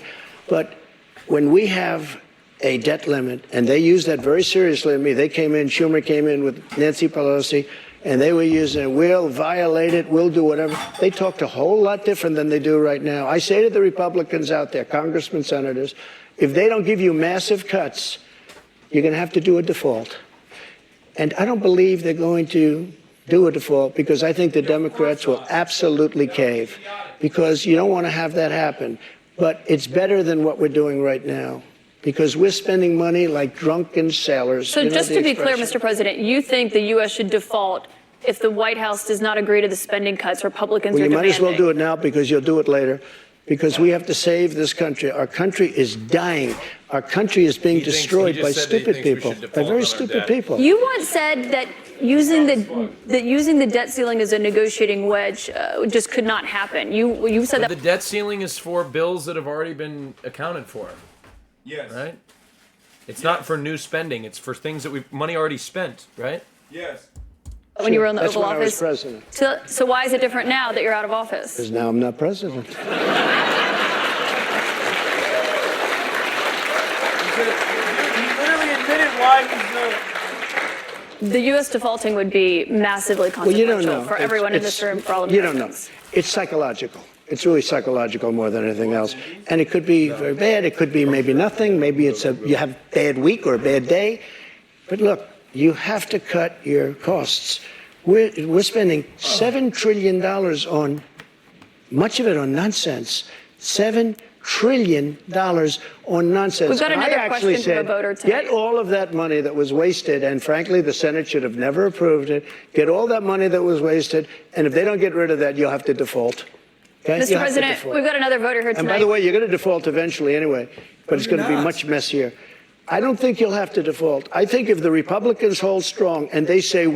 But when we have a debt limit, and they use that very seriously to me. They came in, Schumer came in with Nancy Pelosi, and they were using it. We'll violate it. We'll do whatever. They talked a whole lot different than they do right now. I say to the Republicans out there, congressmen, senators, if they don't give you massive cuts, you're going to have to do a default. And I don't believe they're going to do a default because I think the Democrats will absolutely cave because you don't want to have that happen. But it's better than what we're doing right now, because we're spending money like drunken sailors. So just to be clear, Mr. President, you think the U.S. should default if the White House does not agree to the spending cuts Republicans are demanding? You might as well do it now because you'll do it later, because we have to save this country. Our country is dying. Our country is being destroyed by stupid people, by very stupid people. You once said that using the debt ceiling as a negotiating wedge just could not happen. You said that the debt ceiling is for bills that have already been accounted for. Yes. Right? It's not for new spending. It's for things that money already spent, right? Yes. when you were in the That's Oval when I was Office. president. So why is it different now that you're out of office? Because now I'm not president. You literally admitted why he's The U.S. defaulting would be massively Well, you consequential don't know. for everyone in this room, for all You Americans. don't know. It's psychological. It's really psychological more than anything else. And it could be very bad. It could be maybe nothing. Maybe you have a bad week or a bad day. But look, you have to cut your costs. We're spending $7 trillion on, much of it on nonsense. $7 trillion on nonsense. We've got And I another actually question from a said, voter tonight. get all of that money that was wasted, and frankly, the Senate should have never approved it. Get all that money that was wasted, and if they don't get rid of that, you'll have to default. Okay? Mr. You'll have to President, default. we've got another voter here tonight. And by the way, you're going to default eventually anyway, but it's going to be much messier. I don't think you'll have to default. I think if the Republicans hold strong and they say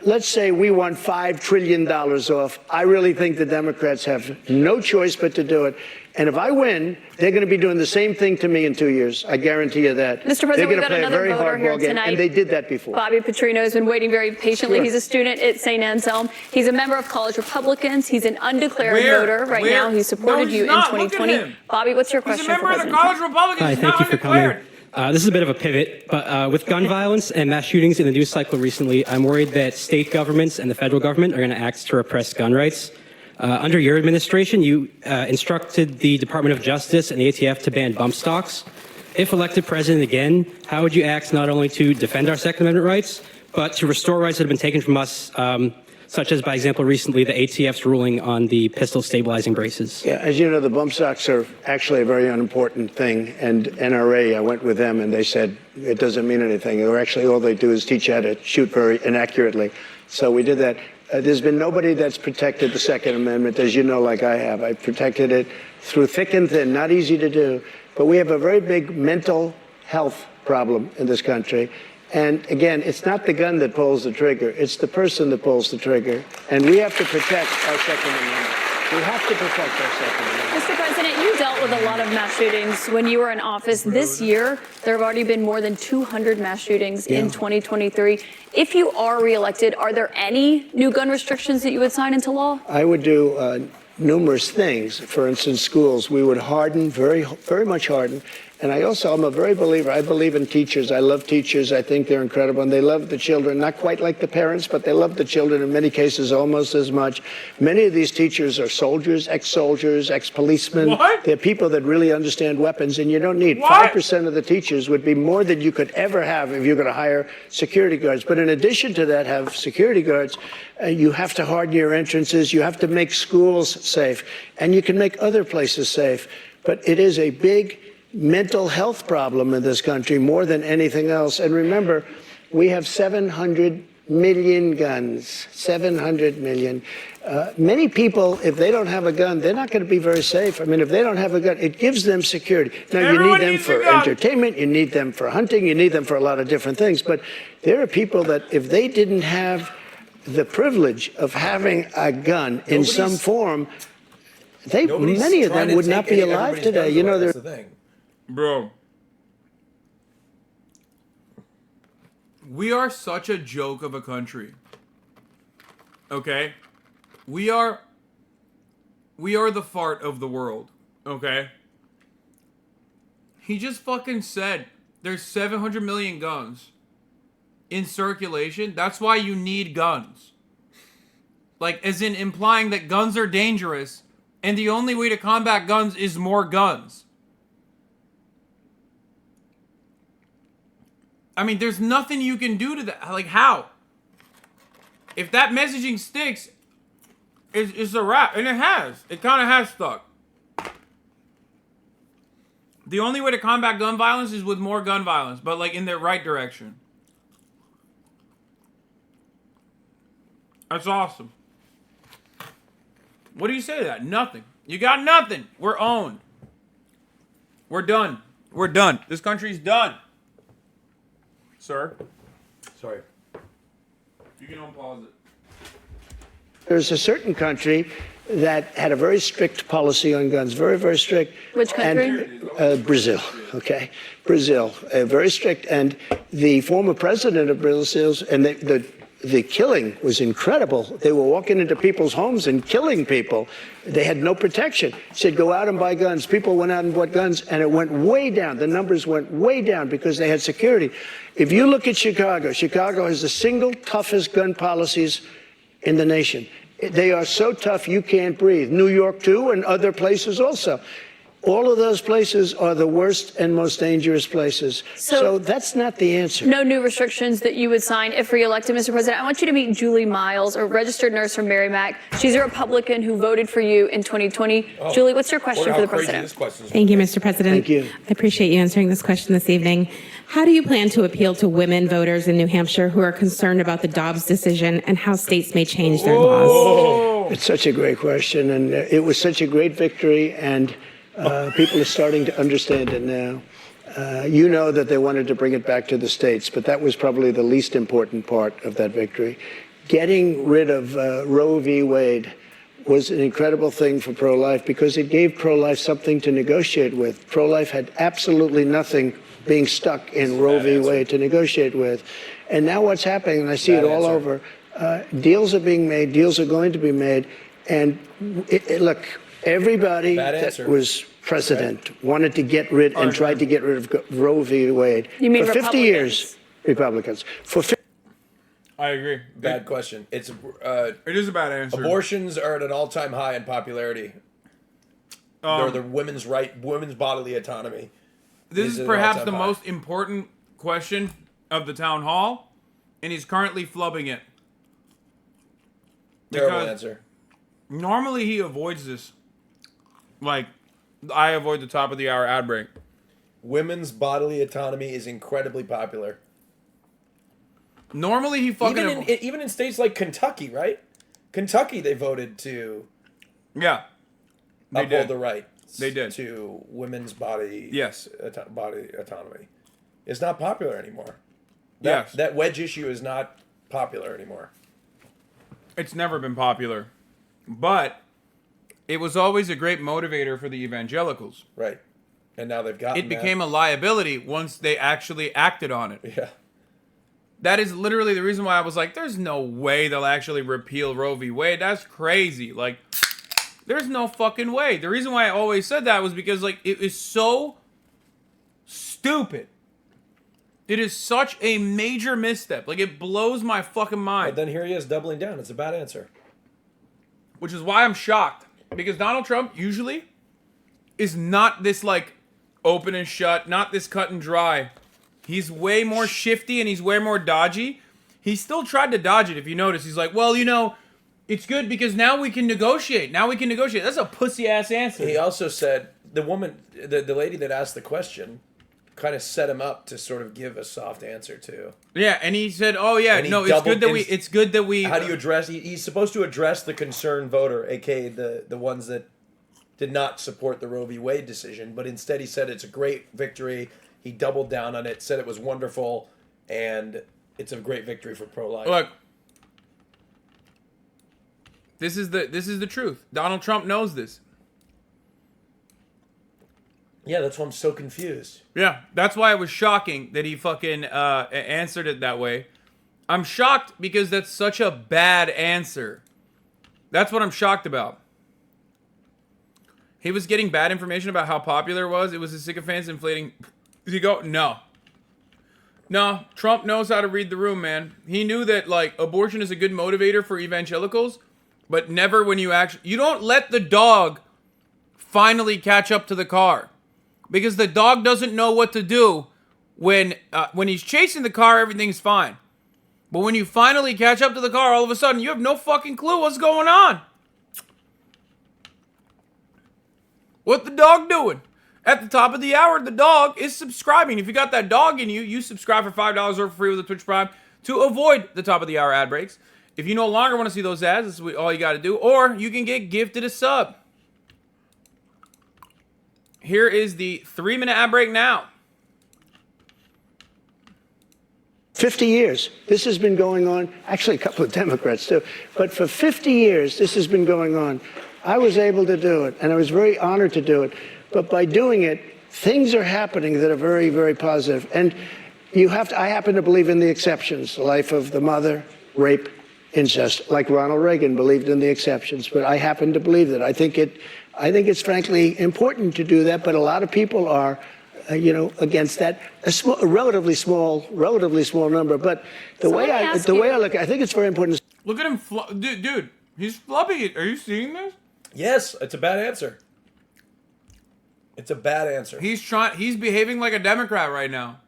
let's say we want $5 trillion off, I really think the Democrats have no choice but to do it. And if I win, they're going to be doing the same thing to me in 2 years. I guarantee you that. Mr. President, they're going we've to got play a another very voter hard here ball game, tonight. and they did that before. Bobby Petrino has been waiting very patiently. Sure. He's a student at St. Anselm. He's a member of College Republicans. He's an undeclared voter right now. He supported you in 2020. Bobby, what's your question for President Trump? Hi, thank you for coming. This is a bit of a pivot, but with gun violence and mass shootings in the news cycle recently, I'm worried that state governments and the federal government are going to act to repress gun rights. Under your administration, you instructed the Department of Justice and the ATF to ban bump stocks. If elected president again, how would you act not only to defend our Second Amendment rights, but to restore rights that have been taken from us, such as, by example, recently the ATF's ruling on the pistol stabilizing braces? Yeah, as you know, the bump stocks are actually a very unimportant thing. And NRA, I went with them, and they said it doesn't mean anything. Or actually, all they do is teach you how to shoot very inaccurately. So we did that. There's been nobody that's protected the Second Amendment, as you know, like I have. I've protected it through thick and thin, not easy to do. But we have a very big mental health problem in this country. And again, it's not the gun that pulls the trigger. It's the person that pulls the trigger. And we have to protect our Second Amendment. We have to protect our Second Amendment. Mr. President, you dealt with a lot of mass shootings when you were in office. This year, there have already been more than 200 mass shootings in 2023. If you are reelected, are there any new gun restrictions that you would sign into law? I would do numerous things. For instance, schools, we would harden, very, very much harden. And I'm a very believer. I believe in teachers. I love teachers. I think they're incredible. And they love the children, not quite like the parents, but they love the children in many cases almost as much. Many of these teachers are soldiers, ex-policemen. What? They're people that really understand weapons, and you don't need 5% of the teachers would be more than you could ever have if you're going to hire security guards. But in addition to that, have security guards. You have to harden your entrances. You have to make schools safe, and you can make other places safe. But it is a big mental health problem in this country more than anything else. And remember, we have 700 million guns, 700 million. Many people, if they don't have a gun, they're not going to be very safe. I mean, if they don't have a gun, it gives them security. Now, you need them for entertainment, you need them for hunting, you need them for a lot of different things. But there are people that if they didn't have the privilege of having a gun in some form, many of them would not be alive today. You know, that's the thing. Bro, we are such a joke of a country. Okay? We are the fart of the world. Okay? He just fucking said there's 700 million guns in circulation. That's why you need guns. Like, as in implying that guns are dangerous, and the only way to combat guns is more guns. I mean, there's nothing you can do to that. Like, how? If that messaging sticks, it's a wrap. And it has. It kind of has stuck. The only way to combat gun violence is with more gun violence, but, like, in the right direction. That's awesome. What do you say to that? Nothing. You got nothing. We're owned. We're done. We're done. This country's done. Sir? Sorry. You can unpause it. There's a certain country that had a very strict policy on guns, very, very strict. Which country? And, Brazil, okay? Brazil, very strict. And the former president of Brazil, and the killing was incredible. They were walking into people's homes and killing people. They had no protection. He said, go out and buy guns. People went out and bought guns, and it went way down. The numbers went way down because they had security. If you look at Chicago, Chicago has the single toughest gun policies in the nation. They are so tough you can't breathe. New York, too, and other places also. All of those places are the worst and most dangerous places. So that's not the answer. No new restrictions that you would sign if reelected, Mr. President. I want you to meet Julie Miles, a registered nurse from Merrimack. She's a Republican who voted for you in 2020. Julie, what's your question for the president? Thank you, Mr. President. Thank you. I appreciate you answering this question this evening. How do you plan to appeal to women voters in New Hampshire who are concerned about the Dobbs decision and how states may change their laws? It's such a great question, and it was such a great victory, and people are starting to understand it now. You know that they wanted to bring it back to the states, but that was probably the least important part of that victory. Getting rid of Roe v. Wade was an incredible thing for pro-life because it gave pro-life something to negotiate with. Pro-life had absolutely nothing being stuck in Roe v. Wade to negotiate with. And now what's happening, and I see it all over, deals are being made, deals are going to be made, and look, everybody that was president wanted to get rid and tried to get rid of Roe v. Wade. You mean for 50 years, Republicans. I agree. Bad question. It is a bad answer. Abortions are at an all-time high in popularity. Or the women's bodily autonomy. This is perhaps the most important question of the town hall, and he's currently flubbing it. Terrible answer. Normally he avoids this. Like, I avoid the top of the hour ad break. Women's bodily autonomy is incredibly popular. Normally he fucking... Even in states like Kentucky, right? Kentucky, they voted to... Yeah. Uphold the right. They did. To women's body... Yes. Body autonomy. It's not popular anymore. Yes. That wedge issue is not popular anymore. It's never been popular. But... it was always a great motivator for the evangelicals. Right. And now they've gotten it became a liability once they actually acted on it. Yeah. That is literally the reason why I was like, there's no way they'll actually repeal Roe v. Wade. That's crazy. Like, there's no fucking way. The reason why I always said that was because, like, it is so stupid. It is such a major misstep. Like, it blows my fucking mind. But then here he is doubling down. It's a bad answer. Which is why I'm shocked. Because Donald Trump usually is not this, like, open and shut, not this cut and dry. He's way more shifty and he's way more dodgy. He still tried to dodge it, if you notice. He's like, well, you know, it's good because now we can negotiate. Now we can negotiate. That's a pussy-ass answer. He also said, the woman, the lady that asked the question, kind of set him up to sort of give a soft answer too. Yeah, and he said, "Oh yeah, no, it's good that we." How do you address? He's supposed to address the concerned voter, aka the ones that did not support the Roe v. Wade decision, but instead he said it's a great victory. He doubled down on it, said it was wonderful, and it's a great victory for pro-life. Look, this is the truth. Donald Trump knows this. Yeah, that's why I'm so confused. Yeah, that's why it was shocking that he fucking answered it that way. I'm shocked because that's such a bad answer. That's what I'm shocked about. He was getting bad information about how popular it was. It was his sycophants inflating. Does he go? No. No, Trump knows how to read the room, man. He knew that, like, abortion is a good motivator for evangelicals, but never when you actually... You don't let the dog finally catch up to the car. Because the dog doesn't know what to do when he's chasing the car, everything's fine. But when you finally catch up to the car, all of a sudden, you have no fucking clue what's going on. What the dog doing? At the top of the hour, the dog is subscribing. If you got that dog in you, you subscribe for $5 or for free with a Twitch Prime to avoid the top of the hour ad breaks. If you no longer want to see those ads, this is all you got to do. Or you can get gifted a sub. Here is the 3-minute ad break now. 50 years, this has been going on. Actually, a couple of Democrats, too. But for 50 years, this has been going on. I was able to do it, and I was very honored to do it. But by doing it, things are happening that are very, very positive. And I happen to believe in the exceptions, the life of the mother, rape, incest, like Ronald Reagan believed in the exceptions. But I happen to believe that. I think it's frankly important to do that, but a lot of people are, against that. A relatively small number. But the way I look, I think it's very important. Look at him, dude. He's flubbing it. Are you seeing this? Yes, it's a bad answer. It's a bad answer. He's behaving like a Democrat right now.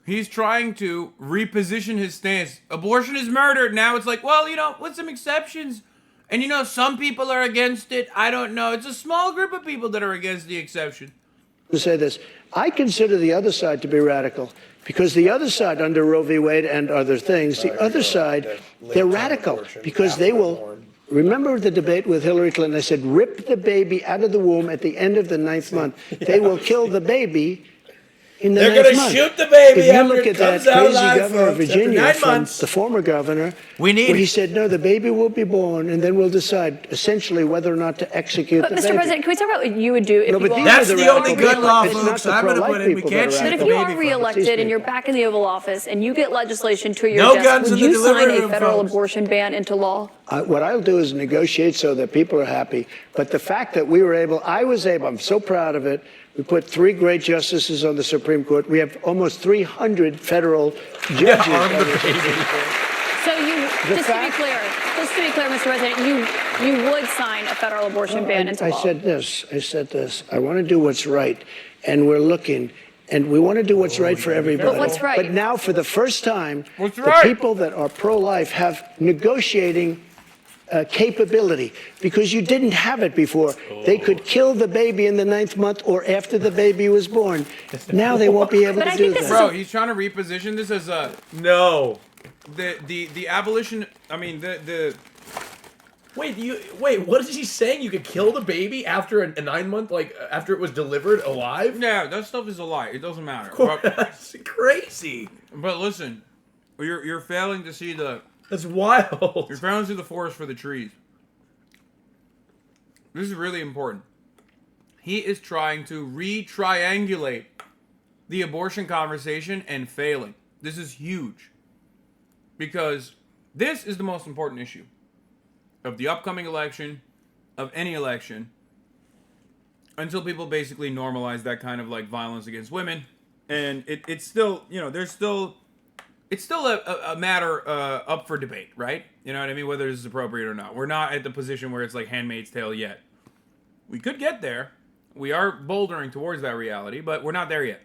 He's trying to reposition his stance. Abortion is murder. Now it's like, well, with some exceptions. And some people are against it. I don't know. It's a small group of people that are against the exception. To say this, I consider the other side to be radical because the other side under Roe v. Wade and other things, the other side, they're radical because they will. Remember the debate with Hillary Clinton? I said, rip the baby out of the womb at the end of the 9th month. They will kill the baby in the 9th month. They're going to shoot the baby. If you look at that crazy governor of Virginia, the former governor, where he said, no, the baby will be born, and then we'll decide essentially whether or not to execute the baby. Mr. President, can we talk about what you would do if you are That's the only gun law, folks. I'm going to put in. We can't shoot the baby. But if you are reelected and you're back in the Oval Office and you get legislation to your desk, would you sign a federal abortion ban into law? What I'll do is negotiate so that people are happy. But the fact that I was able, I'm so proud of it. We put 3 great justices on the Supreme Court. We have almost 300 federal judges. So just to be clear, Mr. President, you would sign a federal abortion ban into law. I said this. I want to do what's right, and we're looking. And we want to do what's right for everybody. But what's right? But now, for the first time, the people that are pro-life have negotiating capability, because you didn't have it before. They could kill the baby in the 9th month or after the baby was born. Now they won't be able to do that. Bro, he's trying to reposition this as a the abolition. I mean Wait, what is he saying? You could kill the baby after a 9-month, after it was delivered alive? Yeah, that stuff is a lie. It doesn't matter. That's crazy. But listen, you're failing to see That's wild. You're failing to see the forest for the trees. This is really important. He is trying to re-triangulate the abortion conversation and failing. This is huge. Because this is the most important issue of the upcoming election, of any election, until people basically normalize that kind of violence against women. And it's still, it's still a matter up for debate, right? You know what I mean? Whether this is appropriate or not. We're not at the position where it's like Handmaid's Tale yet. We could get there. We are bouldering towards that reality, but we're not there yet.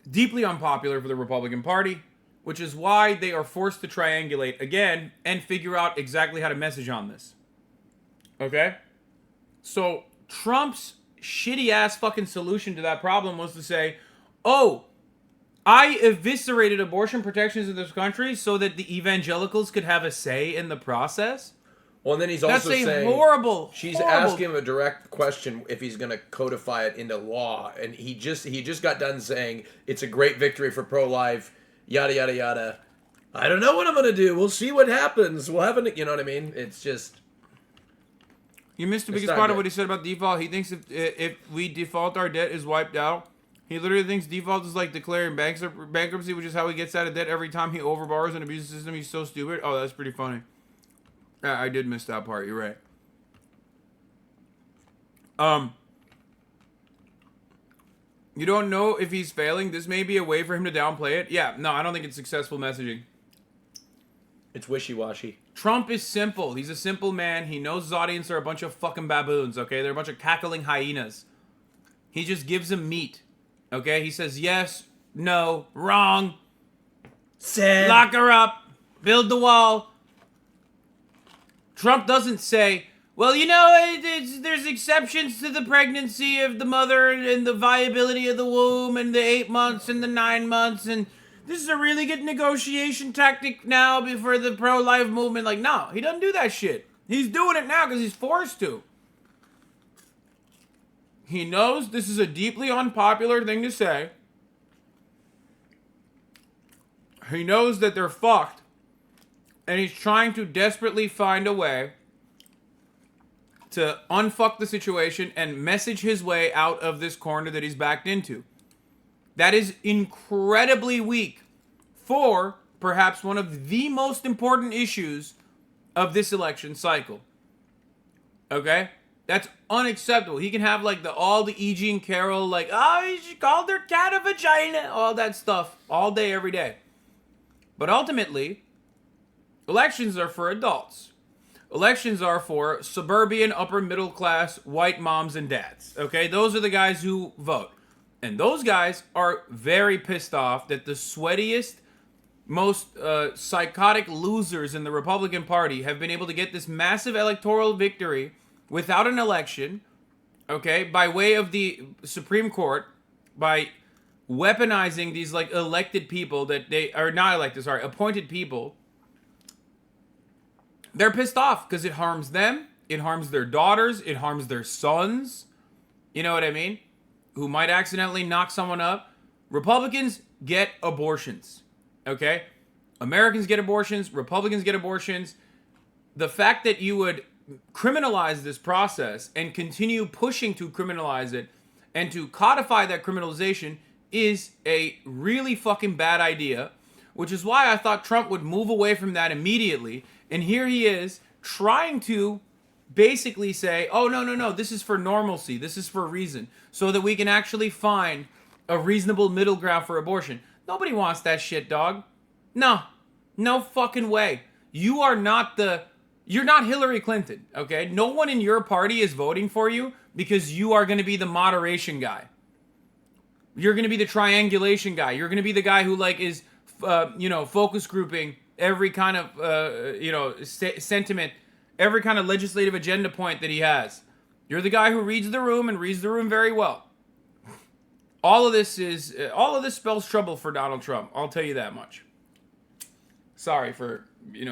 Deeply unpopular for the Republican Party, which is why they are forced to triangulate again and figure out exactly how to message on this. Okay? So Trump's shitty-ass fucking solution to that problem was to say, oh, I eviscerated abortion protections in this country so that the evangelicals could have a say in the process. Well, and then he's also saying... That's a horrible... She's asking him a direct question if he's going to codify it into law. And he just got done saying it's a great victory for pro-life, yada, yada, yada. I don't know what I'm going to do. We'll see what happens. We'll have you know what I mean? It's just... You missed the biggest part of what he said about default. He thinks if we default, our debt is wiped out. He literally thinks default is like declaring bankruptcy, which is how he gets out of debt every time he overborrows and abuses the system. He's so stupid. Oh, that's pretty funny. Yeah, I did miss that part. You're right. You don't know if he's failing. This may be a way for him to downplay it. Yeah, no, I don't think it's successful messaging. It's wishy-washy. Trump is simple. He's a simple man. He knows his audience are a bunch of fucking baboons, okay? They're a bunch of cackling hyenas. He just gives them meat, okay? He says yes, no, wrong. Sad. Lock her up. Build the wall. Trump doesn't say, well, there's exceptions to the pregnancy of the mother and the viability of the womb and the 8 months and the 9 months, and this is a really good negotiation tactic now before the pro-life movement. No, he doesn't do that shit. He's doing it now because he's forced to. He knows this is a deeply unpopular thing to say. He knows that they're fucked. And he's trying to desperately find a way to unfuck the situation and message his way out of this corner that he's backed into. That is incredibly weak for perhaps one of the most important issues of this election cycle. Okay? That's unacceptable. He can have like all the E.G. and Carroll, like, oh, she called her cat a vagina, all that stuff, all day, every day. But ultimately, elections are for adults. Elections are for suburban, upper middle class, white moms and dads. Okay? Those are the guys who vote. And those guys are very pissed off that the sweatiest, most psychotic losers in the Republican Party have been able to get this massive electoral victory without an election, okay, by way of the Supreme Court, by weaponizing these like elected people that they are not elected, sorry, appointed people. They're pissed off because it harms them, it harms their daughters, it harms their sons, you know what I mean, who might accidentally knock someone up. Republicans get abortions, okay? Americans get abortions, Republicans get abortions. The fact that you would criminalize this process and continue pushing to criminalize it and to codify that criminalization is a really fucking bad idea, which is why I thought Trump would move away from that immediately. And here he is trying to basically say, oh, no, this is for normalcy, this is for a reason, so that we can actually find a reasonable middle ground for abortion. Nobody wants that shit, dog. No fucking way. You're not Hillary Clinton, okay? No one in your party is voting for you because you are going to be the moderation guy. You're going to be the triangulation guy. You're going to be the guy who like is, focus grouping every kind of, sentiment, every kind of legislative agenda point that he has. You're the guy who reads the room and reads the room very well. All of this spells trouble for Donald Trump. I'll tell you that much. Sorry for,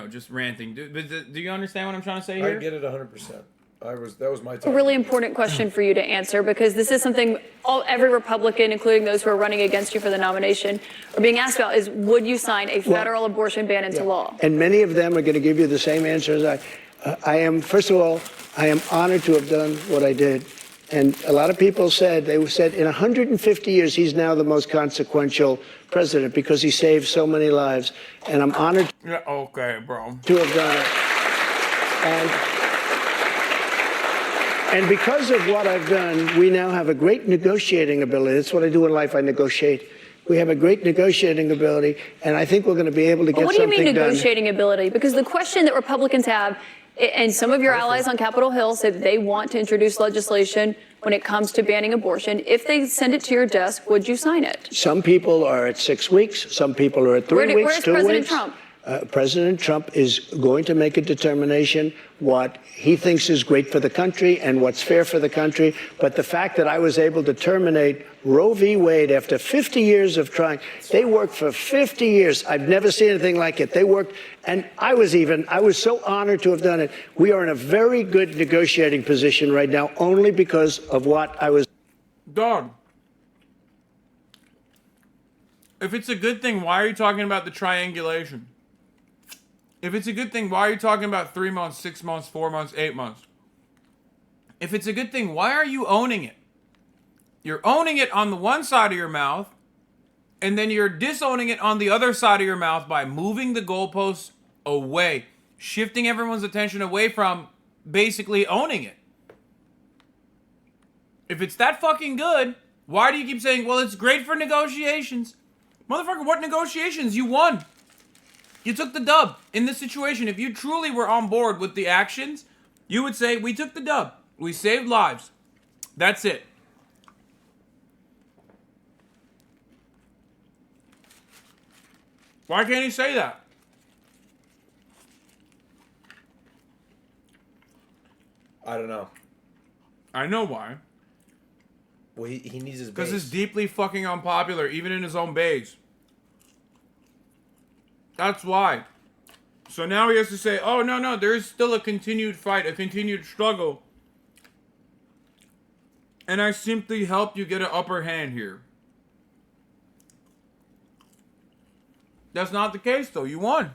just ranting. Do you understand what I'm trying to say here? I get it 100%. That was my time. A really important question for you to answer, because this is something every Republican, including those who are running against you for the nomination, are being asked about, is would you sign a federal abortion ban into law? And many of them are going to give you the same answer as I am. First of all, I am honored to have done what I did. And a lot of people said in 150 years, he's now the most consequential president because he saved so many lives. And I'm honored to have done it. And because of what I've done, we now have a great negotiating ability. That's what I do in life. I negotiate. We have a great negotiating ability, and I think we're going to be able to get something done. What do you mean negotiating ability? Because the question that Republicans have, and some of your allies on Capitol Hill say that they want to introduce legislation when it comes to banning abortion. If they send it to your desk, would you sign it? Some people are at 6 weeks. Some people are at 3 weeks, where's 2 weeks. President Trump? President Trump is going to make a determination what he thinks is great for the country and what's fair for the country. But the fact that I was able to terminate Roe v. Wade after 50 years of trying, they worked for 50 years. I've never seen anything like it. They worked, and I was so honored to have done it. We are in a very good negotiating position right now, only because of what I was. Dog. If it's a good thing, why are you talking about the triangulation? If it's a good thing, why are you talking about 3 months, 6 months, 4 months, 8 months? If it's a good thing, why are you owning it? You're owning it on the one side of your mouth, and then you're disowning it on the other side of your mouth by moving the goalposts away, shifting everyone's attention away from basically owning it. If it's that fucking good, why do you keep saying, well, it's great for negotiations? Motherfucker, what negotiations? You won. You took the dub in this situation. If you truly were on board with the actions, you would say, we took the dub. We saved lives. That's it. Why can't he say that? I don't know. I know why. Well, he needs his base. Because it's deeply fucking unpopular, even in his own base. That's why. So now he has to say, oh, no, there is still a continued fight, a continued struggle. And I simply helped you get an upper hand here. That's not the case, though. You won.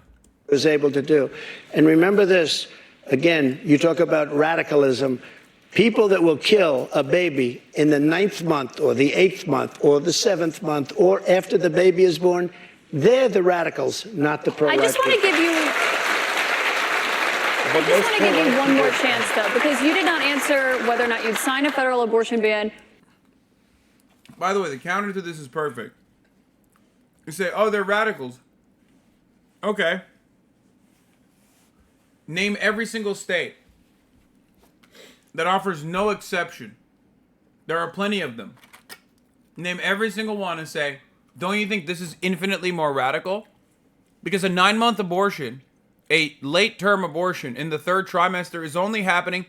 Was able to do. And remember this, again, you talk about radicalism. People that will kill a baby in the 9th month or the 8th month or the 7th month or after the baby is born, They're the radicals, not the I pro-life just want to people. give you. I just want to give you one more chance, though, because you did not answer whether or not you'd sign a federal abortion ban. By the way, the counter to this is perfect. You say, oh, they're radicals. Okay. Name every single state that offers no exception. There are plenty of them. Name every single one and say, don't you think this is infinitely more radical? Because a 9-month abortion, a late-term abortion in the 3rd trimester is only happening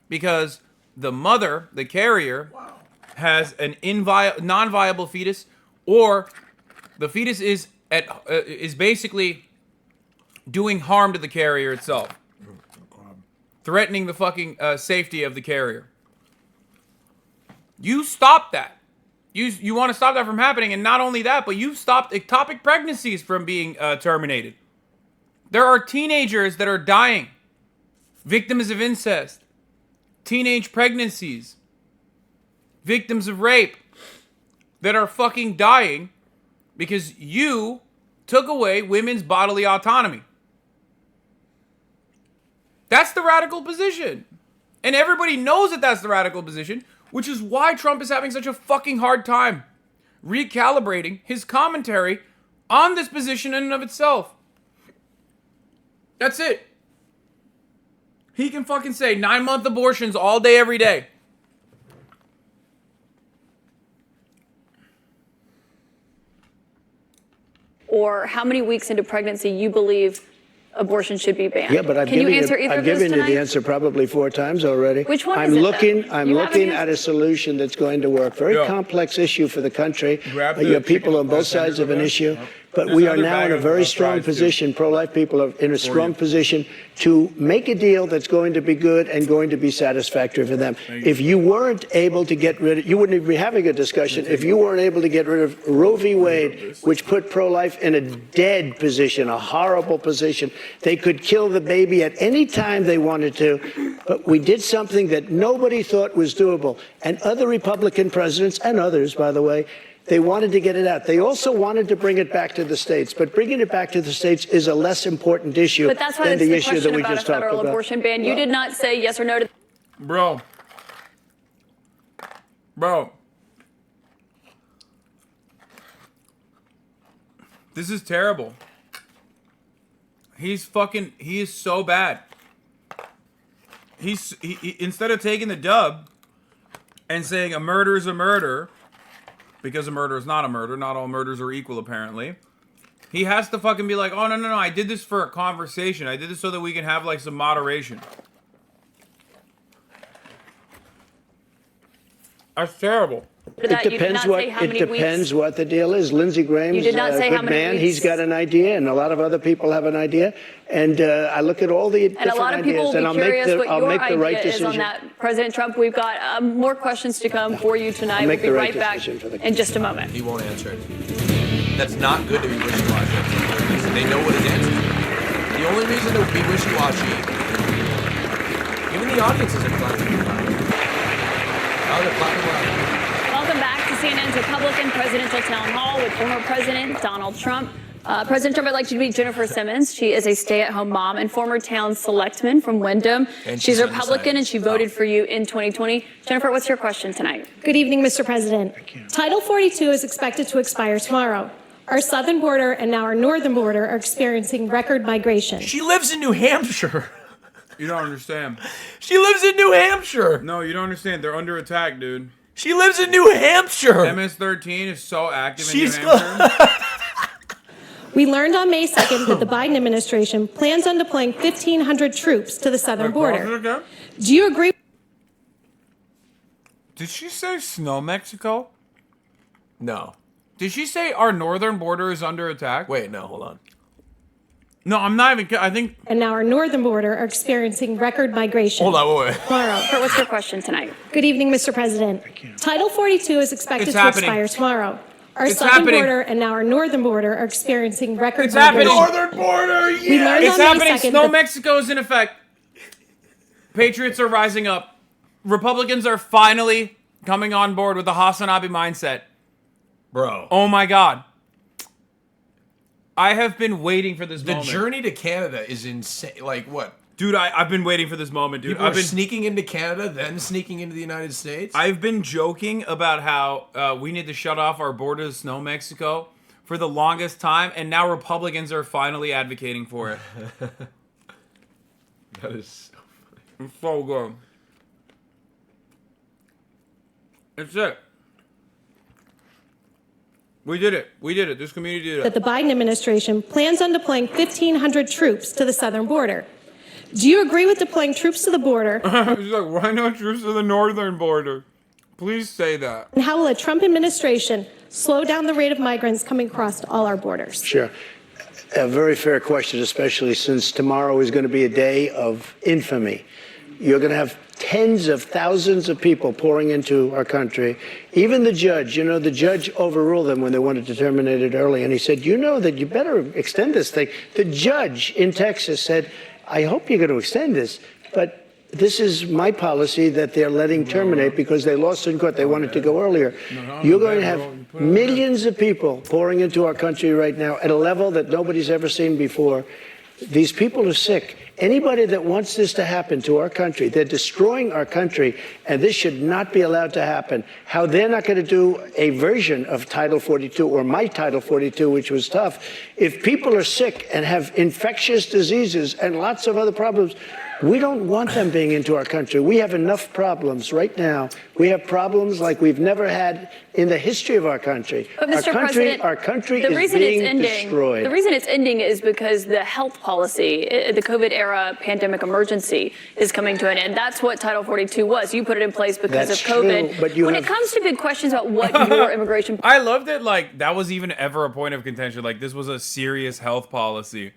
because the mother, the carrier, has an non-viable fetus, or the fetus is basically doing harm to the carrier itself, threatening the fucking safety of the carrier. You stop that. You want to stop that from happening, and not only that, but you've stopped ectopic pregnancies from being terminated. There are teenagers that are dying, victims of incest, teenage pregnancies, victims of rape, that are fucking dying because you took away women's bodily autonomy. That's the radical position. And everybody knows that that's the radical position, which is why Trump is having such a fucking hard time recalibrating his commentary on this position in and of itself. That's it. He can fucking say 9-month abortions all day, every day. Or how many weeks into pregnancy you believe abortion should be banned. Yeah, but I've Can you given answer either I've of those given you tonight? the answer probably 4 times already. Which one I'm is it, looking. though? I'm You have looking an at a answer? solution that's going to work. Very Yo. complex issue for the country. Grab the You have people chicken on both sides of an sandwich issue, over. but There's we are another now bag in a of very strong fries, too. position. Pro-life people are in a strong position to make a deal that's going to be good and going to be satisfactory for them. If you weren't able to get rid of, you wouldn't even be having a discussion if you weren't able to get rid of Roe v. Wade, which put pro-life in a dead position, a horrible position. They could kill the baby at any time they wanted to, but we did something that nobody thought was doable. And other Republican presidents, and others, by the way, they wanted to get it out. They also wanted to bring it back to the states, but bringing it back to the states is a less important issue But that's why than it's the the issue question that we about a just talked federal about. abortion ban. You did not say yes or no to. Bro. This is terrible. He is so bad. He instead of taking the dub and saying a murder is a murder, because a murder is not a murder, not all murders are equal apparently, he has to fucking be like, oh no, I did this for a conversation. I did this so that we can have like some moderation. That's terrible. It depends what the deal is. Lindsey Graham's You did not say a how good many man. weeks. He's got an idea, and a lot of other people have an idea. And I look at all the And different a lot of people ideas, will and be curious what I'll your make the right idea is on decision. that. President Trump, we've got more questions to come for you tonight. I'll We'll make be the right right back decision for the in just a moment. He won't answer it. That's not good to be wishy-washy. They know what his answer is. The only reason to be wishy-washy, even the audience isn't clapping loud. Now they're clapping loud. Welcome back to CNN's Republican Presidential Town Hall with former President Donald Trump. President Trump, I'd like you to meet Jennifer Simmons. She is a stay-at-home mom and former town selectman from Wyndham. And She's she's a Republican and she voted Oh. for you in 2020. Jennifer, what's your question tonight? Good evening, Mr. President. Title 42 is expected to expire tomorrow. Our southern border and now our northern border are experiencing record migration. She lives in New Hampshire. You don't understand. She lives in New Hampshire. No, you don't understand. They're under attack, dude. She lives in New Hampshire. MS-13 is so active in She's New Hampshire. We learned on May 2nd that the Biden administration plans on deploying 1,500 troops to the southern border. Do you agree? Did she say snow Mexico? No. Did she say our northern border is under attack? Wait, no, hold on. No, I'm not even. I think. And now our northern border are experiencing record migration. Hold on, wait. Tomorrow. What's your question tonight? Good evening, Mr. President. Title 42 is expected It's to happening. expire tomorrow. Our It's southern happening. border and now our northern border are experiencing record It's happening. migration. Northern border, We learned It's on May happening. 2nd Snow that- Mexico is in effect. Patriots are rising up. Republicans are finally coming on board with the HasanAbi mindset. Bro. Oh my God. I have been waiting for this The moment. journey to Canada is insane. Like, what? Dude, I've been waiting for this moment, dude. People I've are been sneaking into Canada, then sneaking into the United States? I've been joking about how we need to shut off our border to Snow Mexico for the longest time, and now Republicans are finally advocating for it. That is so funny. It's so good. It's it. We did it. We did it. This community did That it. the Biden administration plans on deploying 1,500 troops to the southern border. Do you agree with deploying troops to the border? He's like, why not troops to the northern border? Please say that. And how will a Trump administration slow down the rate of migrants coming across all our borders? Sure. A very fair question, especially since tomorrow is going to be a day of infamy. You're going to have tens of thousands of people pouring into our country. Even the judge, the judge overruled them when they wanted to terminate it early. And he said, that you better extend this thing. The judge in Texas said, I hope you're going to extend this, but this is my policy that they're letting terminate because they lost in court. They wanted to go earlier. You're going to have millions of people pouring into our country right now at a level that nobody's ever seen before. These people are sick. Anybody that wants this to happen to our country, they're destroying our country, and this should not be allowed to happen. How they're not going to do a version of Title 42 or my Title 42, which was tough. If people are sick and have infectious diseases and lots of other problems, we don't want them being into our country. We have enough problems right now. We have problems like we've never had in the history of our country. But Mr. President, our country is being destroyed. The reason it's ending is because the health policy, the COVID-era pandemic emergency, is coming to an end. That's what Title 42 was. You put it in place because That's of COVID. true, but when it comes to big questions about what your immigration... I love that, that was even ever a point of contention. This was a serious health policy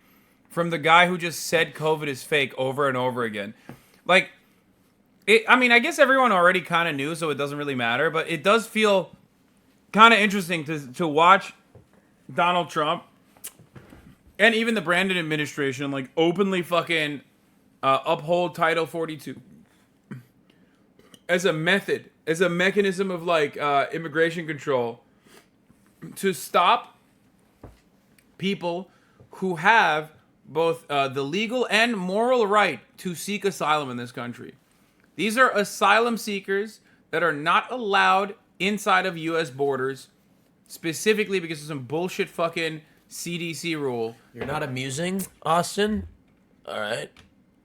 from the guy who just said COVID is fake over and over again. I mean, I guess everyone already kind of knew, so it doesn't really matter, but it does feel kind of interesting to watch Donald Trump and even the Brandon administration openly fucking uphold Title 42 as a method, as a mechanism of immigration control to stop people who have both the legal and moral right to seek asylum in this country. These are asylum seekers that are not allowed inside of U.S. borders, specifically because of some bullshit fucking CDC rule. You're not amusing, Austin? All right.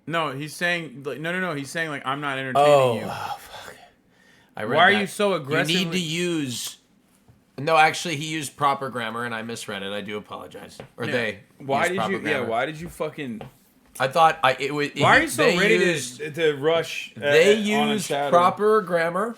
No, he's saying... No. He's saying, I'm not entertaining you. Oh, fuck. Why are you so aggressive? You need to use... No, actually, he used proper grammar, and I misread it. I do apologize. Or they. Why used did proper you? grammar. Yeah. Why did you fucking? I thought it was. Why are you so ready to rush? They used proper grammar,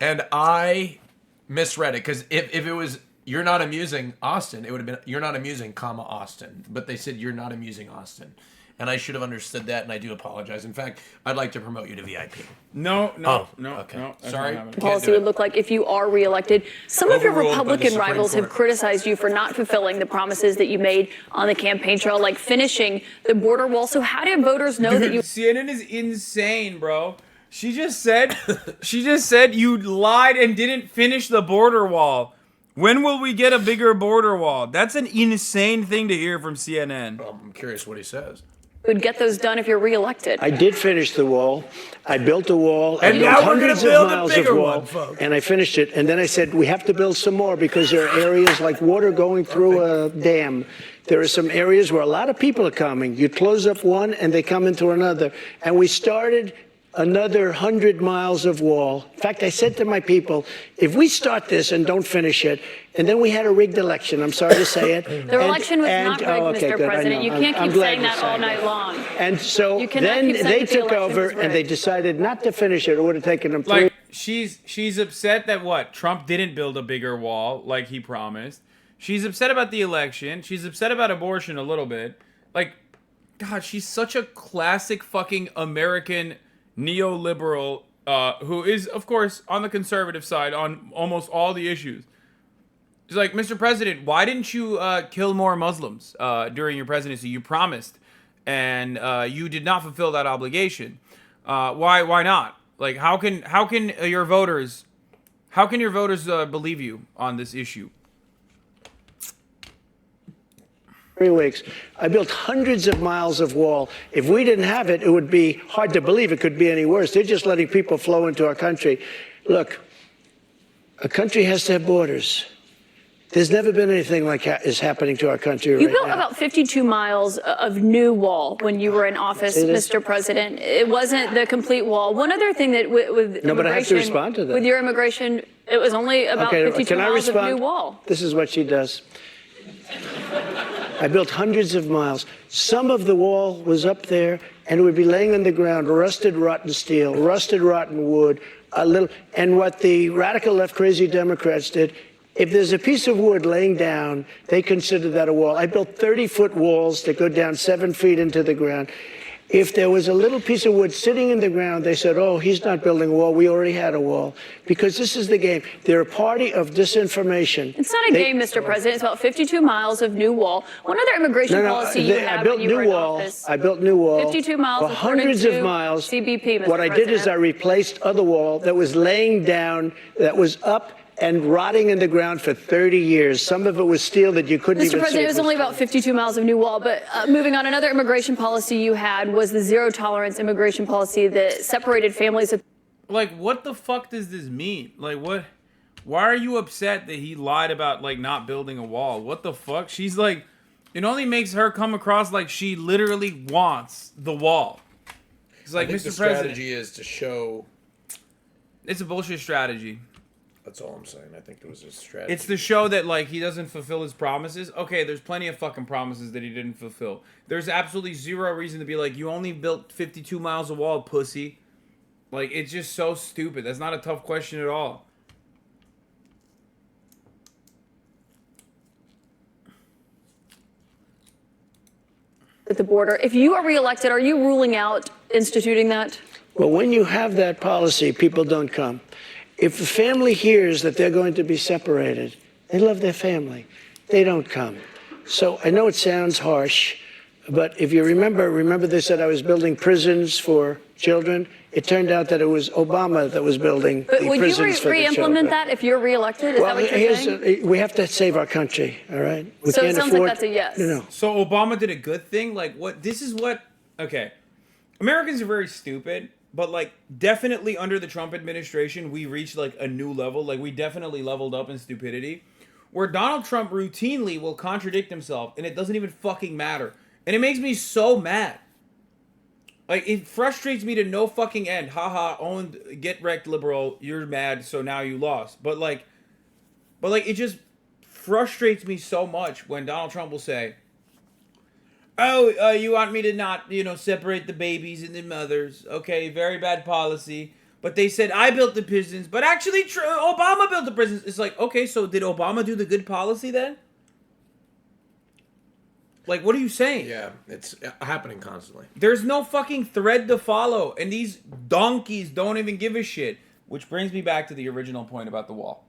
and I misread it because if it was you're not amusing Austin, it would have been you're not amusing, comma Austin. But they said you're not amusing Austin, and I should have understood that, and I do apologize. In fact, I'd like to promote you to VIP. No. Okay. Sorry. Policy would look like if you are reelected. Some of your Republican rivals have criticized you for not fulfilling the promises that you made on the campaign trail, like finishing the border wall. So how do voters know that you... CNN is insane, bro. She just said you lied and didn't finish the border wall. When will we get a bigger border wall? That's an insane thing to hear from CNN. Well, I'm curious what he says. would get those done if you're reelected? I did finish the wall. I built a wall. And I now built we're gonna hundreds of build a miles bigger of wall, one, folks. and I finished it. And then I said, we have to build some more because there are areas like water going through a dam. There are some areas where a lot of people are coming. You close up one and they come into another. And we started another 100 miles of wall. In fact, I said to my people, if we start this and don't finish it, and then we had a rigged election, I'm sorry to say it. The election was not rigged, Mr. President. You can't keep saying that all night long. And so You cannot then keep saying they that the took election over was and they rigged. decided not to finish it. It would have taken them 3 Like she's upset that what Trump didn't build a bigger wall like he promised. She's upset about the election. She's upset about abortion a little bit. Like, God, she's such a classic fucking American neoliberal who is, of course, on the conservative side on almost all the issues. She's like, Mr. President, why didn't you kill more Muslims during your presidency? You promised, and you did not fulfill that obligation. Why not? Like, how can your voters believe you on this issue? 3 weeks. I built hundreds of miles of wall. If we didn't have it, it would be hard to believe it could be any worse. They're just letting people flow into our country. Look, a country has to have borders. There's never been anything like is happening to our country right now. You built about 52 miles of new wall when you were in office, Mr. President. It wasn't the complete wall. One other thing that with No, but I have to respond to that. With your immigration, it was only about 52 miles of new wall. This is what she does. I built hundreds of miles. Some of the wall was up there, and it would be laying on the ground, rusted, rotten steel, rusted, rotten wood, and what the radical left crazy Democrats did, if there's a piece of wood laying down, they consider that a wall. I built 30-foot walls that go down 7 feet into the ground. If there was a little piece of wood sitting in the ground, they said, oh, he's not building a wall. We already had a wall. Because this is the game. They're a party of disinformation. It's not a game, Mr. President. It's about 52 miles of new wall. One other immigration policy you had when you were in office. I built new wall. 52 miles for hundreds of miles. CBP, Mr. What I did is I President. replaced other wall that was laying down, that was up and rotting in the ground for 30 years. Some of it was steel that you couldn't even see. Mr. President, it was only about 52 miles of new wall, but moving on, another immigration policy you had was the zero tolerance immigration policy that separated families. Like, what the fuck does this mean? Like, what? Why are you upset that he lied about, like, not building a wall? What the fuck? She's like, it only makes her come across like she literally wants the wall. It's like, I think Mr. the President. strategy is to show. It's a bullshit strategy. That's all I'm saying. I think it was a strategy. It's to show that, like, he doesn't fulfill his promises. Okay, there's plenty of fucking promises that he didn't fulfill. There's absolutely zero reason to be like, you only built 52 miles of wall, pussy. Like, it's just so stupid. That's not a tough question at all. At the border. If you are reelected, are you ruling out instituting that? Well, when you have that policy, people don't come. If the family hears that they're going to be separated, they love their family. They don't come. So I know it sounds harsh, but if you remember they said I was building prisons for children. It turned out that it was Obama that was building But the would you prisons for the children. re-implement that if you're reelected? Is that what you're saying? We have to save our country, all right? We So it can't sounds like afford, that's a yes. No. So Obama did a good thing? Like, what? This is what... Okay. Americans are very stupid, but, like, definitely under the Trump administration, we reached, like, a new level. Like, we definitely leveled up in stupidity. Where Donald Trump routinely will contradict himself, and it doesn't even fucking matter. And it makes me so mad. Like, it frustrates me to no fucking end. Haha, owned, get wrecked, liberal. You're mad, so now you lost. But it just frustrates me so much when Donald Trump will say, oh, you want me to not, separate the babies and the mothers. Okay, very bad policy. But they said I built the prisons, but actually Obama built the prisons. It's like, okay, so did Obama do the good policy then? Like, what are you saying? Yeah, it's happening constantly. There's no fucking thread to follow, and these donkeys don't even give a shit. Which brings me back to the original point about the wall.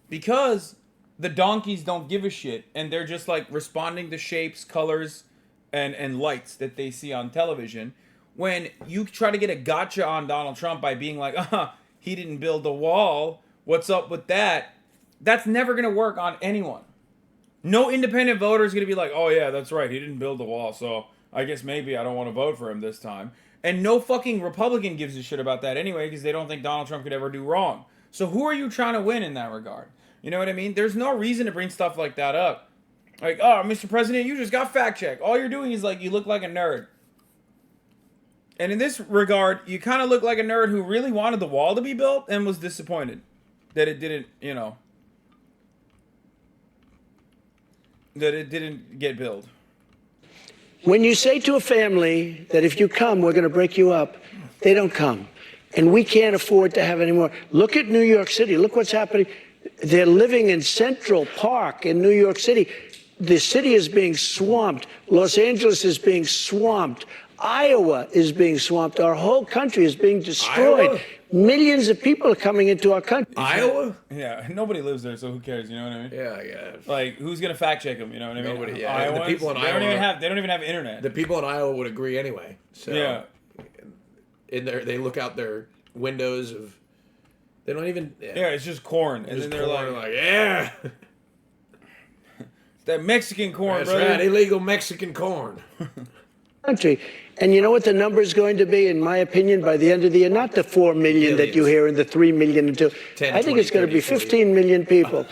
Because the donkeys don't give a shit, and they're just, like, responding to shapes, colors, and lights that they see on television. When you try to get a gotcha on Donald Trump by being like, he didn't build a wall, what's up with that? That's never going to work on anyone. No independent voter is going to be like, oh yeah, that's right, he didn't build the wall, so I guess maybe I don't want to vote for him this time. And no fucking Republican gives a shit about that anyway, because they don't think Donald Trump could ever do wrong. So who are you trying to win in that regard? You know what I mean? There's no reason to bring stuff like that up. Like, oh, Mr. President, you just got fact-checked. All you're doing is, like, you look like a nerd. And in this regard, you kind of look like a nerd who really wanted the wall to be built and was disappointed that it didn't, that it didn't get built. When you say to a family that if you come, we're going to break you up, they don't come. And we can't afford to have any more. Look at New York City. Look what's happening. They're living in Central Park in New York City. The city is being swamped. Los Angeles is being swamped. Iowa is being swamped. Our whole country is being destroyed. Iowa? Millions of people are coming into our country. Iowa? Yeah, nobody lives there, so who cares? You know what I mean? Yeah. Like, who's gonna fact check them? You know what I mean? Nobody. Yeah. Iowans, And the people in they Iowa don't even have internet. The people in Iowa would agree anyway. So Yeah. they look out their windows of. They don't even. Yeah, it's just corn, and then they're corn, like, yeah. That Mexican corn, That's brother. right, illegal Mexican corn. Country. And you know what the number is going to be, in my opinion, by the end of the year? Not the 4 million that you hear and the 3 million. And 10, I think it's going to be 15 million people.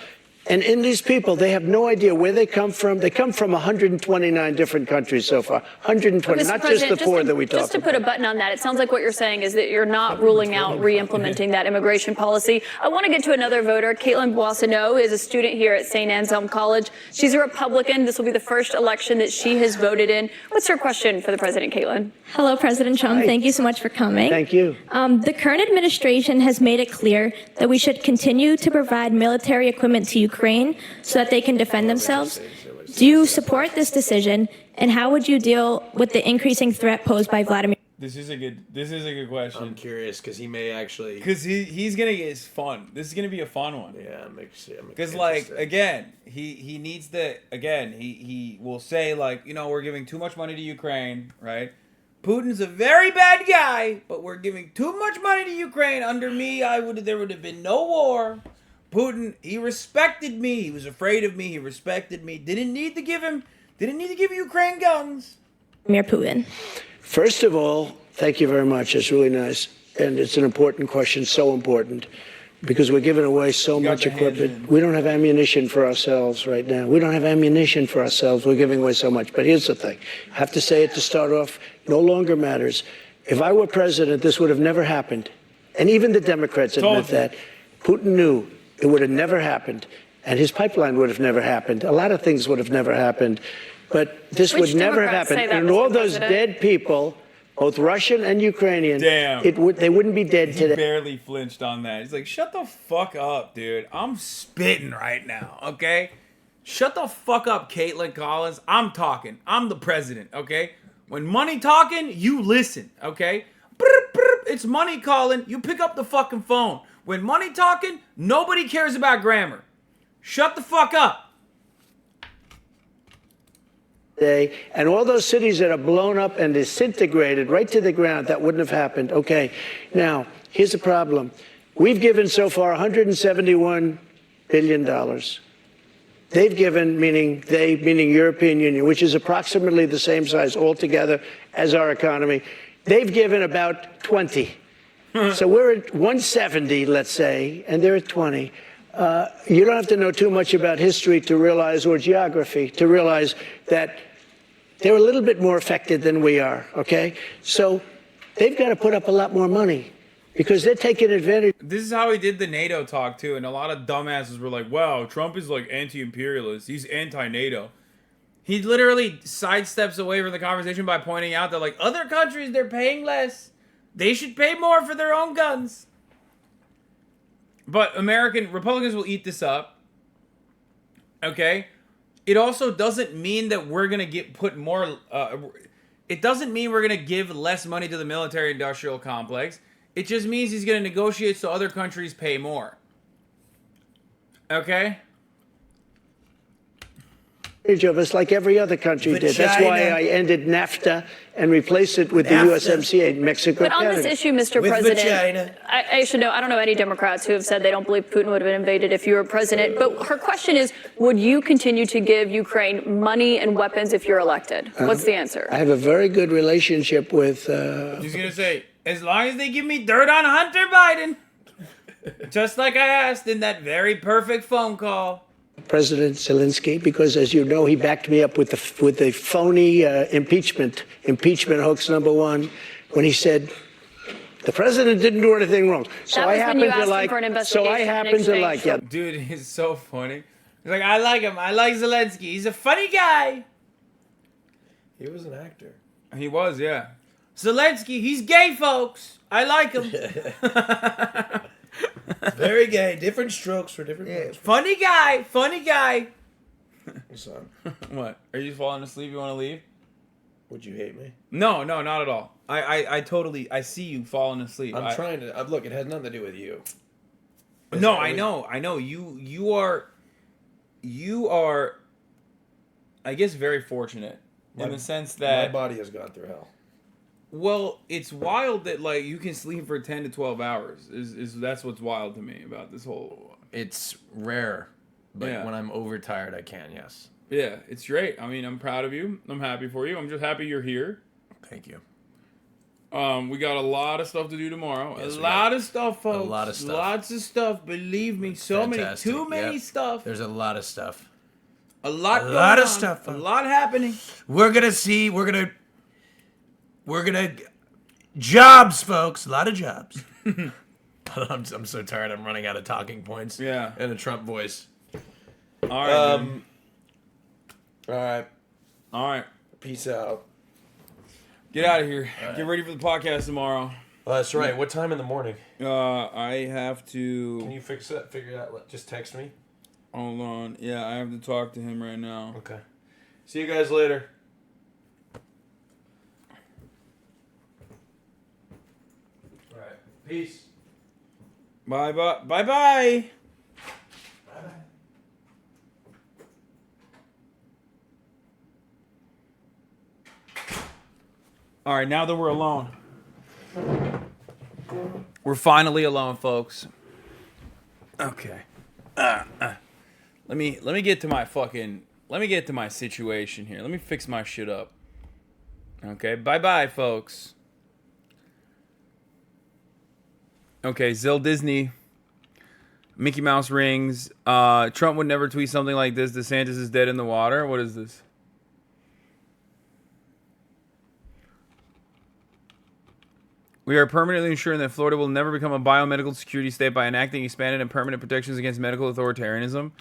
And in these people, they have no idea where they come from. They come from 129 different countries so far. 120, Mr. not just the President, four that we talked Just to about. put a button on that, it sounds like what you're saying is that you're not ruling out re-implementing that immigration policy. I want to get to another voter. Caitlin Boissonneau is a student here at St. Anselm College. She's a Republican. This will be the first election that she has voted in. What's your question for the president, Caitlin? Hello, President Trump. Hi. Thank you so much for coming. Thank you. The current administration has made it clear that we should continue to provide military equipment to Ukraine so that they can defend themselves. Do you support this decision, and how would you deal with the increasing threat posed by Vladimir? This is a good question. I'm curious because he may actually. Because he's gonna get his fun. This is gonna be a fun one. Yeah, makes it. Because like again, he needs to he will say like, you know, we're giving too much money to Ukraine, right? Putin's a very bad guy, but we're giving too much money to Ukraine. Under me, there would have been no war. Putin, he respected me. He was afraid of me. He respected me. Didn't need to give Ukraine guns. Vladimir Putin. First of all, thank you very much. It's really nice. And it's an important question, so important, because we're giving away so much equipment. We don't have ammunition for ourselves right now. We don't have ammunition for ourselves. We're giving away so much. But here's the thing. I have to say it to start off. No longer matters. If I were president, this would have never happened. And even the Democrats admit that. Putin knew it would have never happened. And his pipeline would have never happened. A lot of things would have never happened. But this Which would never have Democrats happened. say that, And all Mr. those President? dead people, both Russian and Ukrainian, Damn. they wouldn't be dead He today. barely flinched on that. He's like, shut the fuck up, dude. I'm spitting right now, okay? Shut the fuck up, Caitlin Collins. I'm talking. I'm the president, okay? When money talking, you listen, okay? It's money calling. You pick up the fucking phone. When money talking, nobody cares about grammar. Shut the fuck up. And all those cities that are blown up and disintegrated right to the ground, that wouldn't have happened. Okay, now, here's the problem. We've given so far $171 billion. They've given, meaning European Union, which is approximately the same size altogether as our economy. They've given about 20. So we're at 170, let's say, and they're at 20. You don't have to know too much about history to realize, or geography, to realize that they're a little bit more affected than we are, okay? So they've got to put up a lot more money because they're taking advantage. This is how he did the NATO talk, too. And a lot of dumbasses were like, wow, Trump is like anti-imperialist. He's anti-NATO. He literally sidesteps away from the conversation by pointing out that, like, other countries, they're paying less. They should pay more for their own guns. But Republicans will eat this up. Okay? It also doesn't mean that we're going to put more... it doesn't mean we're going to give less money to the military-industrial complex. It just means he's going to negotiate so other countries pay more. Okay? Of us like every other country did. That's why I ended NAFTA and replaced it with the USMCA, Mexico, But on Canada. this issue, Mr. President, I should know, I don't know any Democrats who have said they don't believe Putin would have been invaded if you were president. But her question is, would you continue to give Ukraine money and weapons if you're elected? What's the answer? I have a very good relationship with... She's going to say, as long as they give me dirt on Hunter Biden. Just like I asked in that very perfect phone call. President Zelensky, because as you know, he backed me up with the phony impeachment hoax #1, when he said the president didn't do anything wrong. So I happen to like. Yeah. Dude, he's so funny. He's like, I like him. I like Zelensky. He's a funny guy. He was an actor. He was, yeah. Zelensky, he's gay, folks. I like him. Very gay. Different strokes for different folks. Funny guy. Son, What? Are you falling asleep? You want to leave? would you hate me? No, not at all. I totally, I see you falling asleep. I'm trying to, look, it has nothing to do with you. No, I know. You are, I guess, very fortunate in the sense that my body has gone through hell. Well, it's wild that like you can sleep for 10 to 12 hours. That's what's wild to me about this whole. It's rare, but Yeah. when I'm overtired, I can. Yes. Yeah, it's great. I mean, I'm proud of you. I'm happy for you. I'm just happy you're here. Thank you. We got a lot of stuff to do tomorrow. Yes, a lot of stuff, folks. A lot of stuff. Lots of stuff. Believe me, so Fantastic. many, too many stuff. There's a lot of stuff. A lot of on. stuff. A lot happening. We're gonna jobs, folks. A lot of jobs. I'm so tired. I'm running out of talking points. Yeah. In a Trump voice. All right. Dude. All right. All right. Peace out. Get out of here. Get ready for the podcast tomorrow. That's right. What time in the morning? I have to. Can you fix that? Figure it out. Just text me. Hold on. Yeah, I have to talk to him right now. Okay. See you guys later. All right. Peace. Bye bye. Bye bye. All right, now that we're alone. We're finally alone, folks. Okay. Let me get to my situation here. Let me fix my shit up. Okay, bye-bye, folks. Okay, Zill Disney. Mickey Mouse rings. Trump would never tweet something like this. DeSantis is dead in the water. What is this? We are permanently ensuring that Florida will never become a biomedical security state by enacting expanded and permanent protections against medical authoritarianism.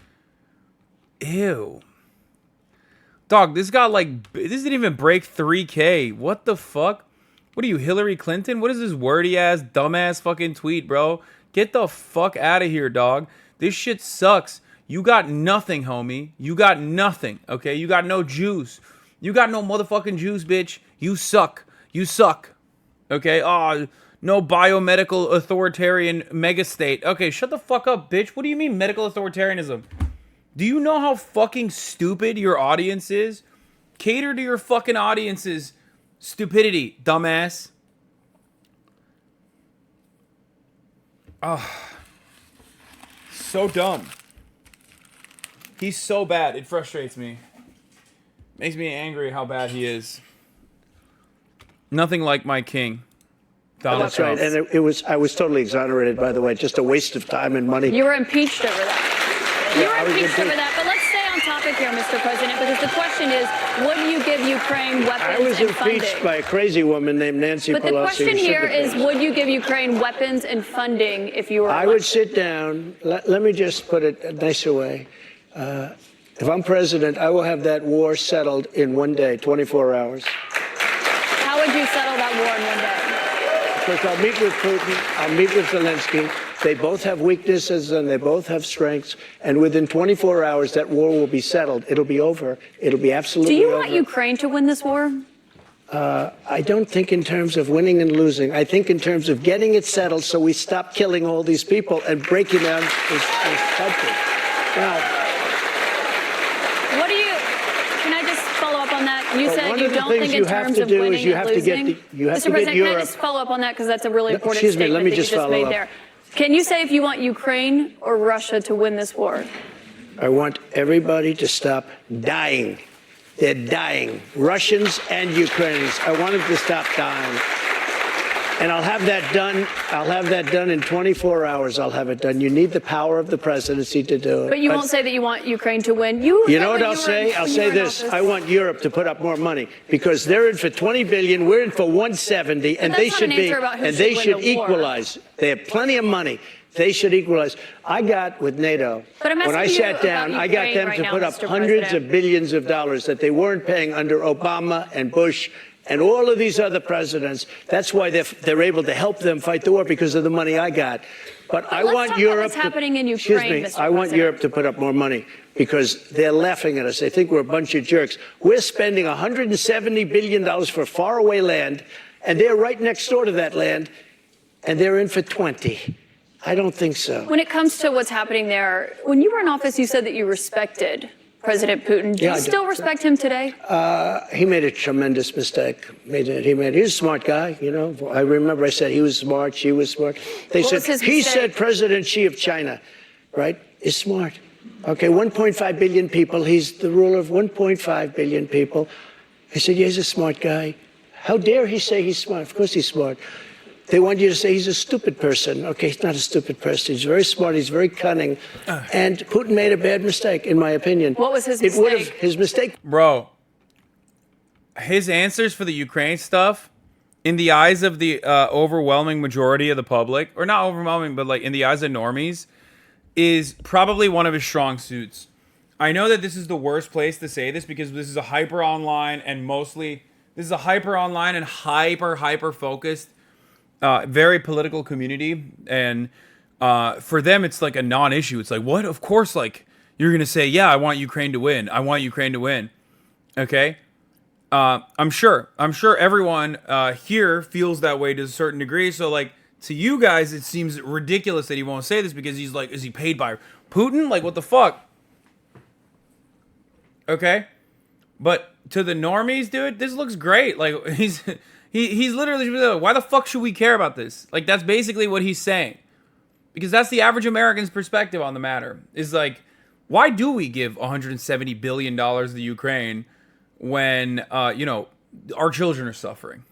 Ew. Dog, this didn't even break 3K. What the fuck? What are you, Hillary Clinton? What is this wordy ass, dumbass fucking tweet, bro? Get the fuck out of here, dog. This shit sucks. You got nothing, homie. You got nothing, okay? You got no juice. You got no motherfucking juice, bitch. You suck. You suck. Okay, no biomedical authoritarian megastate. Okay, shut the fuck up, bitch. What do you mean medical authoritarianism? Do you know how fucking stupid your audience is? Cater to your fucking audience's stupidity, dumbass. So dumb. He's so bad. It frustrates me. Makes me angry how bad he is. Nothing like my king, Donald That's Trump. right, and I was totally exonerated, by the way. Just a waste of time and money. You were impeached over that. You were impeached over that, but let's stay on topic here, Mr. President, because the question is, would you give Ukraine weapons I was and impeached funding? by a crazy woman named Nancy Pelosi. But the question here is, would you give Ukraine weapons and funding if you were I would sit down. Let me just put it a nicer way. If I'm president, I will have that war settled in one day, 24 hours. How would you settle that war in one day? Because I'll meet with Putin, I'll meet with Zelensky. They both have weaknesses and they both have strengths. And within 24 hours, that war will be settled. It'll be over. It'll be absolutely over. Do you want Ukraine to win this war? I don't think in terms of winning and losing. I think in terms of getting it settled so we stop killing all these people and breaking down this country. Now, on that? You said you don't think in terms of winning and losing. Mr. President, can I just follow up on that because that's a really important statement let me that just you just follow made up. there. Can you say if you want Ukraine or Russia to win this war? I want everybody to stop dying. They're dying, Russians and Ukrainians. I want them to stop dying. And I'll have that done. I'll have that done in 24 hours. I'll have it done. You need the power of the presidency to do it. But you won't say that you want Ukraine to win. You know what I'll say? I'll say this. I want Europe to put up more money because they're in for 20 billion. We're in for 170, and they should be. And they should equalize. They have plenty of money. They should equalize. I got with NATO. When I sat down, I got them to put up hundreds of billions of dollars that they weren't paying under Obama and Bush and all of these other presidents. That's why they're able to help them fight the war because of the money I got. But I want Europe. What's happening in Ukraine, I want Europe to put up more money because they're laughing at us. They think we're a bunch of jerks. We're spending $170 billion for faraway land, and they're right next door to that land, and they're in for 20. I don't think so. When it comes to what's happening there, when you were in office, you said that you respected President Putin. Do you still respect him today? He made a tremendous mistake. He's a smart guy, you know. I remember I said he was smart, she was smart. He said President Xi of China, right, is smart. Okay, 1.5 billion people. He's the ruler of 1.5 billion people. I said, yeah, he's a smart guy. How dare he say he's smart? Of course he's smart. They want you to say he's a stupid person. Okay, he's not a stupid person. He's very smart. He's very cunning. And Putin made a bad mistake, in my opinion. What was his mistake? His mistake. Bro, his answers for the Ukraine stuff, in the eyes of the overwhelming majority of the public, or not overwhelming, but like in the eyes of normies, is probably one of his strong suits. I know that this is the worst place to say this because this is a hyper online and hyper focused, very political community. And for them, it's like a non-issue. It's like, what? Of course, like, you're going to say, yeah, I want Ukraine to win. I want Ukraine to win. Okay? I'm sure everyone here feels that way to a certain degree. So, like, to you guys, it seems ridiculous that he won't say this because he's like, is he paid by Putin? Like, what the fuck? Okay? But to the normies, dude, this looks great. Like, he's literally, why the fuck should we care about this? Like, that's basically what he's saying. Because that's the average American's perspective on the matter. Is like, why do we give $170 billion to Ukraine when, our children are suffering?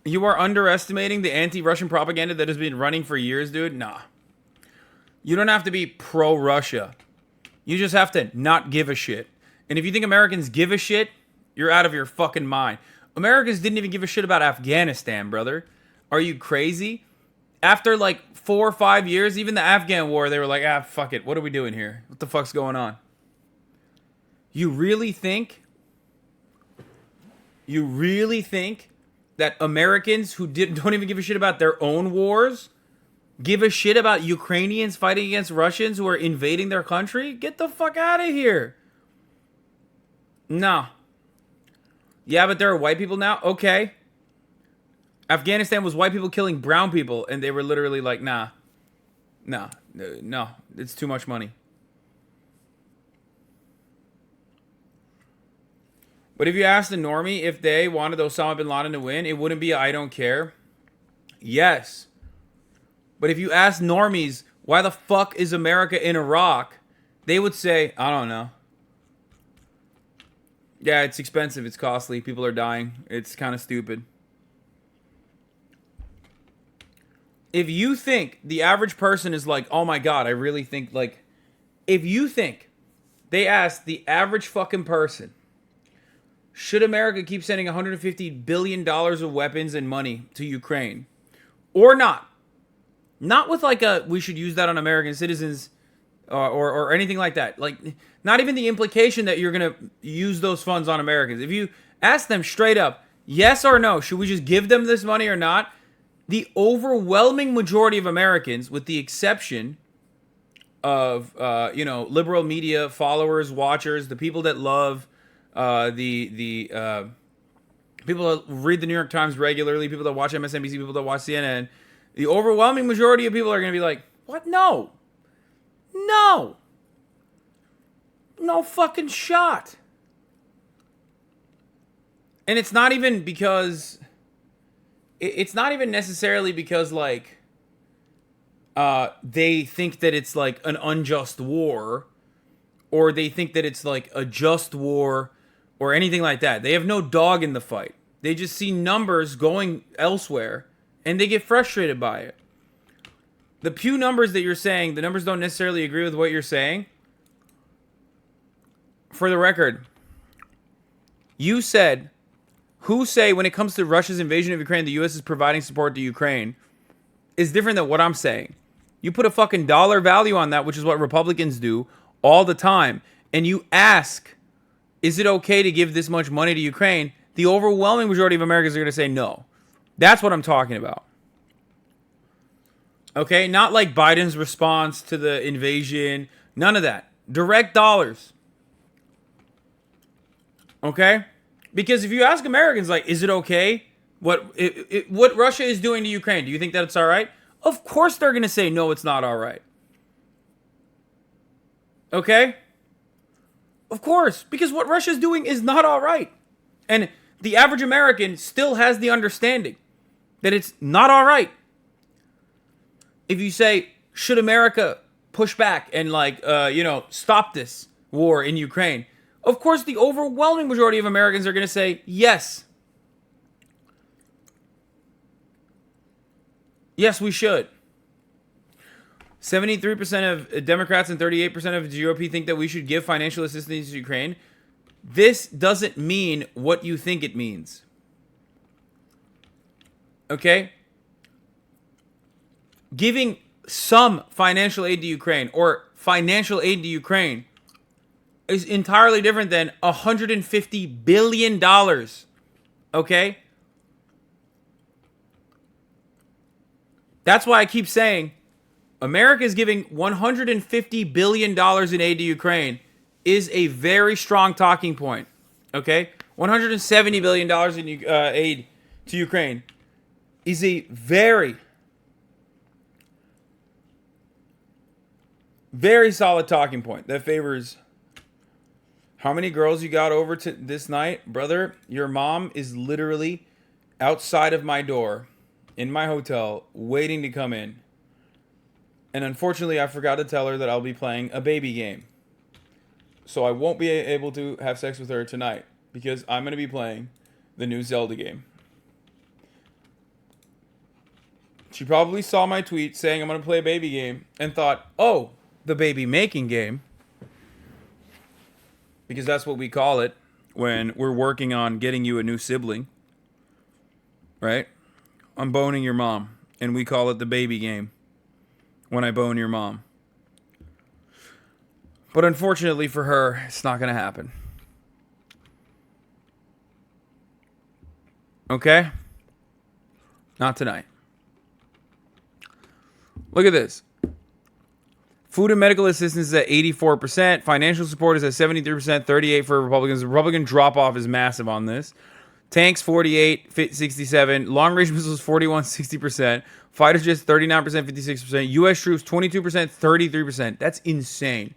You are underestimating the anti-Russian propaganda that has been running for years, dude? Nah. You don't have to be pro-Russia. You just have to not give a shit. And if you think Americans give a shit, you're out of your fucking mind. Americans didn't even give a shit about Afghanistan, brother. Are you crazy? After like 4 or 5 years, even the Afghan war, they were like, fuck it. What are we doing here? What the fuck's going on? You really think that Americans who don't even give a shit about their own wars give a shit about Ukrainians fighting against Russians who are invading their country? Get the fuck out of here. No. Yeah, but there are white people now? Okay. Afghanistan was white people killing brown people, and they were literally like, no, it's too much money. But if you ask the normie if they wanted Osama bin Laden to win, it wouldn't be I don't care. Yes. But if you ask normies, why the fuck is America in Iraq? They would say, I don't know. Yeah, it's expensive. It's costly. People are dying. It's kind of stupid. If you think the average person is like, oh my God, I really think like, if you think they ask the average fucking person, should America keep sending $150 billion of weapons and money to Ukraine or not? Not with like we should use that on American citizens or anything like that. Like, not even the implication that you're going to use those funds on Americans. If you ask them straight up, yes or no, should we just give them this money or not? The overwhelming majority of Americans, with the exception of, liberal media followers, watchers, the people that love the people that read the New York Times regularly, people that watch MSNBC, people that watch CNN, the overwhelming majority of people are going to be like, what? No. No fucking shot. And it's not even because... It's not even necessarily because, like, they think that it's, like, an unjust war, or they think that it's, like, a just war, or anything like that. They have no dog in the fight. They just see numbers going elsewhere, and they get frustrated by it. The Pew numbers that you're saying, the numbers don't necessarily agree with what you're saying. For the record, you said... Who say when it comes to Russia's invasion of Ukraine, the U.S. is providing support to Ukraine is different than what I'm saying. You put a fucking dollar value on that, which is what Republicans do all the time. And you ask, is it okay to give this much money to Ukraine? The overwhelming majority of Americans are going to say no. That's what I'm talking about. Okay? Not like Biden's response to the invasion. None of that. Direct dollars. Okay? Because if you ask Americans, like, is it okay what Russia is doing to Ukraine? Do you think that it's all right? Of course they're going to say, no, it's not all right. Okay? Of course. Because what Russia's doing is not all right. And the average American still has the understanding that it's not all right. If you say, should America push back and stop this war in Ukraine? Of course, the overwhelming majority of Americans are going to say yes. Yes, we should. 73% of Democrats and 38% of the GOP think that we should give financial assistance to Ukraine. This doesn't mean what you think it means. Okay? Giving some financial aid to Ukraine or financial aid to Ukraine is entirely different than $150 billion. Okay? That's why I keep saying America is giving $150 billion in aid to Ukraine is a very strong talking point. Okay? $170 billion in aid to Ukraine is a very, very solid talking point that favors how many girls you got over to this night. Brother, your mom is literally outside of my door in my hotel waiting to come in. And unfortunately, I forgot to tell her that I'll be playing a baby game. So I won't be able to have sex with her tonight because I'm going to be playing the new Zelda game. She probably saw my tweet saying I'm going to play a baby game and thought, oh, the baby making game. Because that's what we call it when we're working on getting you a new sibling. Right? I'm boning your mom. And we call it the baby game when I bone your mom. But unfortunately for her, it's not going to happen. Okay? Not tonight. Look at this. Food and medical assistance is at 84%. Financial support is at 73%, 38% for Republicans. The Republican drop-off is massive on this. Tanks, 48, 67. Long-range missiles, 41, 60%. Fighter jets, 39%, 56%. U.S. troops, 22%, 33%. That's insane.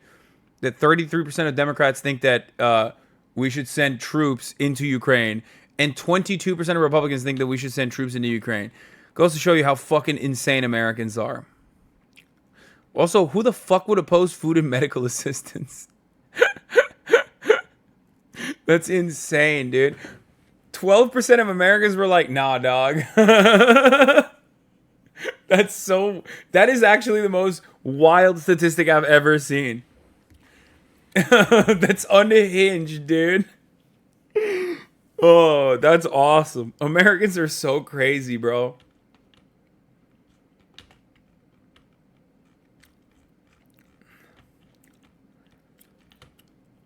That 33% of Democrats think that we should send troops into Ukraine. And 22% of Republicans think that we should send troops into Ukraine. Goes to show you how fucking insane Americans are. Also, who the fuck would oppose food and medical assistance? That's insane, dude. 12% of Americans were like, nah, dog. That is actually the most wild statistic I've ever seen. That's unhinged, dude. Oh, that's awesome. Americans are so crazy, bro.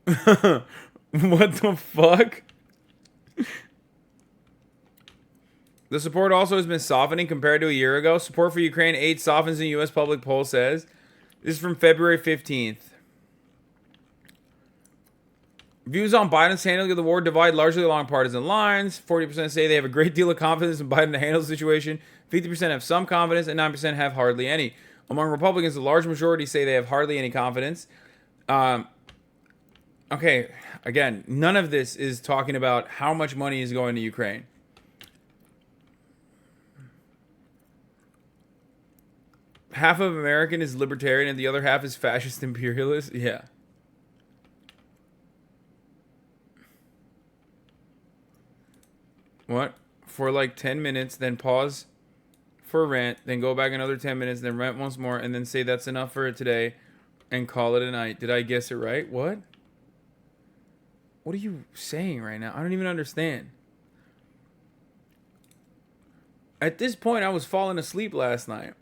What the fuck? The support also has been softening compared to a year ago. Support for Ukraine aid softens in U.S. public poll says. This is from February 15th. Views on Biden's handling of the war divide largely along partisan lines. 40% say they have a great deal of confidence in Biden to handle the situation. 50% have some confidence, and 9% have hardly any. Among Republicans, the large majority say they have hardly any confidence. Okay, again, none of this is talking about how much money is going to Ukraine. Half of American is libertarian and the other half is fascist imperialist. Yeah. What? For like 10 minutes, then pause for rant, then go back another 10 minutes, then rant once more, and then say that's enough for today and call it a night. Did I guess it right? What? What are you saying right now? I don't even understand. At this point, I was falling asleep last night.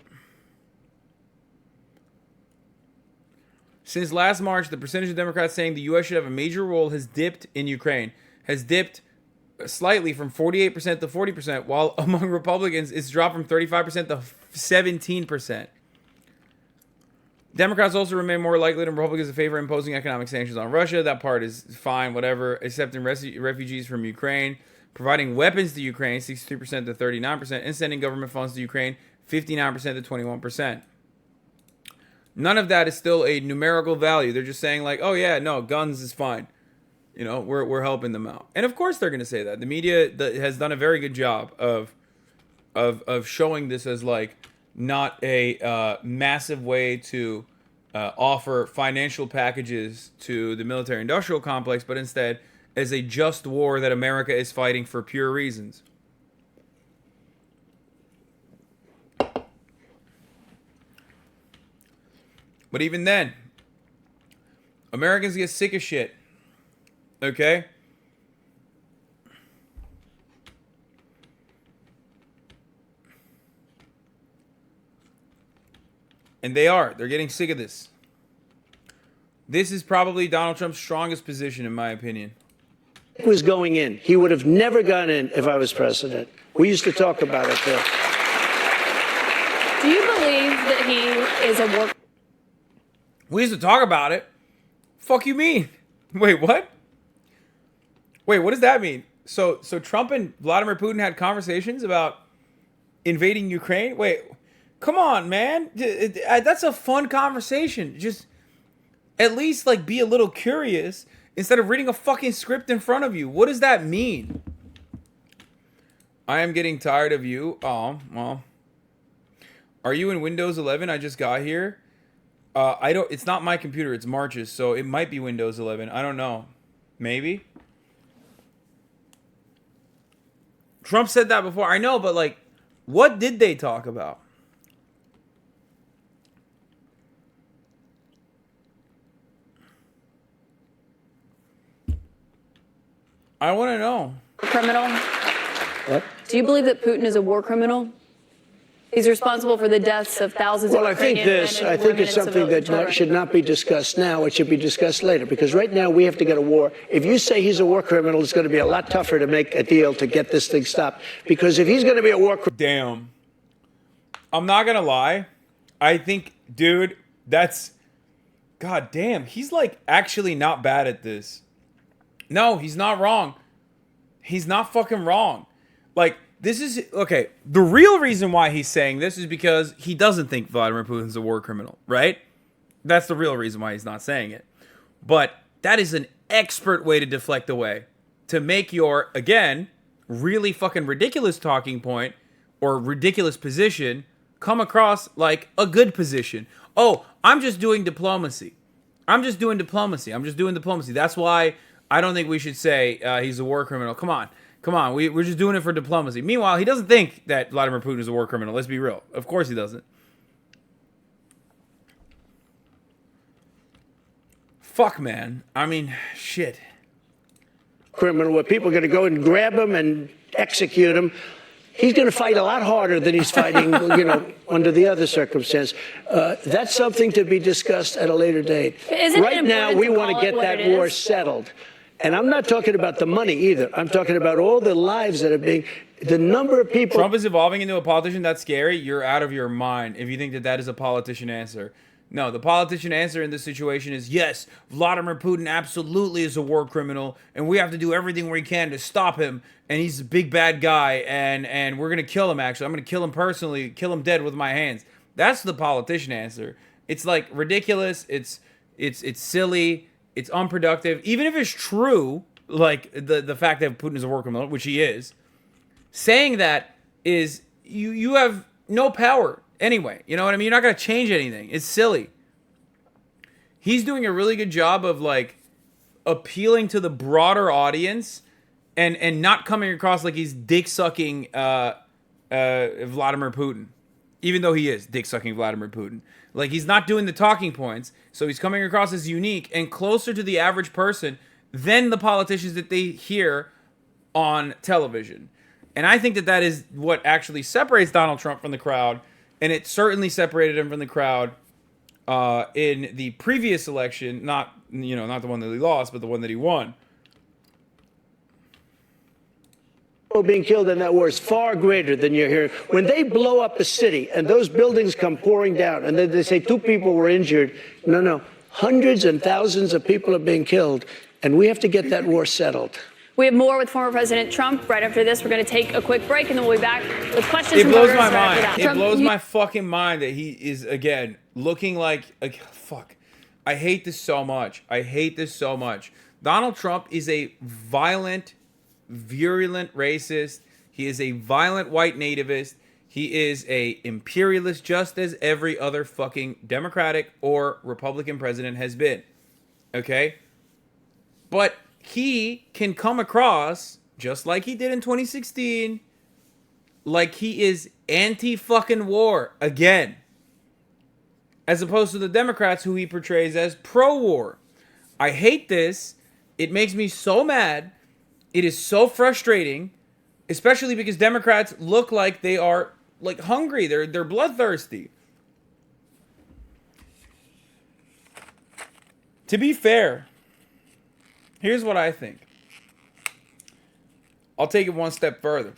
Since last March, the percentage of Democrats saying the U.S. should have a major role has dipped in Ukraine. Has dipped slightly from 48% to 40%, while among Republicans, it's dropped from 35% to 17%. Democrats also remain more likely than Republicans to favor imposing economic sanctions on Russia. That part is fine, whatever. Accepting refugees from Ukraine. Providing weapons to Ukraine, 63% to 39%. And sending government funds to Ukraine, 59% to 21%. None of that is still a numerical value. They're just saying like, oh yeah, no, guns is fine. You know, we're helping them out. And of course they're going to say that. The media has done a very good job of showing this as like, not a massive way to offer financial packages to the military-industrial complex, but instead as a just war that America is fighting for pure reasons. But even then, Americans get sick of shit. Okay? And they are. They're getting sick of this. This is probably Donald Trump's strongest position, in my opinion. Was going in. He would have never gone in if I was president. We used to talk about it there. Do you believe that he is a war? We used to talk about it. Fuck you mean? Wait, what? Wait, what does that mean? So Trump and Vladimir Putin had conversations about invading Ukraine? Wait, come on, man. That's a fun conversation. Just at least like be a little curious instead of reading a fucking script in front of you. What does that mean? I am getting tired of you. Oh, well. Are you in Windows 11? I just got here. I don't. It's not my computer. It's March's, so it might be Windows 11. I don't know. Maybe. Trump said that before. I know, but like, what did they talk about? I want to know. Criminal? What? Do you believe that Putin is a war criminal? He's responsible for the deaths of thousands Well, of I think Ukrainian this. men I and think women it's and something that children. should not be discussed now. It should be discussed later. Because right now we have to get a war. If you say he's a war criminal, it's going to be a lot tougher to make a deal to get this thing stopped. Because if he's going to be a war criminal, Damn. I'm not gonna lie. I think, dude, that's... God damn. He's like actually not bad at this. No, he's not wrong. He's not fucking wrong. Like, this is... Okay, the real reason why he's saying this is because he doesn't think Vladimir Putin's a war criminal, right? That's the real reason why he's not saying it. But that is an expert way to deflect away. To make your, again, really fucking ridiculous talking point or ridiculous position come across like a good position. Oh, I'm just doing diplomacy. I'm just doing diplomacy. That's why I don't think we should say he's a war criminal. Come on. We're just doing it for diplomacy. Meanwhile, he doesn't think that Vladimir Putin is a war criminal. Let's be real. Of course he doesn't. Fuck, man. I mean, shit. criminal where people are going to go and grab him and execute him. He's going to fight a lot harder than he's fighting, under the other circumstance. That's something to be discussed at a later date. Right now, we want to get that war settled. And I'm not talking about the money either. I'm talking about all the lives that are being, the number of people. Trump is evolving into a politician. That's scary. You're out of your mind if you think that that is a politician answer. No, the politician answer in this situation is yes, Vladimir Putin absolutely is a war criminal, and we have to do everything we can to stop him. And he's a big bad guy, and we're gonna kill him. Actually, I'm gonna kill him personally, kill him dead with my hands. That's the politician answer. It's like ridiculous. It's silly. It's unproductive. Even if it's true, like the fact that Putin is a war criminal, which he is, saying that is you have no power anyway. You know what I mean? You're not gonna change anything. It's silly. He's doing a really good job of like appealing to the broader audience and not coming across like he's dick sucking Vladimir Putin, even though he is dick sucking Vladimir Putin. Like, he's not doing the talking points, so he's coming across as unique and closer to the average person than the politicians that they hear on television. And I think that that is what actually separates Donald Trump from the crowd, and it certainly separated him from the crowd in the previous election, not the one that he lost, but the one that he won. Being killed in that war is far greater than you're hearing. When they blow up a city and those buildings come pouring down and then they say 2 people were injured, no, hundreds and thousands of people are being killed, and we have to get that war settled. We have more with former President Trump. Right after this, we're going to take a quick break, and then we'll be back with questions. It blows my right mind. It blows my fucking mind that he is, again, looking like fuck. I hate this so much. Donald Trump is a violent, virulent racist. He is a violent white nativist. He is a imperialist just as every other fucking Democratic or Republican president has been. Okay? But he can come across, just like he did in 2016, like he is anti-fucking war again. As opposed to the Democrats who he portrays as pro-war. I hate this. It makes me so mad. It is so frustrating. Especially because Democrats look like they are like hungry. They're bloodthirsty. To be fair, here's what I think. I'll take it one step further.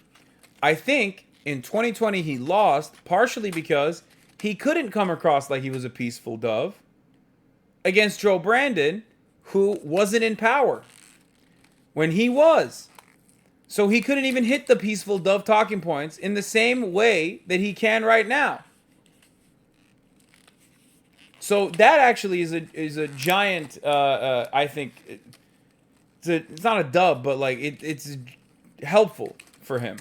I think in 2020 he lost partially because he couldn't come across like he was a peaceful dove against Joe Brandon, who wasn't in power when he was. So he couldn't even hit the peaceful dove talking points in the same way that he can right now. So that actually is a giant. I think it's not a dub, but like it's helpful for him.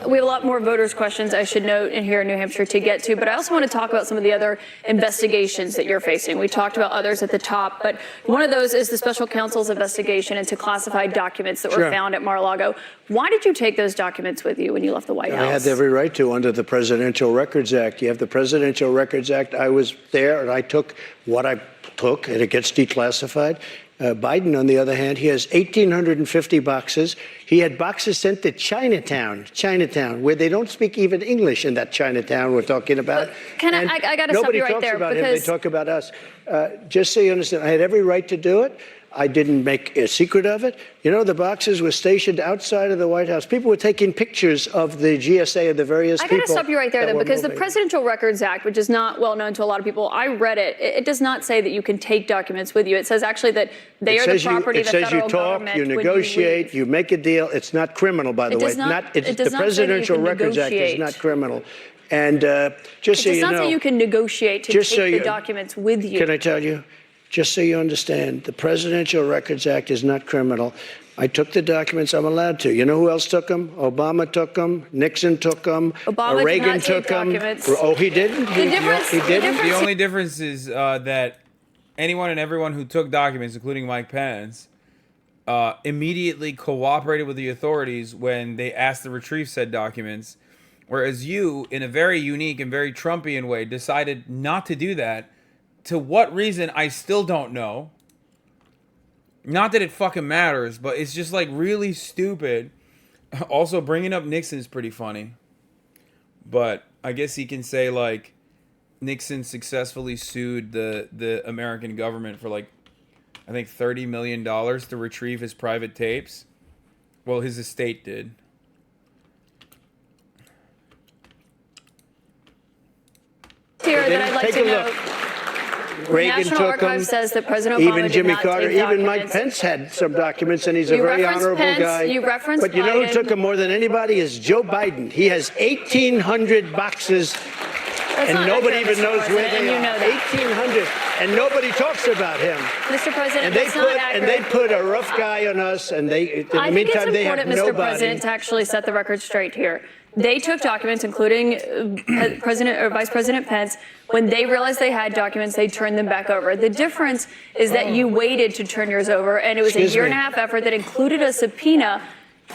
We have a lot more voters' questions, I should note, in here in New Hampshire to get to, but I also want to talk about some of the other investigations that you're facing. We talked about others at the top, but one of those is the special counsel's investigation into classified documents that were found at Mar-a-Lago. Why did you take those documents with you when you left the White House? I had every right to under the Presidential Records Act. You have the Presidential Records Act. I was there, and I took what I took, and it gets declassified. Biden, on the other hand, he has 1,850 boxes. He had boxes sent to Chinatown, where they don't speak even English in that Chinatown we're talking about. I got to stop you right there. Nobody talks about him. They talk about us. Just so you understand, I had every right to do it. I didn't make a secret of it. You know, the boxes were stationed outside of the White House. People were taking pictures of the GSA of the various people. I got to stop you right there, though, because the Presidential Records Act, which is not well known to a lot of people, I read it. It does not say that you can take documents with you. It says actually that they are the property of the federal government. It says you talk, you negotiate, you make a deal. It's not criminal, by the way. The Presidential Records Act is not criminal. And just so you know, it does not say you can negotiate to take the documents with you. Can I tell you? Just so you understand, the Presidential Records Act is not criminal. I took the documents. I'm allowed to. You know who else took them? Obama took them. Nixon took them. Reagan took them. Oh, he didn't? He didn't? The only difference is that anyone and everyone who took documents, including Mike Pence, immediately cooperated with the authorities when they asked to retrieve said documents, whereas you, in a very unique and very Trumpian way, decided not to do that. To what reason, I still don't know. Not that it fucking matters, but it's just like really stupid. Also, bringing up Nixon is pretty funny. But I guess he can say like Nixon successfully sued the American government for like, I think $30 million to retrieve his private tapes. Well, his estate did. Here that I'd like to know. Reagan National took them. Archives says that President Obama even Jimmy did not Carter, take even documents. Mike Pence had some documents, and he's a You very referenced honorable Pence, guy. you referenced But you know who Biden. took them more than anybody is Joe Biden. He has 1,800 boxes, That's and not nobody accurate, even Mr. knows where President, they and you are. know that. 1,800, and nobody talks about him. Mr. President, And they that's not put accurate. and they put a rough guy on us, and they in the I think meantime it's they have important, Mr. nobody. President, to actually set the record straight here. They took documents, including President or Vice President Pence. When they realized they had documents, they turned them back over. The difference is that you waited to turn yours over, and it was a year and a half effort that included a subpoena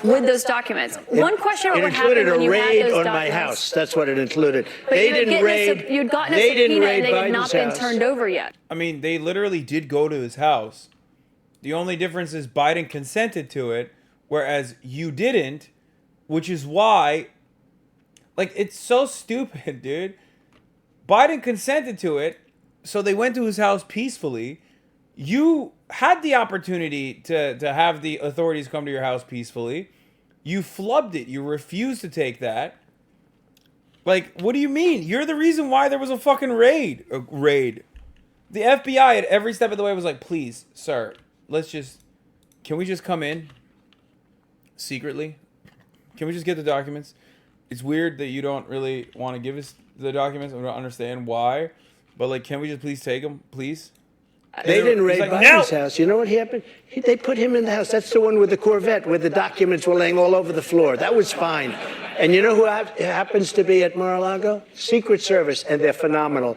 with those documents. One question about what happened when you had those documents. It included a raid on my house. That's what it included. But They didn't raid. You'd gotten a They subpoena, didn't raid and they had not Biden's been house. turned over yet. I mean, they literally did go to his house. The only difference is Biden consented to it, whereas you didn't, which is why, like, it's so stupid, dude. Biden consented to it, so they went to his house peacefully. You had the opportunity to have the authorities come to your house peacefully. You flubbed it. You refused to take that. Like, what do you mean? You're the reason why there was a fucking raid. The FBI at every step of the way was like, please, sir, can we just come in secretly? Can we just get the documents? It's weird that you don't really want to give us the documents. I don't understand why. But, like, can we just please take them, please? They didn't raid like, Biden's no. house. You know what happened? They put him in the house. That's the one with the Corvette where the documents were laying all over the floor. That was fine. And you know who happens to be at Mar-a-Lago? Secret Service, and they're phenomenal.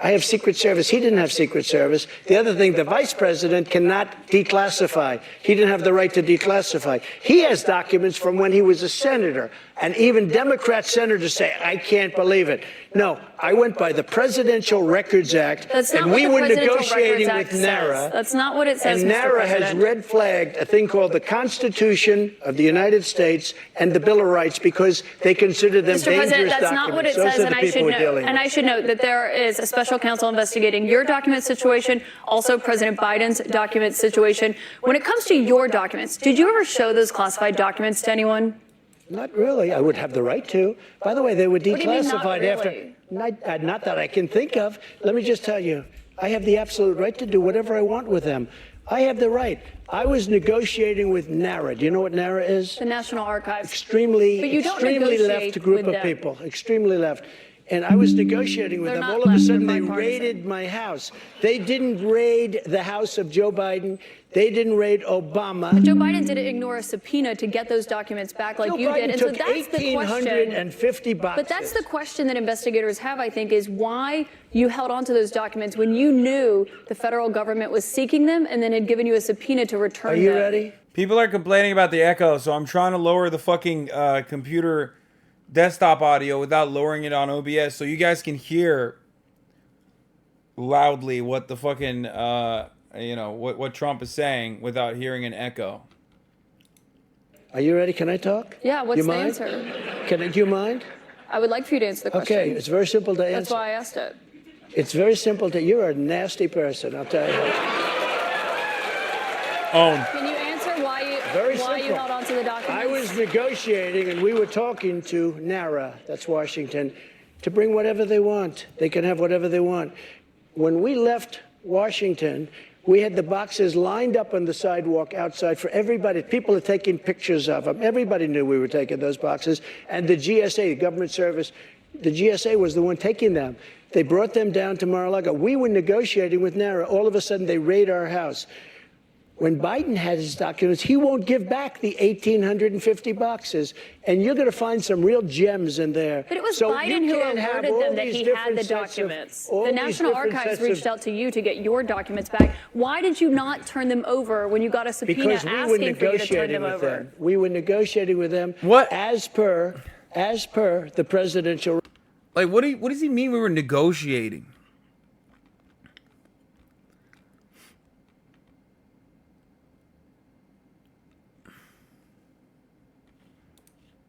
I have Secret Service. He didn't have Secret Service. The other thing, the vice president cannot declassify. He didn't have the right to declassify. He has documents from when he was a senator. And even Democrat senators say, I can't believe it. No, I went by the Presidential Records Act, and we were negotiating with NARA. That's not what it says, And Mr. NARA has President. red flagged a thing called the Constitution of the United States and the Bill of Rights because they consider them Mr. President, dangerous that's not what it documents. says, Those are the people we're dealing with. I should note that there is a special counsel investigating your document situation, also President Biden's document situation. When it comes to your documents, did you ever show those classified documents to anyone? Not really. I would have the right to. By the way, they were What do you mean, not declassified really? after. Not that I can think of. Let me just tell you, I have the absolute right to do whatever I want with them. I have the right. I was negotiating with NARA. Do you know what NARA is? The National Archives. Extremely negotiate left group with of them. people. Extremely left. And I was negotiating with They're them. not All of a left, sudden, they're they bipartisan. raided my house. They didn't raid the house of Joe Biden. They didn't raid Obama. Joe Biden didn't ignore a subpoena to get those documents back like Joe you Biden did. And so took that's the question. 1,850 boxes. But that's the question that investigators have, I think, is why you held on to those documents when you knew the federal government was seeking them and then had given you a subpoena to return Are them. you ready? People are complaining about the echo, so I'm trying to lower the fucking computer desktop audio without lowering it on OBS so you guys can hear loudly what the fucking, what Trump is saying without hearing an echo. Are you ready? Can I talk? Yeah, what's You the mind? answer? Do you mind? I would like for you to answer the question. Okay, it's very simple to answer. That's why I asked it. It's very simple to. You're a nasty person, I'll tell you. Own. Can you answer why you Very why you simple. held on to the documents? I was negotiating, and we were talking to NARA, that's Washington, to bring whatever they want. They can have whatever they want. When we left Washington, we had the boxes lined up on the sidewalk outside for everybody. People are taking pictures of them. Everybody knew we were taking those boxes. And the GSA, the government service, the GSA was the one taking them. They brought them down to Mar-a-Lago. We were negotiating with NARA. All of a sudden, they raid our house. When Biden had his documents, he won't give back the 1,850 boxes. And you're going to find some real gems in there. But it was So Biden you who can't have alerted all them that these he had different the sets of- documents. all The these National different Archives sets reached of- out to you to get your documents back. Why did you not turn them over when you got a subpoena Because we were asking for you to turn negotiating them with over? them. We were negotiating with them. What? As per the presidential. Like, what does he mean we were negotiating?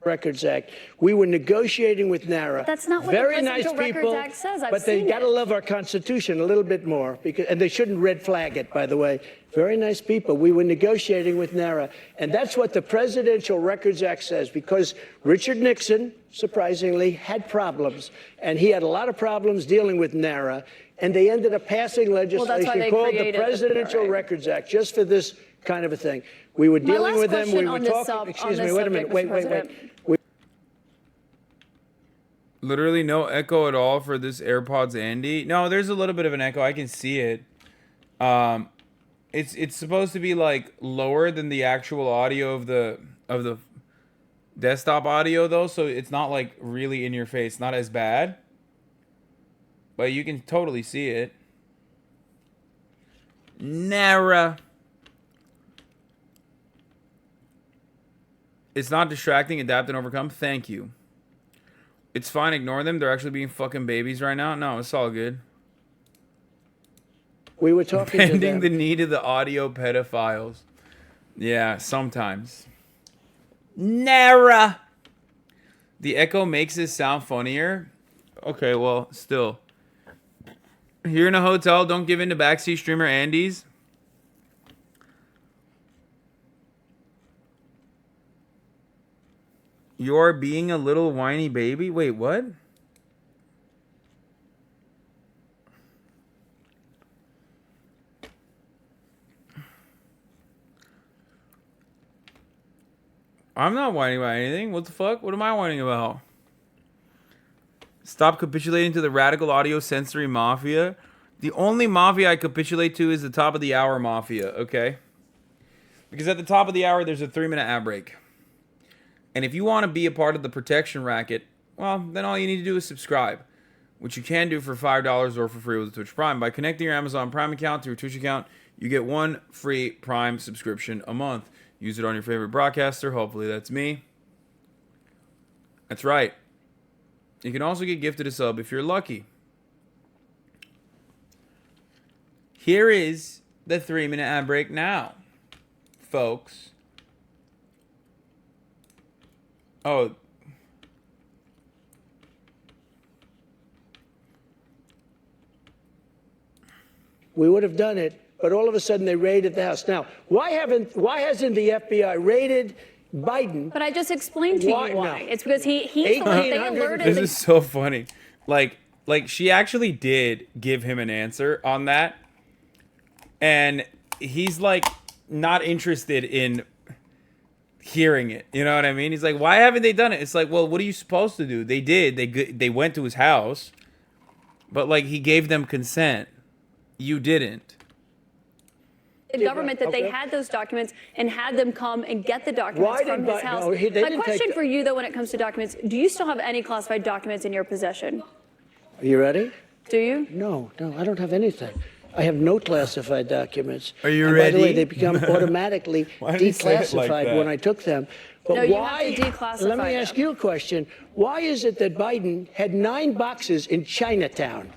Records Act. We were negotiating with NARA. That's not what the Very nice Presidential Records people, Act says. I've but they seen got to it. love our Constitution a little bit more, and they shouldn't red flag it, by the way. Very nice people. We were negotiating with NARA, and that's what the Presidential Records Act says, because Richard Nixon, surprisingly, had problems, and he had a lot of problems dealing with NARA, and they ended up passing that's why legislation they called the created the Presidential PRA. Records Act, just for this kind of a thing. We were My dealing last with them. We question were on this talking. Excuse on me. this Wait a minute. subject, Wait. Mr. President. Literally no echo at all for this AirPods Andy. No, there's a little bit of an echo. I can see it. It's supposed to be like lower than the actual audio of the desktop audio though, so it's not like really in your face, not as bad. But you can totally see it. NARA. It's not distracting, adapt and overcome. Thank you. It's fine, ignore them. They're actually being fucking babies right now. No, it's all good. We were talking to Bending them. the knee to the audio pedophiles. Yeah, sometimes. NARA. The echo makes it sound funnier. Okay, well, still. You're in a hotel. Don't give in to backseat streamer Andy's. You're being a little whiny baby? Wait, what? I'm not whining about anything. What the fuck? What am I whining about? Stop capitulating to the radical audio sensory mafia. The only mafia I capitulate to is the top of the hour mafia, okay? Because at the top of the hour, there's a 3-minute ad break. And if you want to be a part of the protection racket, well, then all you need to do is subscribe, which you can do for $5 or for free with Twitch Prime. By connecting your Amazon Prime account to your Twitch account, you get 1 free Prime subscription a month. Use it on your favorite broadcaster. Hopefully that's me. That's right. You can also get gifted a sub if you're lucky. Here is the 3-minute ad break now, folks. Oh. We would have done it, but all of a sudden they raided the house. Now, why hasn't the FBI raided Biden? But I just explained to you why. No. It's because they alerted. This is so funny. Like she actually did give him an answer on that. And he's like not interested in hearing it. You know what I mean? He's like, why haven't they done it? It's like, well, what are you supposed to do? They did. They went to his house. But like he gave them consent. You didn't. The government that they had those documents and had them come and get the documents from his house. My question for you, though, when it comes to documents, do you still have any classified documents in your possession? Are you ready? Do you? No, I don't have anything. I have no classified documents. Are you and ready? By the way, they become automatically declassified when I took them. But no, why? You have to declassify Let me ask you a question. Why is it that Biden had 9 boxes in Chinatown?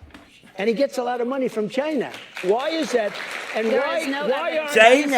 And he gets a lot of money from China. Why is that? And why aren't China?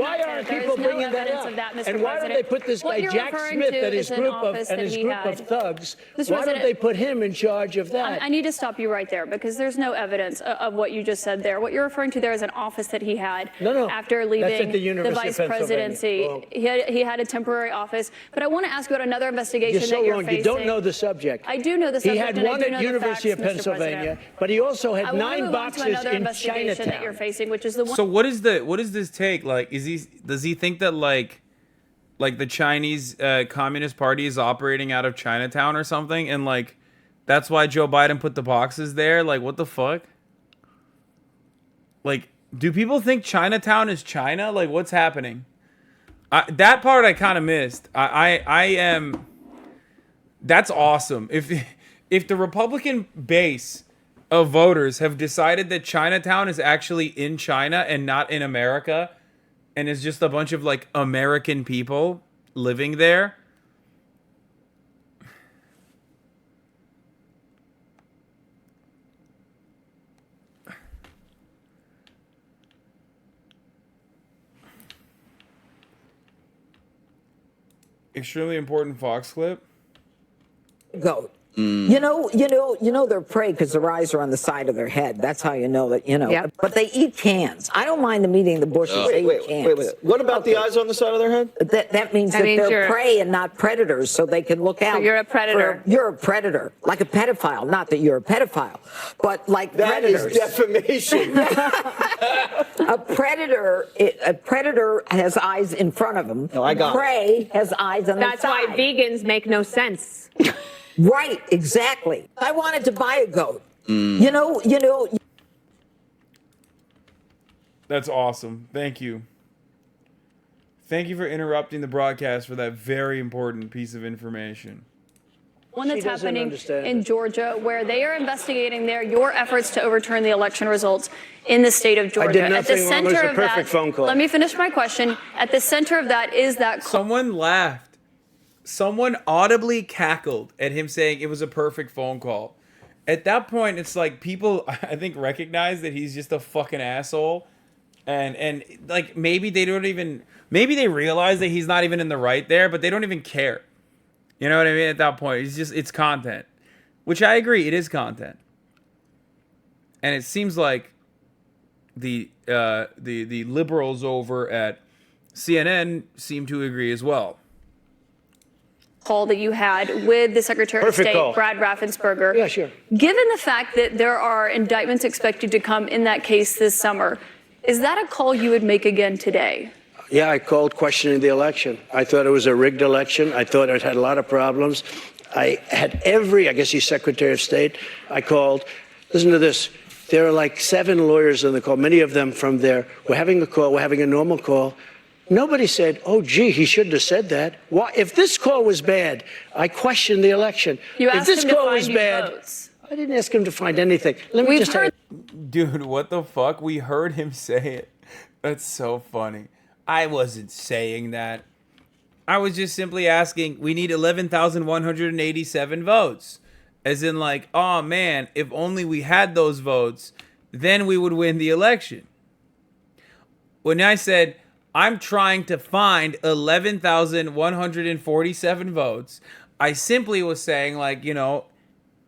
Why aren't people bringing that up? And why don't they put this guy Jack Smith and his group of thugs? Why don't they put him in charge of that? I need to stop you right there because there's no evidence of what you just said there. What you're referring to there is an office that he had after leaving the vice presidency. He had a temporary office. But I want to ask you about another investigation that you're facing. You don't know the subject. I do know the subject. He had one at University of Pennsylvania. But he also had 9 boxes in Chinatown. That you're facing, which is the one. So what is this take? Like, does he think that like the Chinese Communist Party is operating out of Chinatown or something, and like that's why Joe Biden put the boxes there? Like, what the fuck? Like, do people think Chinatown is China? Like, what's happening? That part I kind of missed. I am. That's awesome. If the Republican base of voters have decided that Chinatown is actually in China and not in America, and is just a bunch of like American people living there, extremely important Fox clip. Go. You know they're prey because their eyes are on the side of their head. That's how you know that, Yep. But they eat cans. I don't mind them eating the bushes. They eat cans. Wait. What about the eyes on the side of their head? That means they're prey and not predators, so they can look out. So you're a predator. You're a predator, like a pedophile. Not that you're a pedophile, but like that predators. That is defamation. A predator has eyes in front of him. No, I got Prey has eyes on the side. That's why vegans make no sense. Right, exactly. I wanted to buy a goat. You know. That's awesome. Thank you. Thank you for interrupting the broadcast for that very important piece of information. One that's happening in Georgia, where they are investigating your efforts to overturn the election results in the state of Georgia. I did nothing wrong. It was a perfect phone call. Let me finish my question. At the center of that is that someone laughed. Someone audibly cackled at him saying it was a perfect phone call. At that point, it's like people, I think, recognize that he's just a fucking asshole. And like, maybe they realize that he's not even in the right there, but they don't even care. You know what I mean? At that point, it's content. Which I agree, it is content. And it seems like the liberals over at CNN seem to agree as well. Call that you had with the Secretary of State, Brad Raffensperger. Yeah, sure. Given the fact that there are indictments expected to come in that case this summer, is that a call you would make again today? Yeah, I called questioning the election. I thought it was a rigged election. I thought it had a lot of problems. I had I guess he's Secretary of State. I called, listen to this, There are like 7 lawyers on the call, many of them from there. We're having a call, we're having a normal call. Nobody said, oh, gee, he shouldn't have said that. Why? If this call was bad, I questioned the election. You if asked this him to call find was you bad, votes. I didn't ask him to find anything. Let me just tell you. Dude, what the fuck? We heard him say it. That's so funny. I wasn't saying that. I was just simply asking, we need 11,187 votes. As in like, oh man, if only we had those votes, then we would win the election. When I said, I'm trying to find 11,147 votes, I simply was saying like, you know,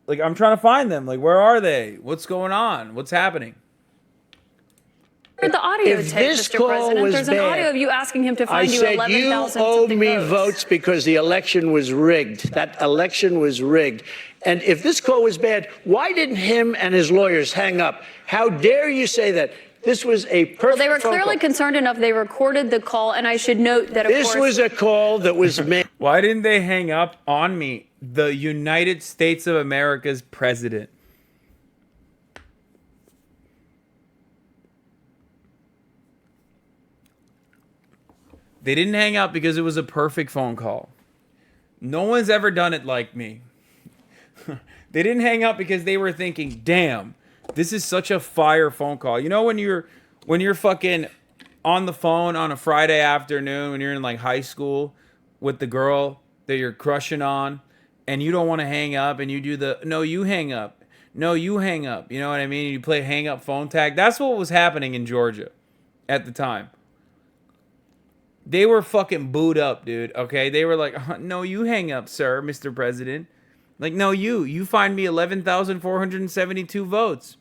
like I'm trying to find them. Like, where are they? What's going on? What's happening? The audio If tape, this Mr. call President. was There's an bad, audio of you asking him to I find you said 11,000 you owe me votes. votes because the election was rigged. That election was rigged. And if this call was bad, why didn't him and his lawyers hang up? How dare you say that? This was a perfect Well, they were phone clearly call. concerned enough. They recorded the call, and I should note that, of This course, was a call that was made. Why didn't they hang up on me? The United States of America's president. They didn't hang up because it was a perfect phone call. No one's ever done it like me. They didn't hang up because they were thinking, damn, this is such a fire phone call. You know when you're fucking on the phone on a Friday afternoon when you're in like high school with the girl that you're crushing on and you don't want to hang up and you do the, no, you hang up. No, you hang up. You know what I mean? You play hang up phone tag. That's what was happening in Georgia at the time. They were fucking booed up, dude. Okay? They were like, no, you hang up, sir, Mr. President. Like, no, you find me 11,472 votes.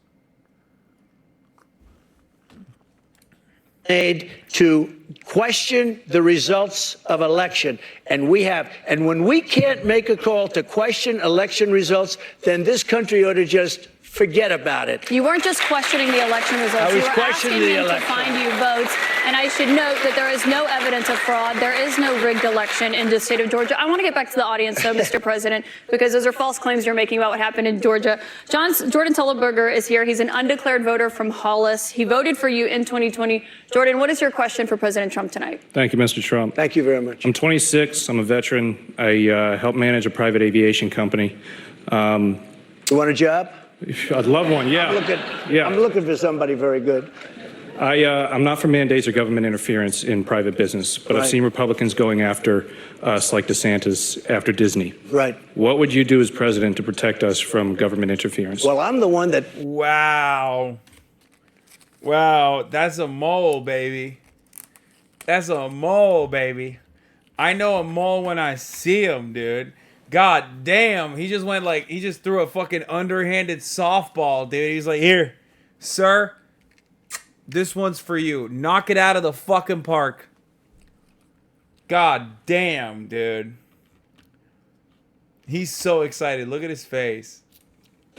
Made to question the results of election. And we have. And when we can't make a call to question election results, then this country ought to just forget about it. you weren't just questioning the election results. I was You were asking questioning the him to election. find you votes. And I should note that there is no evidence of fraud. There is no rigged election in the state of Georgia. I want to get back to the audience, though, Mr. President, because those are false claims you're making about what happened in Georgia. Jordan Tullenberger is here. He's an undeclared voter from Hollis. He voted for you in 2020. Jordan, what is your question for President Trump tonight? Thank you, Mr. Trump. Thank you very much. I'm 26. I'm a veteran. I help manage a private aviation company. You want a job? I'd love one, yeah. I'm looking for somebody very good. I'm not for mandates or government interference in private business, but I've Right. seen Republicans going after us like DeSantis after Disney. Right. What would you do as president to protect us from government interference? Well, I'm the one that. Wow. Wow, that's a mole, baby. That's a mole, baby. I know a mole when I see him, dude. God damn, he just threw a fucking underhanded softball, dude. He's like, here, sir, this one's for you. Knock it out of the fucking park. God damn, dude. He's so excited. Look at his face.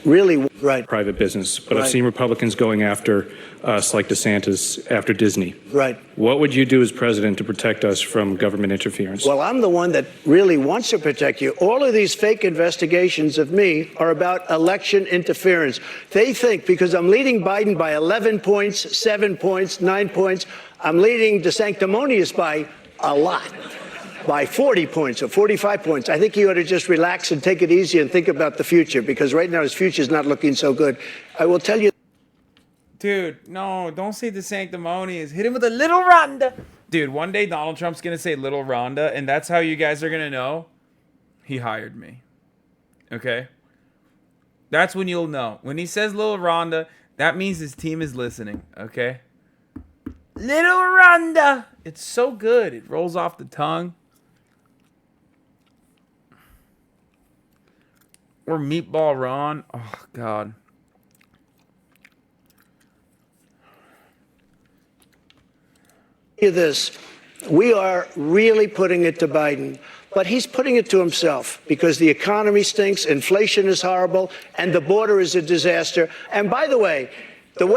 Really, right. Private business, but Right. I've seen Republicans going after us like DeSantis after Disney. Right. What would you do as president to protect us from government interference? Well, I'm the one that really wants to protect you. All of these fake investigations of me are about election interference. They think because I'm leading Biden by 11 points, 7 points, 9 points, I'm leading DeSanctimonious by a lot, by 40 points or 45 points. I think he ought to just relax and take it easy and think about the future, because right now his future is not looking so good. I will tell you. Dude, no, don't say DeSanctimonious. Hit him with a little Rhonda. Dude, one day Donald Trump's going to say little Rhonda, and that's how you guys are going to know he hired me. Okay? That's when you'll know. When he says little Rhonda, that means his team is listening. Okay? Little Rhonda. It's so good. It rolls off the tongue. Or Meatball Ron. Oh, God. This, we are really putting it to Biden, but he's putting it to himself because the economy stinks, inflation is horrible, and the border is a disaster. And by the way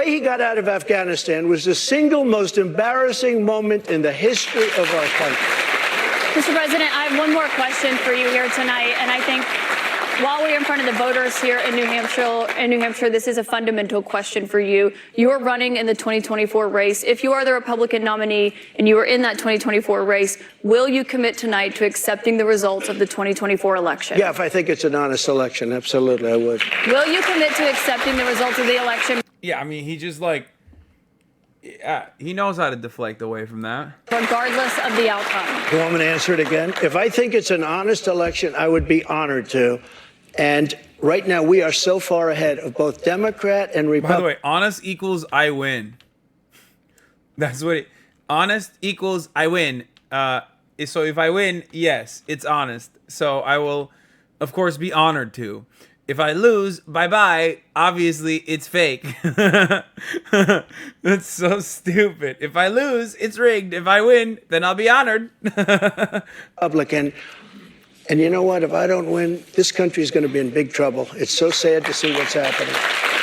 he got out of Afghanistan was the single most embarrassing moment in the history of our country. Mr. President, I have one more question for you here tonight, and I think while we in front of the voters here in New Hampshire, this is a fundamental question for you. You are running in the 2024 race. If you are the Republican nominee and you are in that 2024 race, will you commit tonight to accepting the results of the 2024 election? Yeah, if I think it's an honest election, absolutely, I would. Will you commit to accepting the results of the election? Yeah, I mean, he just like, he knows how to deflect away from that. Regardless of the outcome. You want me to answer it again? If I think it's an honest election, I would be honored to. And right now, we are so far ahead of both Democrat and Republican. By the way, honest equals I win. That's what it. Honest equals I win. So if I win, yes, it's honest. So I will, of course, be honored to. If I lose, bye-bye. Obviously, it's fake. That's so stupid. If I lose, it's rigged. If I win, then I'll be honored. Republican. And you know what? If I don't win, this country is going to be in big trouble. It's so sad to see what's happening.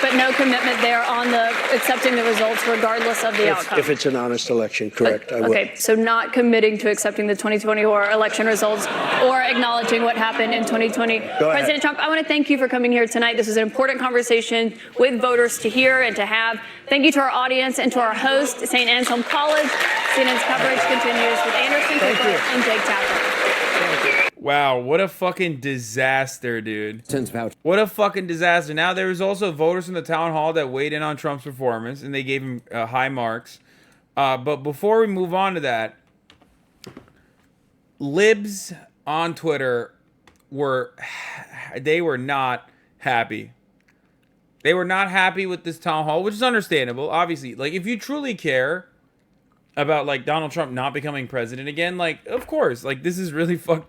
But no commitment there on the accepting the results regardless of the outcome. If it's an honest election, correct, I will. Okay, so not committing to accepting the 2024 election results or acknowledging what happened in 2020. President Trump, I want to thank you for coming here tonight. This is an important conversation with voters to hear and to have. Thank you to our audience and to our host, St. Anselm College. CNN's coverage continues with Anderson Cooper and Jake Tapper. Wow, what a fucking disaster, dude. What a fucking disaster. Now, there was also voters in the town hall that weighed in on Trump's performance, and they gave him high marks. But before we move on to that, libs on Twitter were not happy. They were not happy with this town hall, which is understandable. Obviously, like, if you truly care about, like, Donald Trump not becoming president again, like, of course, like, this is really fucked up.